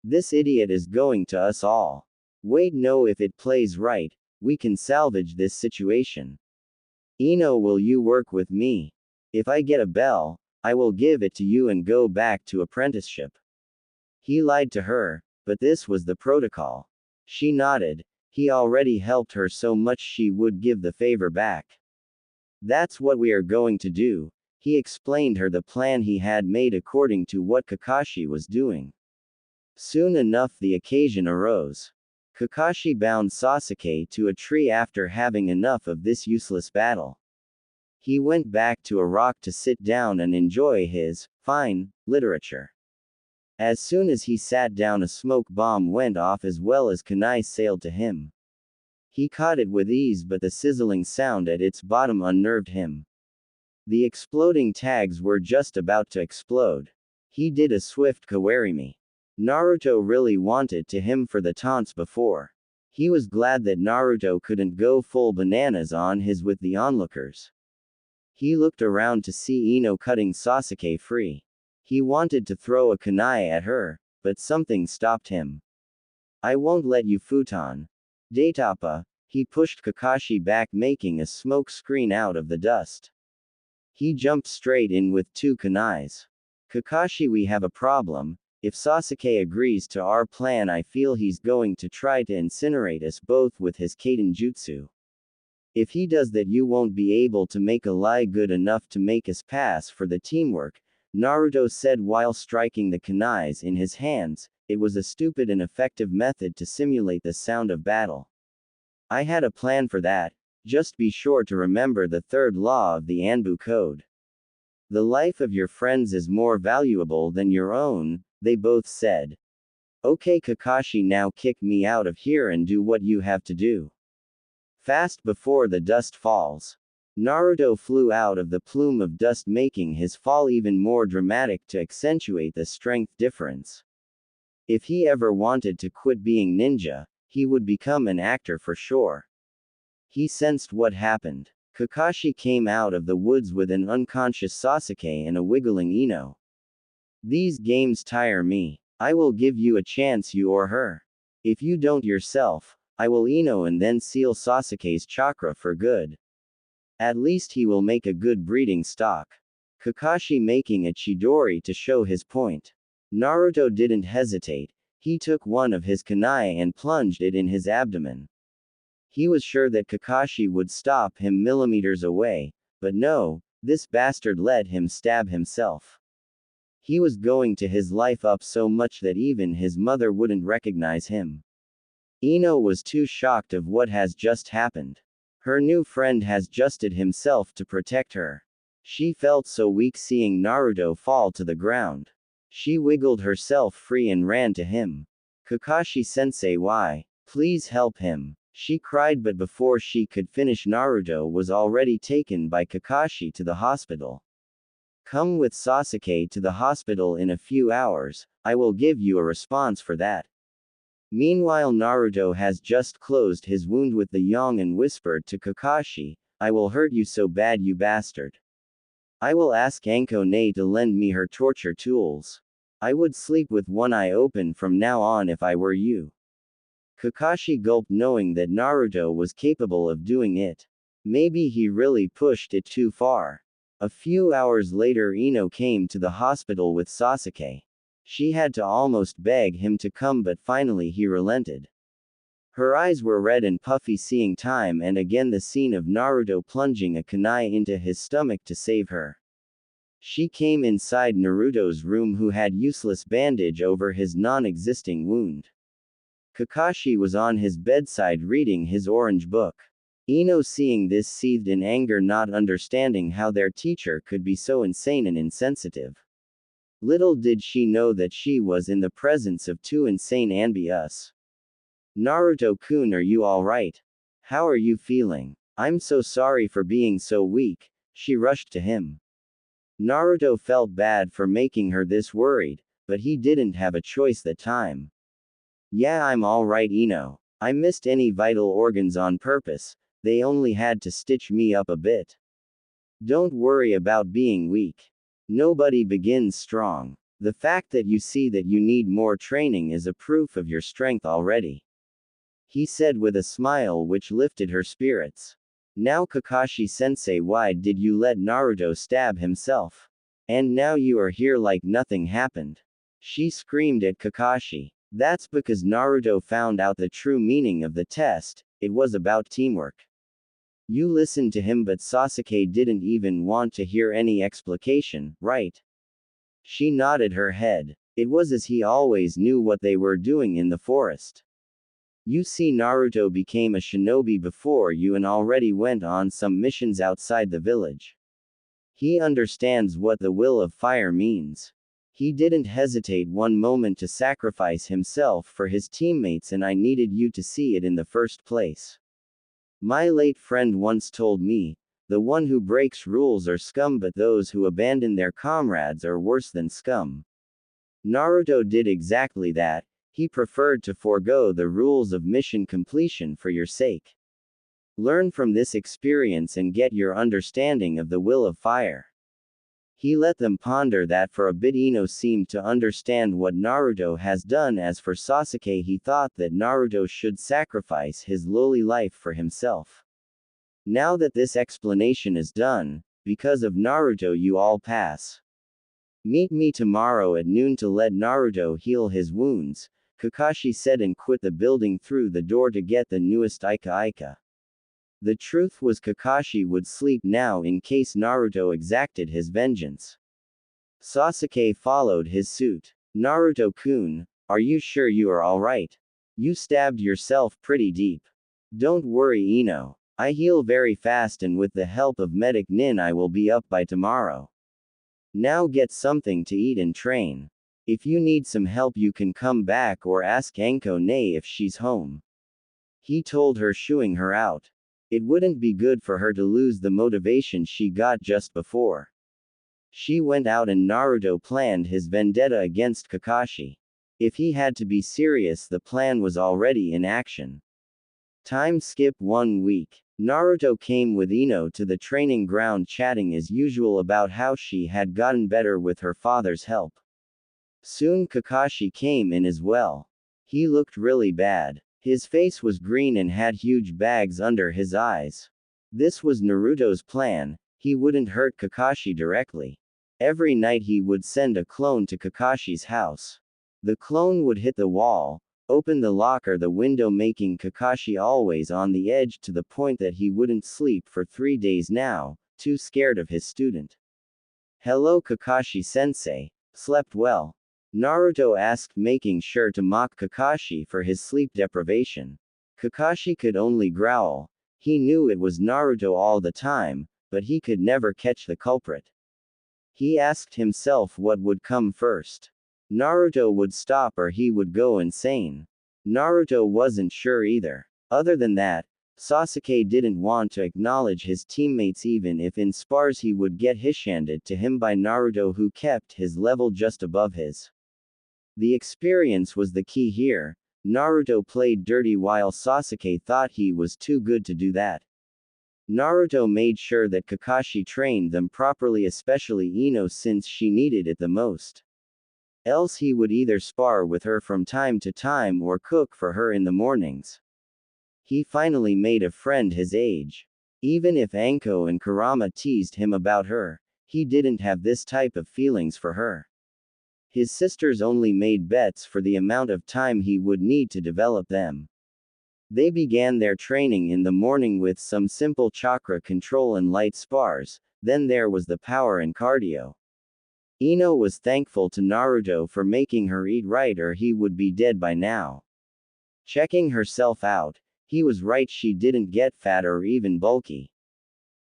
This idiot is going to us all. Wait, no, if it plays right, we can salvage this situation. Ino, will you work with me? If I get a bell, I will give it to you and go back to apprenticeship. He lied to her, but this was the protocol. She nodded. He already helped her so much she would give the favor back. That's what we are going to do. He explained her the plan he had made according to what Kakashi was doing. Soon enough the occasion arose. Kakashi bound Sasuke to a tree after having enough of this useless battle. He went back to a rock to sit down and enjoy his fine literature. As soon as he sat down, a smoke bomb went off as well as kunai sailed to him. He caught it with ease, but the sizzling sound at its bottom unnerved him. The exploding tags were just about to explode. He did a swift kawarimi. Naruto really wanted to him for the taunts before. He was glad that Naruto couldn't go full bananas on his with the onlookers. He looked around to see Ino cutting Sasuke free. He wanted to throw a kunai at her, but something stopped him. I won't let you, futon. Daitapa. He pushed Kakashi back, making a smoke screen out of the dust. He jumped straight in with 2 kunais. Kakashi, we have a problem. If Sasuke agrees to our plan, I feel he's going to try to incinerate us both with his Kaden Jutsu. If he does that, you won't be able to make a lie good enough to make us pass for the teamwork, Naruto said while striking the kunais in his hands. It was a stupid and effective method to simulate the sound of battle. I had a plan for that. Just be sure to remember the 3rd law of the Anbu Code. The life of your friends is more valuable than your own, they both said. Okay, Kakashi, now kick me out of here and do what you have to do. Fast before the dust falls. Naruto flew out of the plume of dust, making his fall even more dramatic to accentuate the strength difference. If he ever wanted to quit being ninja, he would become an actor for sure. He sensed what happened. Kakashi came out of the woods with an unconscious Sasuke and a wiggling Ino. These games tire me. I will give you a chance, you or her. If you don't yourself, I will Ino and then seal Sasuke's chakra for good. At least he will make a good breeding stock. Kakashi making a Chidori to show his point. Naruto didn't hesitate. He took one of his kunai and plunged it in his abdomen. He was sure that Kakashi would stop him millimeters away, but no, this bastard let him stab himself. He was going to his life up so much that even his mother wouldn't recognize him. Ino was too shocked of what has just happened. Her new friend has justed himself to protect her. She felt so weak seeing Naruto fall to the ground. She wiggled herself free and ran to him. Kakashi-sensei, why? Please help him. She cried, but before she could finish, Naruto was already taken by Kakashi to the hospital. Come with Sasuke to the hospital in a few hours, I will give you a response for that. Meanwhile, Naruto has just closed his wound with the yang and whispered to Kakashi, I will hurt you so bad, you bastard. I will ask Anko to lend me her torture tools. I would sleep with one eye open from now on if I were you. Kakashi gulped, knowing that Naruto was capable of doing it. Maybe he really pushed it too far. A few hours later, Ino came to the hospital with Sasuke. She had to almost beg him to come, but finally he relented. Her eyes were red and puffy seeing time and again the scene of Naruto plunging a kunai into his stomach to save her. She came inside Naruto's room, who had useless bandage over his non-existing wound. Kakashi was on his bedside reading his orange book. Ino seeing this seethed in anger, not understanding how their teacher could be so insane and insensitive. Little did she know that she was in the presence of two insane anbius. Naruto-kun, are you alright? How are you feeling? I'm so sorry for being so weak, she rushed to him. Naruto felt bad for making her this worried, but he didn't have a choice that time. Yeah, I'm alright, Ino. I missed any vital organs on purpose, they only had to stitch me up a bit. Don't worry about being weak. Nobody begins strong. The fact that you see that you need more training is a proof of your strength already. He said with a smile which lifted her spirits. Now Kakashi-sensei, why did you let Naruto stab himself? And now you are here like nothing happened. She screamed at Kakashi. That's because Naruto found out the true meaning of the test, it was about teamwork. You listened to him, but Sasuke didn't even want to hear any explication, right? She nodded her head. It was as he always knew what they were doing in the forest. You see, Naruto became a shinobi before you and already went on some missions outside the village. He understands what the will of fire means. He didn't hesitate one moment to sacrifice himself for his teammates, and I needed you to see it in the first place. My late friend once told me, the one who breaks rules are scum, but those who abandon their comrades are worse than scum. Naruto did exactly that. He preferred to forego the rules of mission completion for your sake. Learn from this experience and get your understanding of the will of fire. He let them ponder that for a bit. Ino seemed to understand what Naruto has done. As for Sasuke, he thought that Naruto should sacrifice his lowly life for himself. Now that this explanation is done, because of Naruto you all pass. Meet me tomorrow at noon to let Naruto heal his wounds, Kakashi said, and quit the building through the door to get the newest Ika. The truth was Kakashi would sleep now in case Naruto exacted his vengeance. Sasuke followed his suit. Naruto-kun, are you sure you are alright? You stabbed yourself pretty deep. Don't worry, Ino. I heal very fast, and with the help of Medic Nin I will be up by tomorrow. Now get something to eat and train. If you need some help you can come back or ask Anko if she's home. He told her, shooing her out. It wouldn't be good for her to lose the motivation she got just before. She went out and Naruto planned his vendetta against Kakashi. If he had to be serious, the plan was already in action. Time skip 1 week. Naruto came with Ino to the training ground, chatting as usual about how she had gotten better with her father's help. Soon Kakashi came in as well. He looked really bad. His face was green and had huge bags under his eyes. This was Naruto's plan. He wouldn't hurt Kakashi directly. Every night he would send a clone to Kakashi's house. The clone would hit the wall, open the lock or the window, making Kakashi always on the edge, to the point that he wouldn't sleep for 3 days now, too scared of his student. "Hello Kakashi-sensei, slept well?" Naruto asked, making sure to mock Kakashi for his sleep deprivation. Kakashi could only growl. He knew it was Naruto all the time, but he could never catch the culprit. He asked himself what would come first. Naruto would stop or he would go insane. Naruto wasn't sure either. Other than that, Sasuke didn't want to acknowledge his teammates even if in spars he would get handed to him by Naruto, who kept his level just above his. The experience was the key here. Naruto played dirty while Sasuke thought he was too good to do that. Naruto made sure that Kakashi trained them properly, especially Ino, since she needed it the most. Else he would either spar with her from time to time or cook for her in the mornings. He finally made a friend his age. Even if Anko and Kurama teased him about her, he didn't have this type of feelings for her. His sisters only made bets for the amount of time he would need to develop them. They began their training in the morning with some simple chakra control and light spars, then there was the power and cardio. Ino was thankful to Naruto for making her eat right or he would be dead by now. Checking herself out, he was right, she didn't get fat or even bulky.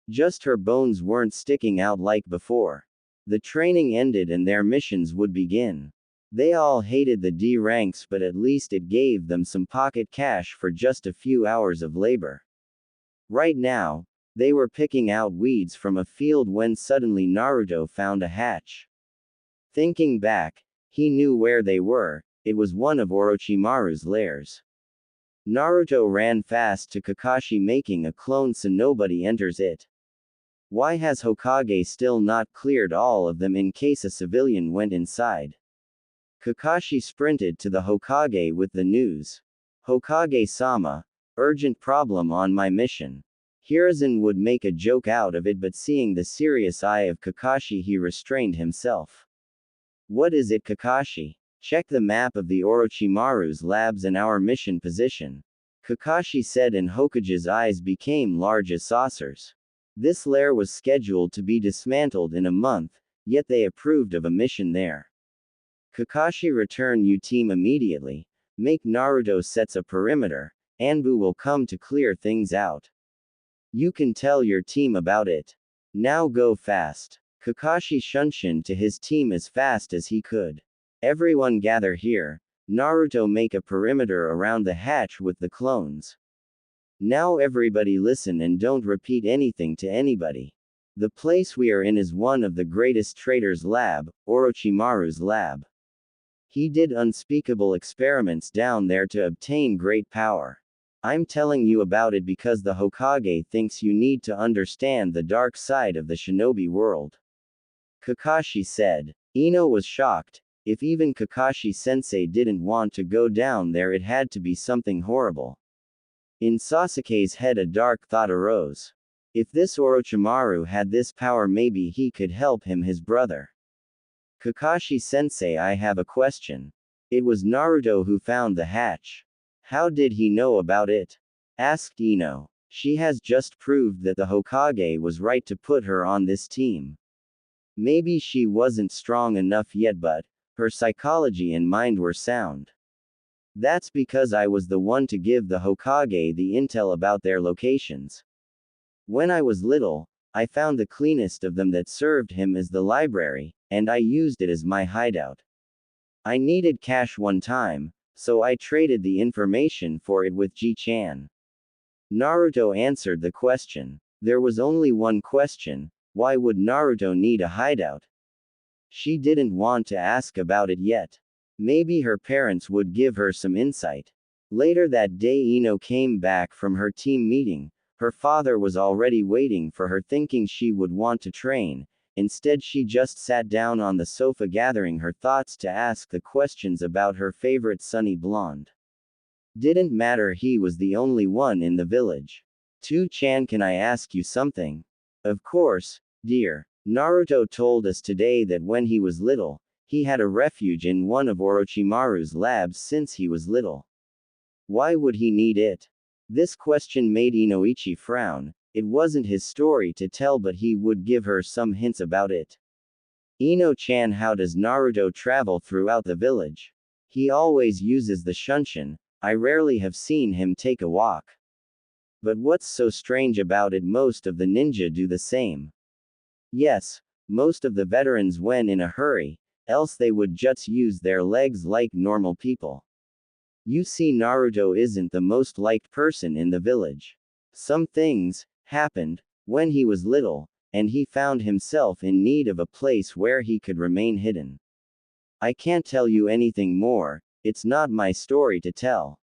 Just her bones weren't sticking out like before. The training ended and their missions would begin. They all hated the D ranks, but at least it gave them some pocket cash for just a few hours of labor. Right now, they were picking out weeds from a field when suddenly Naruto found a hatch. Thinking back, he knew where they were. It was one of Orochimaru's lairs. Naruto ran fast to Kakashi, making a clone so nobody enters it. Why has Hokage still not cleared all of them in case a civilian went inside? Kakashi sprinted to the Hokage with the news. "Hokage-sama, urgent problem on my mission." Hiruzen would make a joke out of it, but seeing the serious eye of Kakashi, he restrained himself. "What is it, Kakashi?" "Check the map of the Orochimaru's labs and our mission position," Kakashi said, and Hokage's eyes became large as saucers. This lair was scheduled to be dismantled in a month, yet they approved of a mission there. Kakashi, return your team immediately. Make Naruto sets a perimeter. Anbu will come to clear things out. You can tell your team about it. Now go fast. Kakashi shunshin to his team as fast as he could. Everyone gather here. Naruto make a perimeter around the hatch with the clones. Now everybody listen and don't repeat anything to anybody. The place we are in is one of the greatest trader's lab, Orochimaru's lab. He did unspeakable experiments down there to obtain great power. I'm telling you about it because the Hokage thinks you need to understand the dark side of the shinobi world. Kakashi said. Ino was shocked. If even Kakashi-sensei didn't want to go down there, it had to be something horrible. In Sasuke's head a dark thought arose. If this Orochimaru had this power, maybe he could help him, his brother. Kakashi-sensei, I have a question. It was Naruto who found the hatch. How did he know about it? Asked Ino. She has just proved that the Hokage was right to put her on this team. Maybe she wasn't strong enough yet, but her psychology and mind were sound. That's because I was the one to give the Hokage the intel about their locations. When I was little, I found the cleanest of them that served him as the library, and I used it as my hideout. I needed cash one time, so I traded the information for it with Ji-chan. Naruto answered the question. There was only one question: why would Naruto need a hideout? She didn't want to ask about it yet. Maybe her parents would give her some insight. Later that day, Ino came back from her team meeting. Her father was already waiting for her, thinking she would want to train. Instead, she just sat down on the sofa, gathering her thoughts to ask the questions about her favorite sunny blonde. Didn't matter, he was the only one in the village. "Tu-chan, can I ask you something?" "Of course, dear. Naruto told us today that when he was little, he had a refuge in one of Orochimaru's labs since he was little. Why would he need it?" This question made Inoichi frown. It wasn't his story to tell, but he would give her some hints about it. "Ino-chan, how does Naruto travel throughout the village?" "He always uses the shunshin. I rarely have seen him take a walk." "But what's so strange about it? Most of the ninja do the same." "Yes, most of the veterans when in a hurry, else they would just use their legs like normal people. You see, Naruto isn't the most liked person in the village. Some things happened when he was little, and he found himself in need of a place where he could remain hidden. I can't tell you anything more, it's not my story to tell.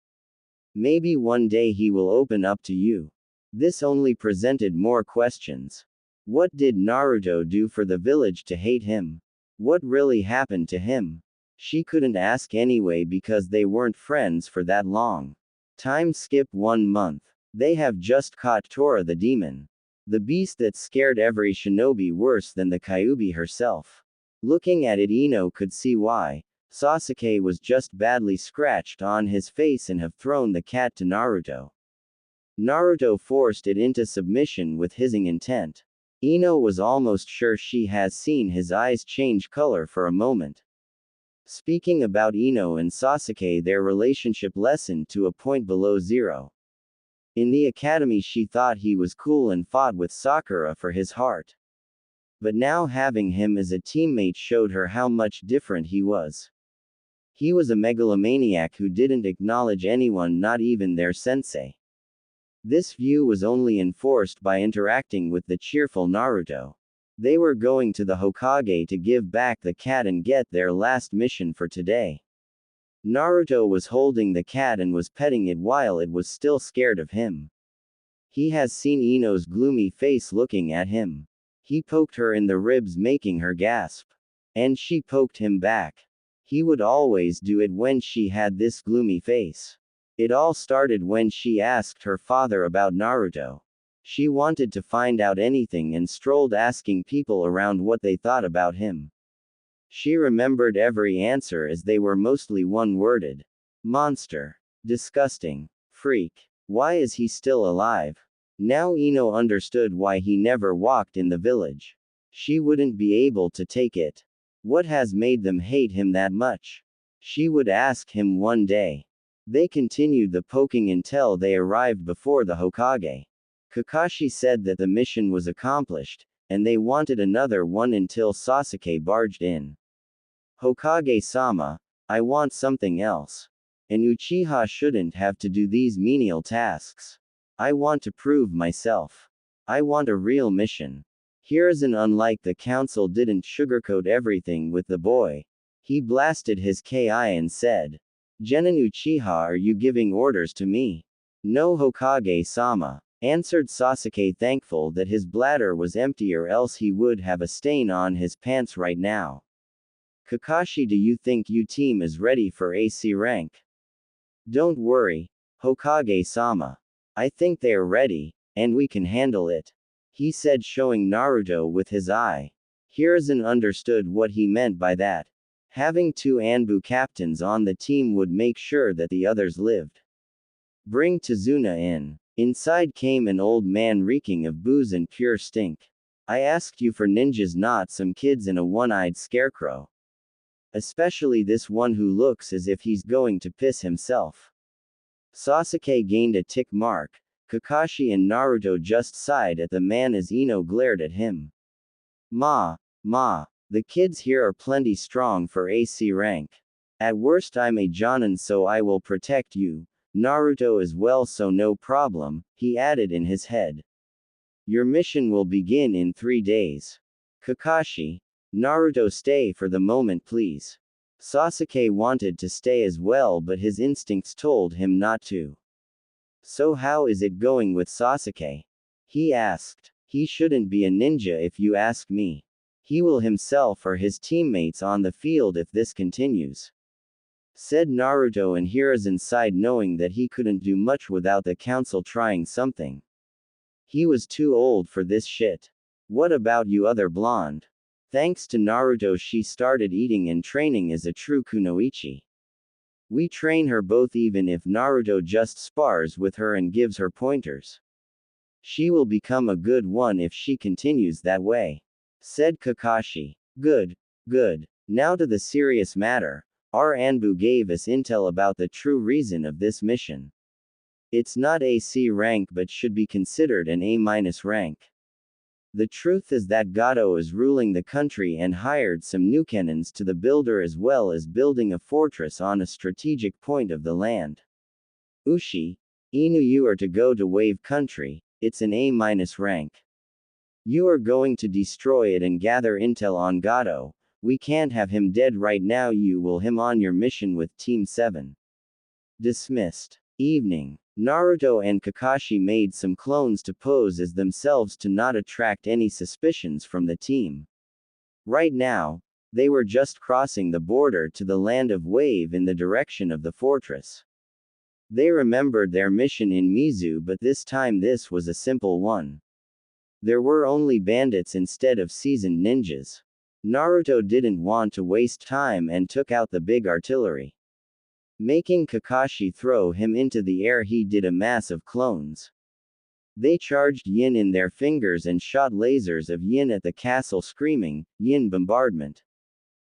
Maybe one day he will open up to you." This only presented more questions. What did Naruto do for the village to hate him? What really happened to him? She couldn't ask anyway because they weren't friends for that long. Time skip 1 month. They have just caught Tora the demon. The beast that scared every shinobi worse than the Kyuubi herself. Looking at it, Ino could see why. Sasuke was just badly scratched on his face and have thrown the cat to Naruto. Naruto forced it into submission with hissing intent. Ino was almost sure she has seen his eyes change color for a moment. Speaking about Ino and Sasuke, their relationship lessened to a point below zero. In the academy, she thought he was cool and fought with Sakura for his heart. But now having him as a teammate showed her how much different he was. He was a megalomaniac who didn't acknowledge anyone, not even their sensei. This view was only enforced by interacting with the cheerful Naruto. They were going to the Hokage to give back the cat and get their last mission for today. Naruto was holding the cat and was petting it while it was still scared of him. He has seen Ino's gloomy face looking at him. He poked her in the ribs, making her gasp. And she poked him back. He would always do it when she had this gloomy face. It all started when she asked her father about Naruto. She wanted to find out anything and strolled asking people around what they thought about him. She remembered every answer as they were mostly one-worded. Monster. Disgusting. Freak. Why is he still alive? Now Ino understood why he never walked in the village. She wouldn't be able to take it. What has made them hate him that much? She would ask him one day. They continued the poking until they arrived before the Hokage. Kakashi said that the mission was accomplished, and they wanted another one until Sasuke barged in. "Hokage-sama, I want something else. An Uchiha shouldn't have to do these menial tasks. I want to prove myself. I want a real mission." Hiruzen, unlike the council, didn't sugarcoat everything with the boy. He blasted his ki and said, "Genin Uchiha, are you giving orders to me?" "No, Hokage-sama," answered Sasuke, thankful that his bladder was empty, or else he would have a stain on his pants right now. "Kakashi, do you think your team is ready for AC rank?" "Don't worry, Hokage-sama. I think they are ready, and we can handle it," he said, showing Naruto with his eye. Hiruzen understood what he meant by that. Having 2 Anbu captains on the team would make sure that the others lived. "Bring Tsunade in." Inside came an old man reeking of booze and pure stink. "I asked you for ninjas, not some kids and a one-eyed scarecrow. Especially this one who looks as if he's going to piss himself." Sasuke gained a tick mark. Kakashi and Naruto just sighed at the man as Ino glared at him. Ma, the kids here are plenty strong for AC rank. At worst I'm a Jonin, so I will protect you. Naruto as well, so no problem," he added in his head. "Your mission will begin in 3 days. Kakashi. Naruto, stay for the moment please." Sasuke wanted to stay as well, but his instincts told him not to. So how is it going with Sasuke? He asked. He shouldn't be a ninja if you ask me. He will himself or his teammates on the field if this continues, said Naruto, and Hiruzen sighed, knowing that he couldn't do much without the council trying something. He was too old for this shit. What about you, other blonde? Thanks to Naruto, she started eating and training as a true kunoichi. We train her both even if Naruto just spars with her and gives her pointers. She will become a good one if she continues that way, said Kakashi. Good, good. Now to the serious matter. Our Anbu gave us intel about the true reason of this mission. It's not AC rank but should be considered an A- rank. The truth is that Gato is ruling the country and hired some new cannons to the builder as well as building a fortress on a strategic point of the land. Inu, you are to go to Wave Country, it's an A- rank. You are going to destroy it and gather intel on Gato. We can't have him dead right now. You will him on your mission with Team 7. Dismissed. Evening. Naruto and Kakashi made some clones to pose as themselves to not attract any suspicions from the team. Right now, they were just crossing the border to the land of Wave in the direction of the fortress. They remembered their mission in Mizu, but this time this was a simple one. There were only bandits instead of seasoned ninjas. Naruto didn't want to waste time and took out the big artillery. Making Kakashi throw him into the air, he did a mass of clones. They charged Yin in their fingers and shot lasers of Yin at the castle, screaming, "Yin bombardment."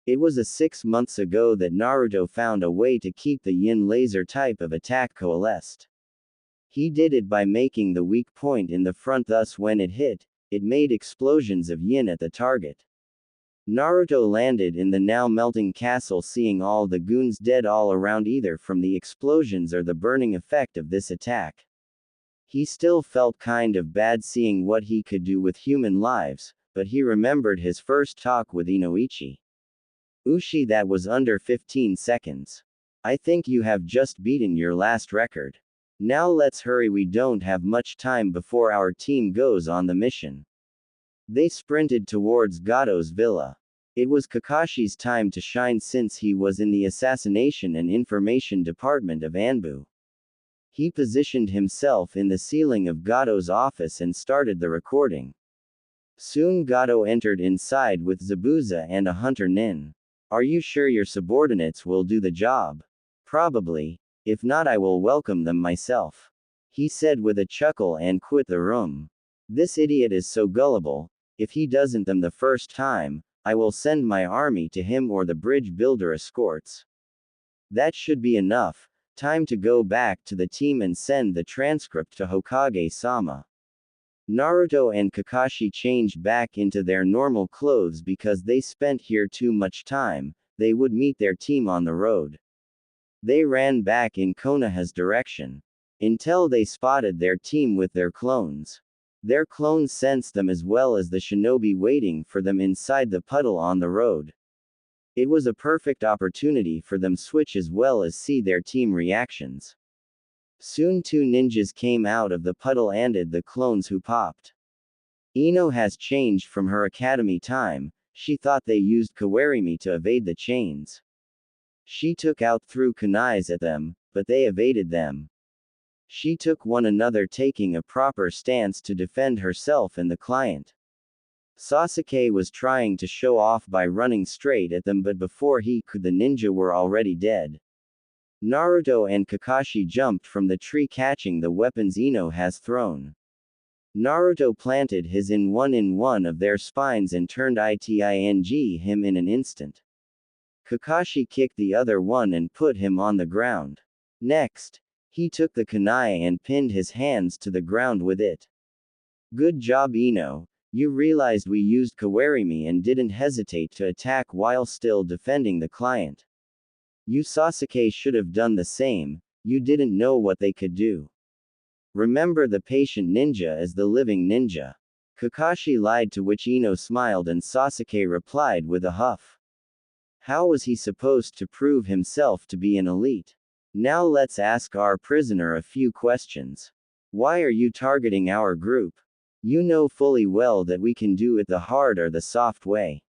It was 6 months ago that Naruto found a way to keep the Yin laser type of attack coalesced. He did it by making the weak point in the front, thus when it hit, it made explosions of Yin at the target. Naruto landed in the now melting castle, seeing all the goons dead all around either from the explosions or the burning effect of this attack. He still felt kind of bad seeing what he could do with human lives, but he remembered his first talk with Inoichi. That was under 15 seconds. I think you have just beaten your last record. Now let's hurry, we don't have much time before our team goes on the mission. They sprinted towards Gato's villa. It was Kakashi's time to shine since he was in the Assassination and Information Department of Anbu. He positioned himself in the ceiling of Gato's office and started the recording. Soon Gato entered inside with Zabuza and a hunter Nin. Are you sure your subordinates will do the job? Probably. If not, I will welcome them myself, he said with a chuckle and quit the room. This idiot is so gullible. If he doesn't them the first time, I will send my army to him or the bridge builder escorts. That should be enough. Time to go back to the team and send the transcript to Hokage-sama. Naruto and Kakashi changed back into their normal clothes because they spent here too much time. They would meet their team on the road. They ran back in Konoha's direction until they spotted their team with their clones. Their clones sensed them as well as the shinobi waiting for them inside the puddle on the road. It was a perfect opportunity for them switch as well as see their team reactions. Soon 2 ninjas came out of the puddle and the clones who popped. Ino has changed from her academy time. She thought they used Kawarimi to evade the chains. She took out threw kunais at them, but they evaded them. She took one another, taking a proper stance to defend herself and the client. Sasuke was trying to show off by running straight at them, but before he could, the ninja were already dead. Naruto and Kakashi jumped from the tree, catching the weapons Ino has thrown. Naruto planted his in one of their spines and turned iting him in an instant. Kakashi kicked the other one and put him on the ground. Next, he took the kunai and pinned his hands to the ground with it. Good job, Ino. You realized we used Kawarimi and didn't hesitate to attack while still defending the client. You Sasuke should have done the same. You didn't know what they could do. Remember the patient ninja as the living ninja. Kakashi lied, to which Ino smiled and Sasuke replied with a huff. How was he supposed to prove himself to be an elite? Now let's ask our prisoner a few questions. Why are you targeting our group? You know fully well that we can do it the hard or the soft way.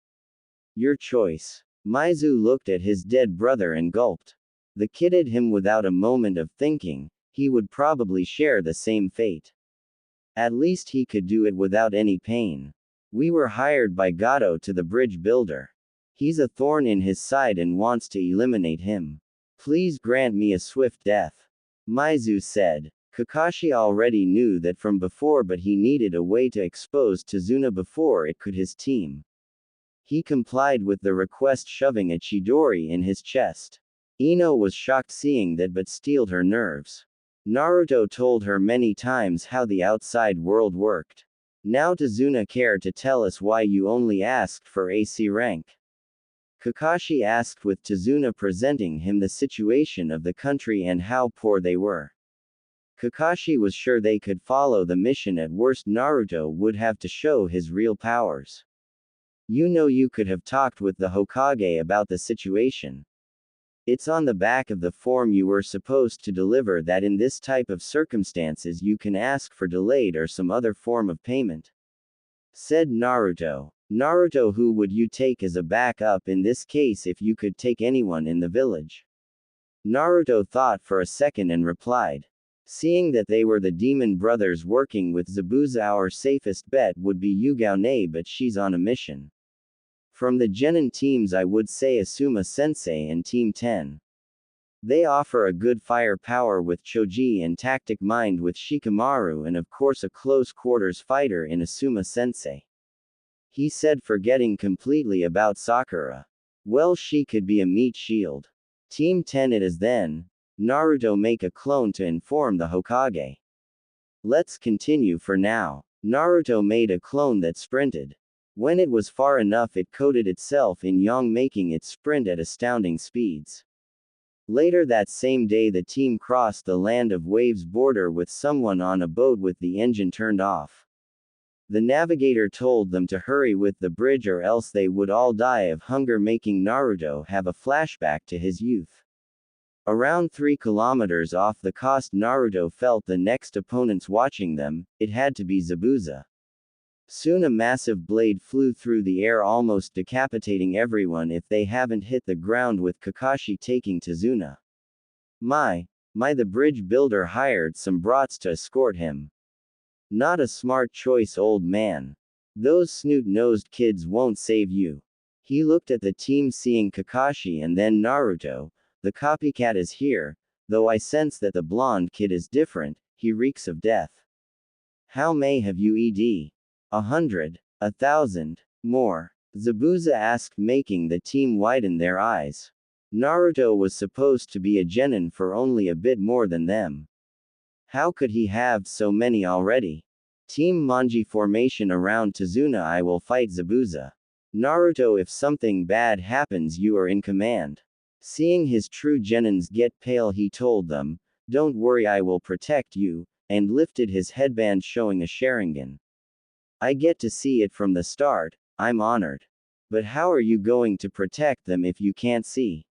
Your choice. Maizu looked at his dead brother and gulped. The kid hid him without a moment of thinking, he would probably share the same fate. At least he could do it without any pain. We were hired by Gato to the bridge builder. He's a thorn in his side and wants to eliminate him. Please grant me a swift death. Maizu said. Kakashi already knew that from before, but he needed a way to expose Tsunade before it could his team. He complied with the request, shoving a Chidori in his chest. Ino was shocked seeing that but steeled her nerves. Naruto told her many times how the outside world worked. Now Tsunade care to tell us why you only asked for AC rank? Kakashi asked with Tsunade presenting him the situation of the country and how poor they were. Kakashi was sure they could follow the mission, at worst Naruto would have to show his real powers. You know, you could have talked with the Hokage about the situation. It's on the back of the form you were supposed to deliver that in this type of circumstances you can ask for delayed or some other form of payment. Said Naruto. Naruto, who would you take as a backup in this case if you could take anyone in the village? Naruto thought for a second and replied. Seeing that they were the demon brothers working with Zabuza, our safest bet would be Yugao, but she's on a mission. From the Genin teams I would say Asuma Sensei and Team 10. They offer a good firepower with Choji and tactic mind with Shikamaru, and of course a close quarters fighter in Asuma Sensei. He said, forgetting completely about Sakura. Well, she could be a meat shield. Team 10 it is then. Naruto make a clone to inform the Hokage. Let's continue for now. Naruto made a clone that sprinted. When it was far enough, it coated itself in yang, making it sprint at astounding speeds. Later that same day, the team crossed the Land of Waves border with someone on a boat with the engine turned off. The navigator told them to hurry with the bridge or else they would all die of hunger, making Naruto have a flashback to his youth. Around 3 kilometers off the coast, Naruto felt the next opponents watching them. It had to be Zabuza. Soon a massive blade flew through the air, almost decapitating everyone if they haven't hit the ground, with Kakashi taking Tsunade. My, the bridge builder hired some brats to escort him. Not a smart choice, old man. Those snoot-nosed kids won't save you. He looked at the team, seeing Kakashi and then Naruto. The copycat is here, though I sense that the blonde kid is different, he reeks of death. How may have you ed? 100, 1,000, more? Zabuza asked, making the team widen their eyes. Naruto was supposed to be a genin for only a bit more than them. How could he have so many already? Team Manji formation around Tsunade. I will fight Zabuza. Naruto, if something bad happens, you are in command. Seeing his true genins get pale, he told them, don't worry, I will protect you, and lifted his headband showing a Sharingan. I get to see it from the start, I'm honored. But how are you going to protect them if you can't see?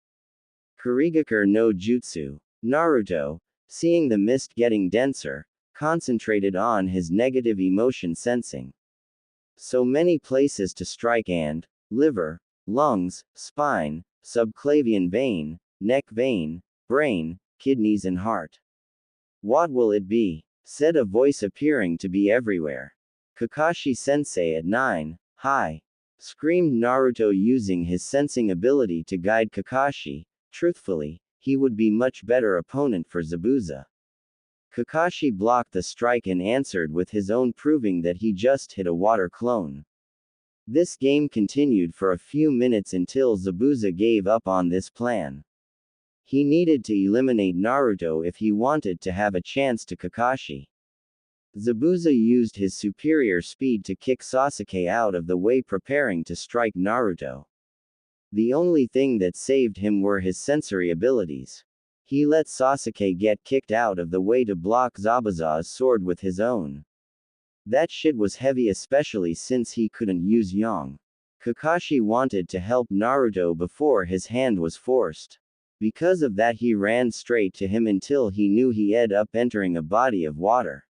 Kurigakur no Jutsu. Naruto, seeing the mist getting denser, concentrated on his negative emotion sensing. So many places to strike, and liver, lungs, spine, subclavian vein, neck vein, brain, kidneys and heart. What will it be? Said a voice appearing to be everywhere. Kakashi Sensei at 9, hi! Screamed Naruto, using his sensing ability to guide Kakashi. Truthfully, he would be much better opponent for Zabuza. Kakashi blocked the strike and answered with his own, proving that he just hit a water clone. This game continued for a few minutes until Zabuza gave up on this plan. He needed to eliminate Naruto if he wanted to have a chance to Kakashi. Zabuza used his superior speed to kick Sasuke out of the way, preparing to strike Naruto. The only thing that saved him were his sensory abilities. He let Sasuke get kicked out of the way to block Zabuza's sword with his own. That shit was heavy, especially since he couldn't use Yang. Kakashi wanted to help Naruto before his hand was forced. Because of that, he ran straight to him until he knew he ended up entering a body of water.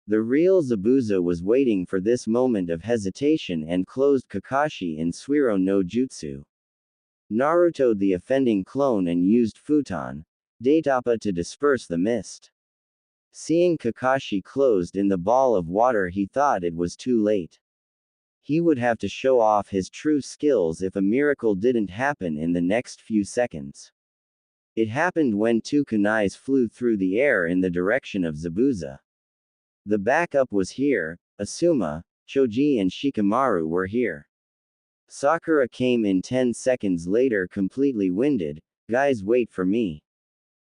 The real Zabuza was waiting for this moment of hesitation and closed Kakashi in Suiro no Jutsu. Naruto the offending clone and used Futon Daitapa to disperse the mist. Seeing Kakashi closed in the ball of water, he thought it was too late. He would have to show off his true skills if a miracle didn't happen in the next few seconds. It happened when two kunais flew through the air in the direction of Zabuza. The backup was here. Asuma, Choji and Shikamaru were here. Sakura came in 10 seconds later completely winded. Guys, wait for me,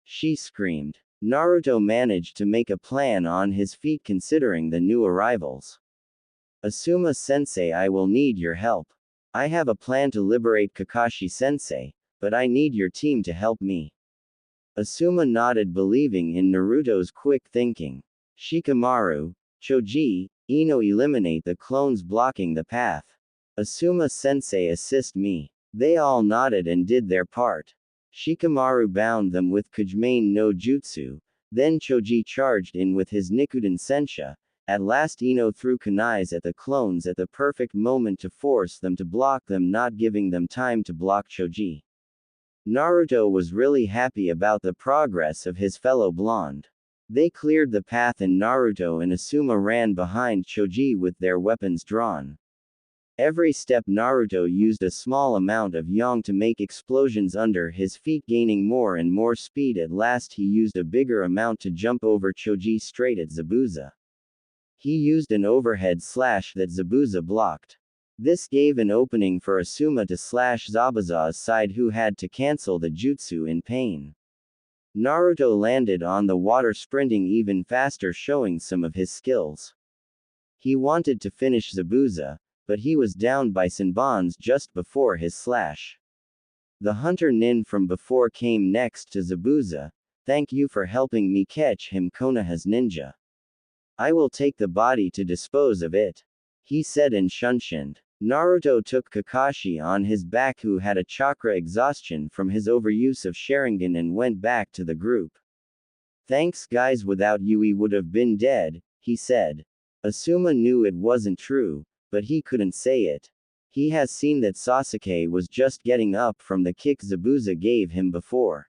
she screamed. Naruto managed to make a plan on his feet considering the new arrivals. Asuma-sensei, I will need your help. I have a plan to liberate Kakashi-sensei, but I need your team to help me. Asuma nodded, believing in Naruto's quick thinking. Shikamaru, Choji, Ino, eliminate the clones blocking the path. Asuma-sensei, assist me. They all nodded and did their part. Shikamaru bound them with Kujimane no Jutsu, then Choji charged in with his Nikuden Sensha. At last Ino threw kunais at the clones at the perfect moment to force them to block them, not giving them time to block Choji. Naruto was really happy about the progress of his fellow blonde. They cleared the path and Naruto and Asuma ran behind Choji with their weapons drawn. Every step Naruto used a small amount of yang to make explosions under his feet, gaining more and more speed. At last he used a bigger amount to jump over Choji straight at Zabuza. He used an overhead slash that Zabuza blocked. This gave an opening for Asuma to slash Zabuza's side, who had to cancel the jutsu in pain. Naruto landed on the water, sprinting even faster, showing some of his skills. He wanted to finish Zabuza, but he was downed by Senbon's just before his slash. The hunter Nin from before came next to Zabuza. Thank you for helping me catch him, Konoha's ninja. I will take the body to dispose of it, he said and shunshined. Naruto took Kakashi on his back, who had a chakra exhaustion from his overuse of Sharingan, and went back to the group. Thanks guys, without you we would have been dead, he said. Asuma knew it wasn't true, but he couldn't say it. He has seen that Sasuke was just getting up from the kick Zabuza gave him before.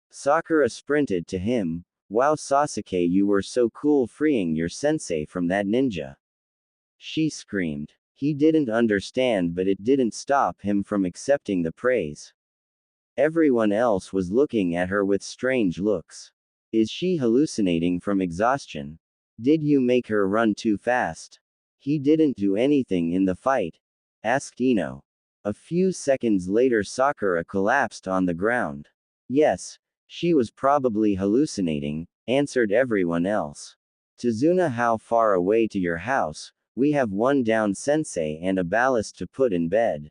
Sakura sprinted to him. Wow Sasuke, you were so cool freeing your sensei from that ninja, she screamed. He didn't understand, but it didn't stop him from accepting the praise. Everyone else was looking at her with strange looks. Is she hallucinating from exhaustion? Did you make her run too fast? He didn't do anything in the fight, asked Ino. A few seconds later Sakura collapsed on the ground. Yes, she was probably hallucinating, answered everyone else. Tazuna, how far away to your house? We have one down sensei and a ballast to put in bed,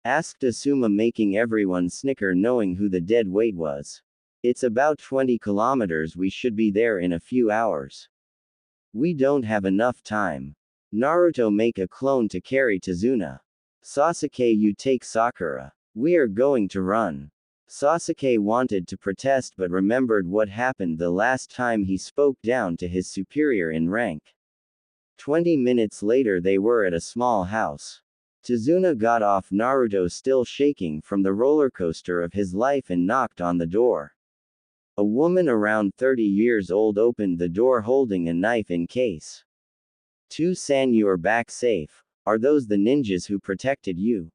asked Asuma, making everyone snicker knowing who the dead weight was. It's about 20 kilometers, we should be there in a few hours. We don't have enough time. Naruto, make a clone to carry Tazuna. Sasuke, you take Sakura. We are going to run. Sasuke wanted to protest but remembered what happened the last time he spoke down to his superior in rank. 20 minutes later they were at a small house. Tazuna got off Naruto, still shaking from the roller coaster of his life, and knocked on the door. A woman around 30 years old opened the door holding a knife in case. To-san, you're back safe. Are those the ninjas who protected you?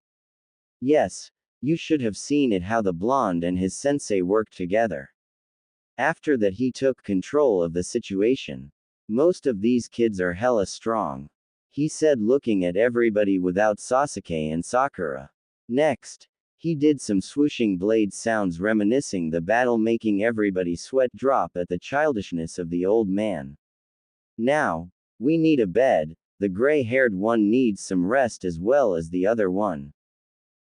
Yes. You should have seen it, how the blonde and his sensei worked together. After that he took control of the situation. Most of these kids are hella strong, he said, looking at everybody without Sasuke and Sakura. Next, he did some swooshing blade sounds reminiscing the battle, making everybody sweat drop at the childishness of the old man. Now, we need a bed. The gray-haired one needs some rest as well as the other one.